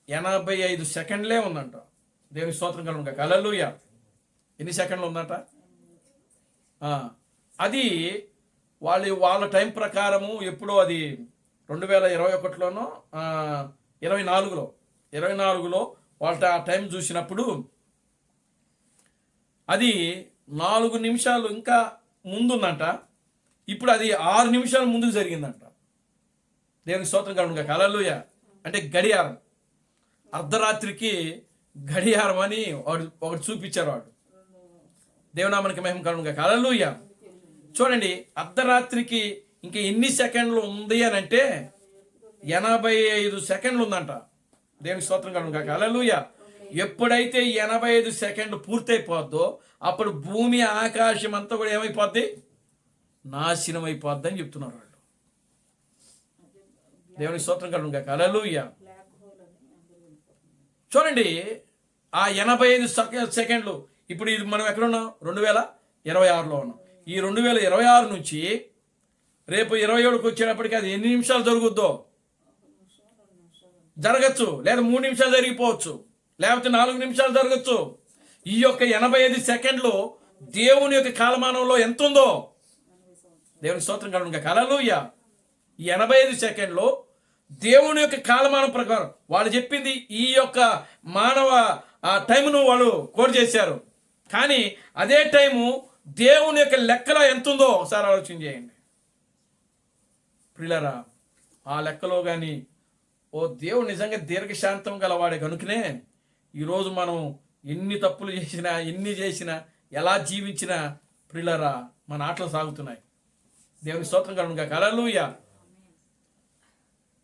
85 సెకండ్లే ఉందంట. దేవుని స్తోత్రం కలుగును గాక. హల్లెలూయా. ఎన్ని సెకండ్లు ఉందంట? అది వాళ్ళ టైం ప్రకారము ఎప్పుడో అది 2021లోనో 24లో వాళ్ళ ఆ టైం చూసినప్పుడు అది 4 నిమిషాలు ఇంకా ముందుందంట. ఇప్పుడు అది 6 నిమిషాలు ముందుకు జరిగిందంట. దేవునికి స్తోత్రం కలుగును గాక. హల్లెలూయా. అంటే గడియారం, అర్ధరాత్రికి గడియారం అని ఒకటి చూపించారు వాడు. దేవునామానికి మహిమ కలుగును గాక. హల్లెలూయా. చూడండి, అర్ధరాత్రికి ఇంకా ఎన్ని సెకండ్లు ఉంది అని అంటే 85 సెకండ్లు ఉందంట. దేవునికి స్తోత్రం కలుగును గాక. హల్లెలూయా. ఎప్పుడైతే 85 సెకండ్లు పూర్తయిపోద్దో అప్పుడు భూమి ఆకాశం అంతా కూడా ఏమైపోద్ది? నాశనం అయిపోద్ది అని చెప్తున్నారు వాళ్ళు. దేవునికి స్తోత్రం కలుగును గాక. హల్లెలూయా. చూడండి, ఆ 85 సెకండ్లు ఇప్పుడు ఇది మనం ఎక్కడున్నాం? 2026లో ఉన్నాం. ఈ 2026 నుంచి రేపు 27కి వచ్చేటప్పటికి అది ఎన్ని నిమిషాలు జరుగుద్దో? జరగచ్చు, లేదా 3 నిమిషాలు జరిగిపోవచ్చు, లేకపోతే 4 నిమిషాలు జరగచ్చు. ఈ యొక్క 85 సెకండ్లు దేవుని యొక్క కాలమానంలో ఎంత ఉందో దేవుని స్తోత్రం కలుగును గాక. హల్లెలూయా. ఈ 85 సెకండ్లో దేవుని యొక్క కాలమానం ప్రకారం వాళ్ళు చెప్పింది ఈ యొక్క మానవ టైంను వాళ్ళు కోడ్ చేశారు. కానీ అదే టైము దేవుని యొక్క లెక్కలో ఎంత ఉందో ఒకసారి ఆలోచన చేయండి ప్రియులారా. ఆ లెక్కలో కానీ దేవుడు నిజంగా దీర్ఘశాంతం గలవాడే కనుకనే ఈరోజు మనం ఎన్ని తప్పులు చేసినా, ఎన్ని చేసినా, ఎలా జీవించినా ప్రియులారా మన ఆటలు సాగుతున్నాయి. దేవుని స్తోత్రం కలుగును గాక. హల్లెలూయా.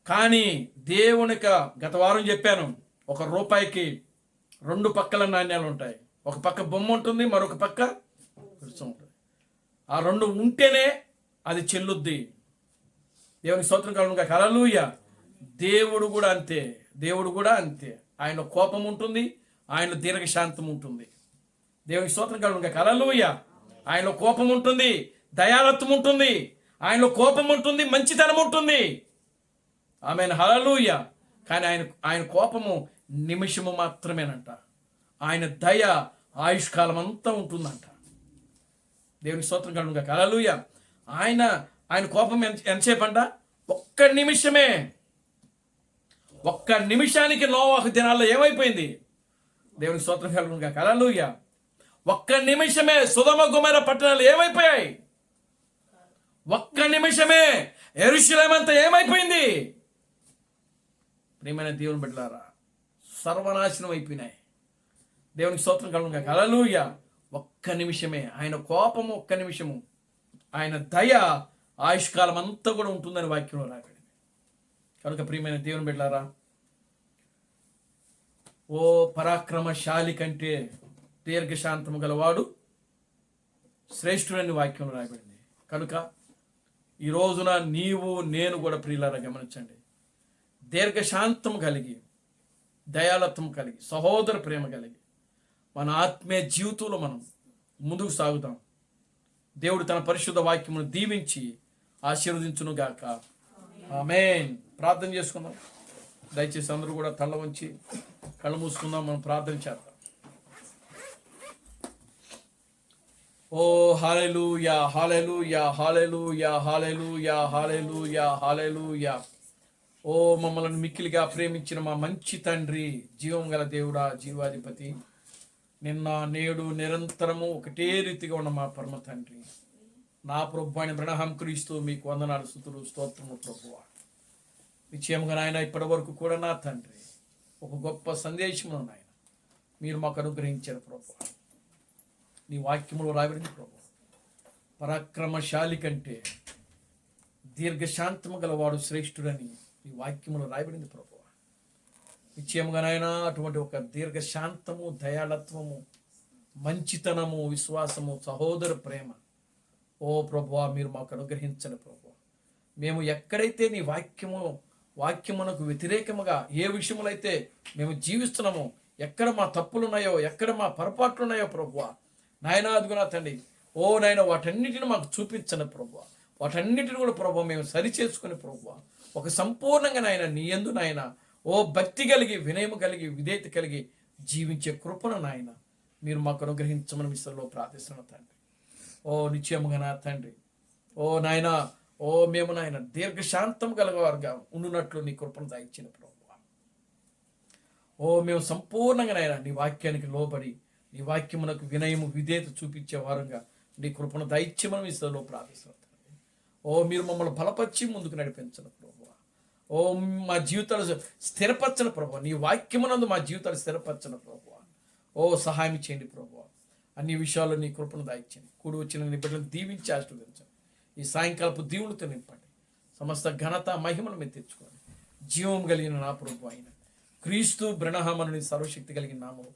కానీ దేవునికి గత వారం చెప్పాను, ₹1 2 పక్కల నాణ్యాలు ఉంటాయి. ఒక పక్క బొమ్మ ఉంటుంది, మరొక పక్క ఉంటుంది. ఆ 2 ఉంటేనే అది చెల్లుద్ది. దేవుని స్తోత్రం కలుగును గాక. హల్లెలూయా. దేవుడు కూడా అంతే, దేవుడు కూడా అంతే. ఆయన కోపం ఉంటుంది, ఆయన దీర్ఘశాంతం ఉంటుంది. దేవుని స్తోత్రం కలుగును గాక. హల్లెలూయా. ఆయనలో కోపం ఉంటుంది, దయాలత్వం ఉంటుంది, ఆయనలో కోపం ఉంటుంది, మంచితనం ఉంటుంది. ఆమేన్. హల్లెలూయా. కానీ ఆయన కోపము నిమిషము మాత్రమేనంట. ఆయన దయ ఆయుష్కాలం అంతా ఉంటుందంట. దేవునికి స్తోత్రం కలుగును గాక. హల్లెలూయా. ఆయన కోపం ఎంతసేపు అంట? 1 నిమిషమే. 1 నిమిషానికి నోవాహు దినాల్లో ఏమైపోయింది? దేవునికి స్తోత్రం కలుగును గాక. హల్లెలూయా. 1 నిమిషమే సొదొమ గొమొర్రా పట్టణాలు ఏమైపోయాయి? 1 నిమిషమే యెరూషలేము అంతా ఏమైపోయింది? ప్రియమైన దేవుని బిడ్డలారా, సర్వనాశనం అయిపోయినాయి. దేవునికి స్తోత్రం కలుగును గాక. హల్లెలూయా. 1 నిమిషమే. ఆయన కోపము 1 నిమిషము, ఆయన దయ ఆయుష్కాలం అంతా కూడా ఉంటుందని వాక్యంలో రాయబడింది. కనుక ప్రియమైన దేవుని బిడ్డలారా, ఓ పరాక్రమశాలి కంటే దీర్ఘశాంతము గలవాడు శ్రేష్ఠుడని వాక్యంలో రాయబడింది. కనుక ఈ రోజున నీవు నేను కూడా ప్రియులారా గమనించండి, దీర్ఘశాంతం కలిగి, దయాలత్వం కలిగి, సహోదర ప్రేమ కలిగి మన ఆత్మీయ జీవితంలో మనం ముందుకు సాగుదాం. దేవుడు తన పరిశుద్ధ వాక్యమును దీవించి ఆశీర్వదించును గాక. ఆమేన్. ప్రార్థన చేసుకుందాం. దయచేసి అందరూ కూడా తల వంచి కళ్ళు మూసుకుందాం. మనం ప్రార్థన చేద్దాం. ఓ హల్లెలూయా, హల్లెలూయా, హల్లెలూయా, హల్లెలూయా, హల్లెలూయా, హల్లెలూయా. ఓ మమ్మల్ని మిక్కిలిగా ప్రేమించిన మా మంచి తండ్రి, జీవం గల దేవుడా, జీవాధిపతి, నిన్న నేడు నిరంతరము ఒకటే రీతిగా ఉన్న మా పరమ తండ్రి, నా ప్రభువైన అబ్రహాం క్రీస్తు మీకు వందనాలు, స్తుతులు, స్తోత్రము ప్రభువా. నిశ్చయముగా నాయన ఇప్పటి వరకు కూడా నా తండ్రి ఒక గొప్ప సందేశమును నాయన మీరు మాకు అనుగ్రహించారు ప్రభువా. నీ వాక్యములో రాబడింది ప్రభువా, పరాక్రమశాలి కంటే దీర్ఘశాంతము గలవాడు శ్రేష్ఠుడని నీ వాక్యములో రాయబడింది ప్రభువా. నిశ్చయముగా నాయన అటువంటి ఒక దీర్ఘశాంతము, దయాళత్వము, మంచితనము, విశ్వాసము, సహోదర ప్రేమ ఓ ప్రభువా మీరు మాకు అనుగ్రహించండి ప్రభువా. మేము ఎక్కడైతే నీ వాక్యమునకు వ్యతిరేకముగా ఏ విషయములైతే మేము జీవిస్తున్నామో, ఎక్కడ మా తప్పులున్నాయో, ఎక్కడ మా పొరపాట్లు ఉన్నాయో ప్రభువా నాయన, అదిగో నా తండ్రి, ఓ నాయన వాటన్నిటిని మాకు చూపించండి ప్రభువా. వాటన్నిటిని కూడా ప్రభువా మేము సరిచేసుకుని ప్రభువా ఒక సంపూర్ణంగా నాయన నీ యందు నాయన ఓ భక్తి కలిగి, వినయము కలిగి, విధేయత కలిగి జీవించే కృపను నాయన మీరు మాకు అనుగ్రహించమని మిశ్రలో ప్రార్థిస్తున్న తండ్రి. ఓ నిశ్చయముగా నా తండ్రి, ఓ నాయన, ఓ మేము నాయన దీర్ఘశాంతం గలవారుగా ఉండునట్లు నీ కృపను దయచిన ప్రభువా. ఓ మేము సంపూర్ణంగా నాయన నీ వాక్యానికి లోబడి, నీ వాక్యమునకు వినయము, విధేయత చూపించే వారంగా నీ కృపను దయచేయమని మిశ్రలో ప్రార్థిస్తున్న తండ్రి. ఓ మీరు మమ్మల్ని బలపరిచి ముందుకు నడిపించండి ప్రభువా. ఓ మా జీవితాలు స్థిరపరచని ప్రభువా, నీ వాక్యమునందు మా జీవితాలు స్థిరపరచని ప్రభువా. ఓ సహాయం చేయండి ప్రభువా. అన్ని విషయాల్లో నీ కృపను దాయిచ్చండి. కూడి వచ్చిన నీ బిడ్డలను దీవించి ఆశీర్వదించండి. ఈ సాయంకాలపు దీవులతో నింపండి. సమస్త ఘనత మహిమను మీరు తెచ్చుకోండి. జీవం కలిగిన నా ప్రభు అయిన క్రీస్తు బ్రహ్మను సర్వశక్తి కలిగిన నామము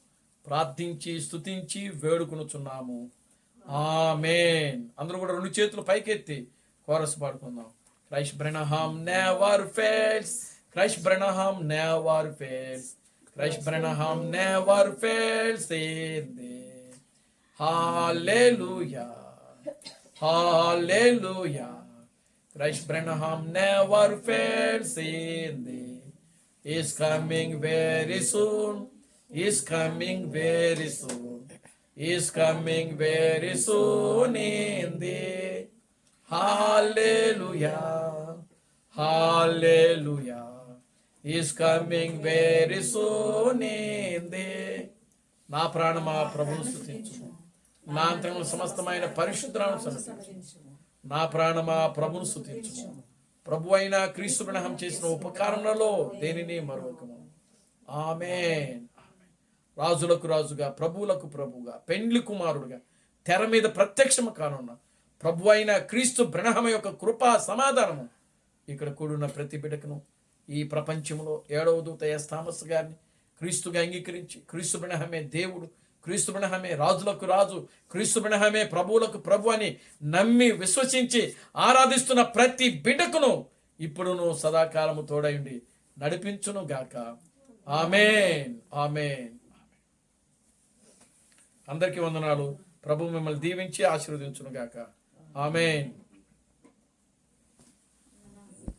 ప్రార్థించి స్తుతించి వేడుకొనుచున్నాము. ఆమేన్. అందరూ కూడా 2 చేతులు పైకెత్తి కోరస్ పాడుకుందాం. Christ Branham never fails. Christ Branham never fails. Christ Branham never fails in thee. Hallelujah. Hallelujah. Christ Branham never fails in thee. is coming very soon, is coming very soon, is coming very soon indeed. Hallelujah, hallelujah, is coming very soon indeed. నా ప్రాణమా ప్రభువును స్తుతించుము, నా అంతరంగ సమస్తమైన పరిశుద్ధులను సన్నతించుము. నా ప్రాణమా ప్రభువును స్తుతించుము. ప్రభు అయిన క్రీస్తు ప్రణహం చేసిన ఉపకారములలో దేనిని మరొకము. ఆమేన్. రాజులకు రాజుగా, ప్రభువులకు ప్రభువుగా, పెండ్లి కుమారుడుగా తెర మీద ప్రత్యక్షము కానున్న ప్రభు అయిన క్రీస్తు బ్రహ్మ యొక్క కృపా సమాధానము ఇక్కడ కూడున్న ప్రతి బిడ్డకును, ఈ ప్రపంచంలో 7వ దూత ఎస్ థామస్ గారిని క్రీస్తుగా అంగీకరించి, క్రీస్తు బ్రహ్మే దేవుడు, క్రీస్తు బ్రహ్మే రాజులకు రాజు, క్రీస్తు బ్రహ్మే ప్రభువులకు ప్రభు అని నమ్మి విశ్వసించి ఆరాధిస్తున్న ప్రతి బిడ్డకును ఇప్పుడును సదాకాలము తోడయుండి నడిపించును గాక. ఆమేన్, ఆమేన్. అందరికీ వందనాలు. ప్రభు మిమ్మల్ని దీవించి ఆశీర్వదించును గాక. ఆమేన్.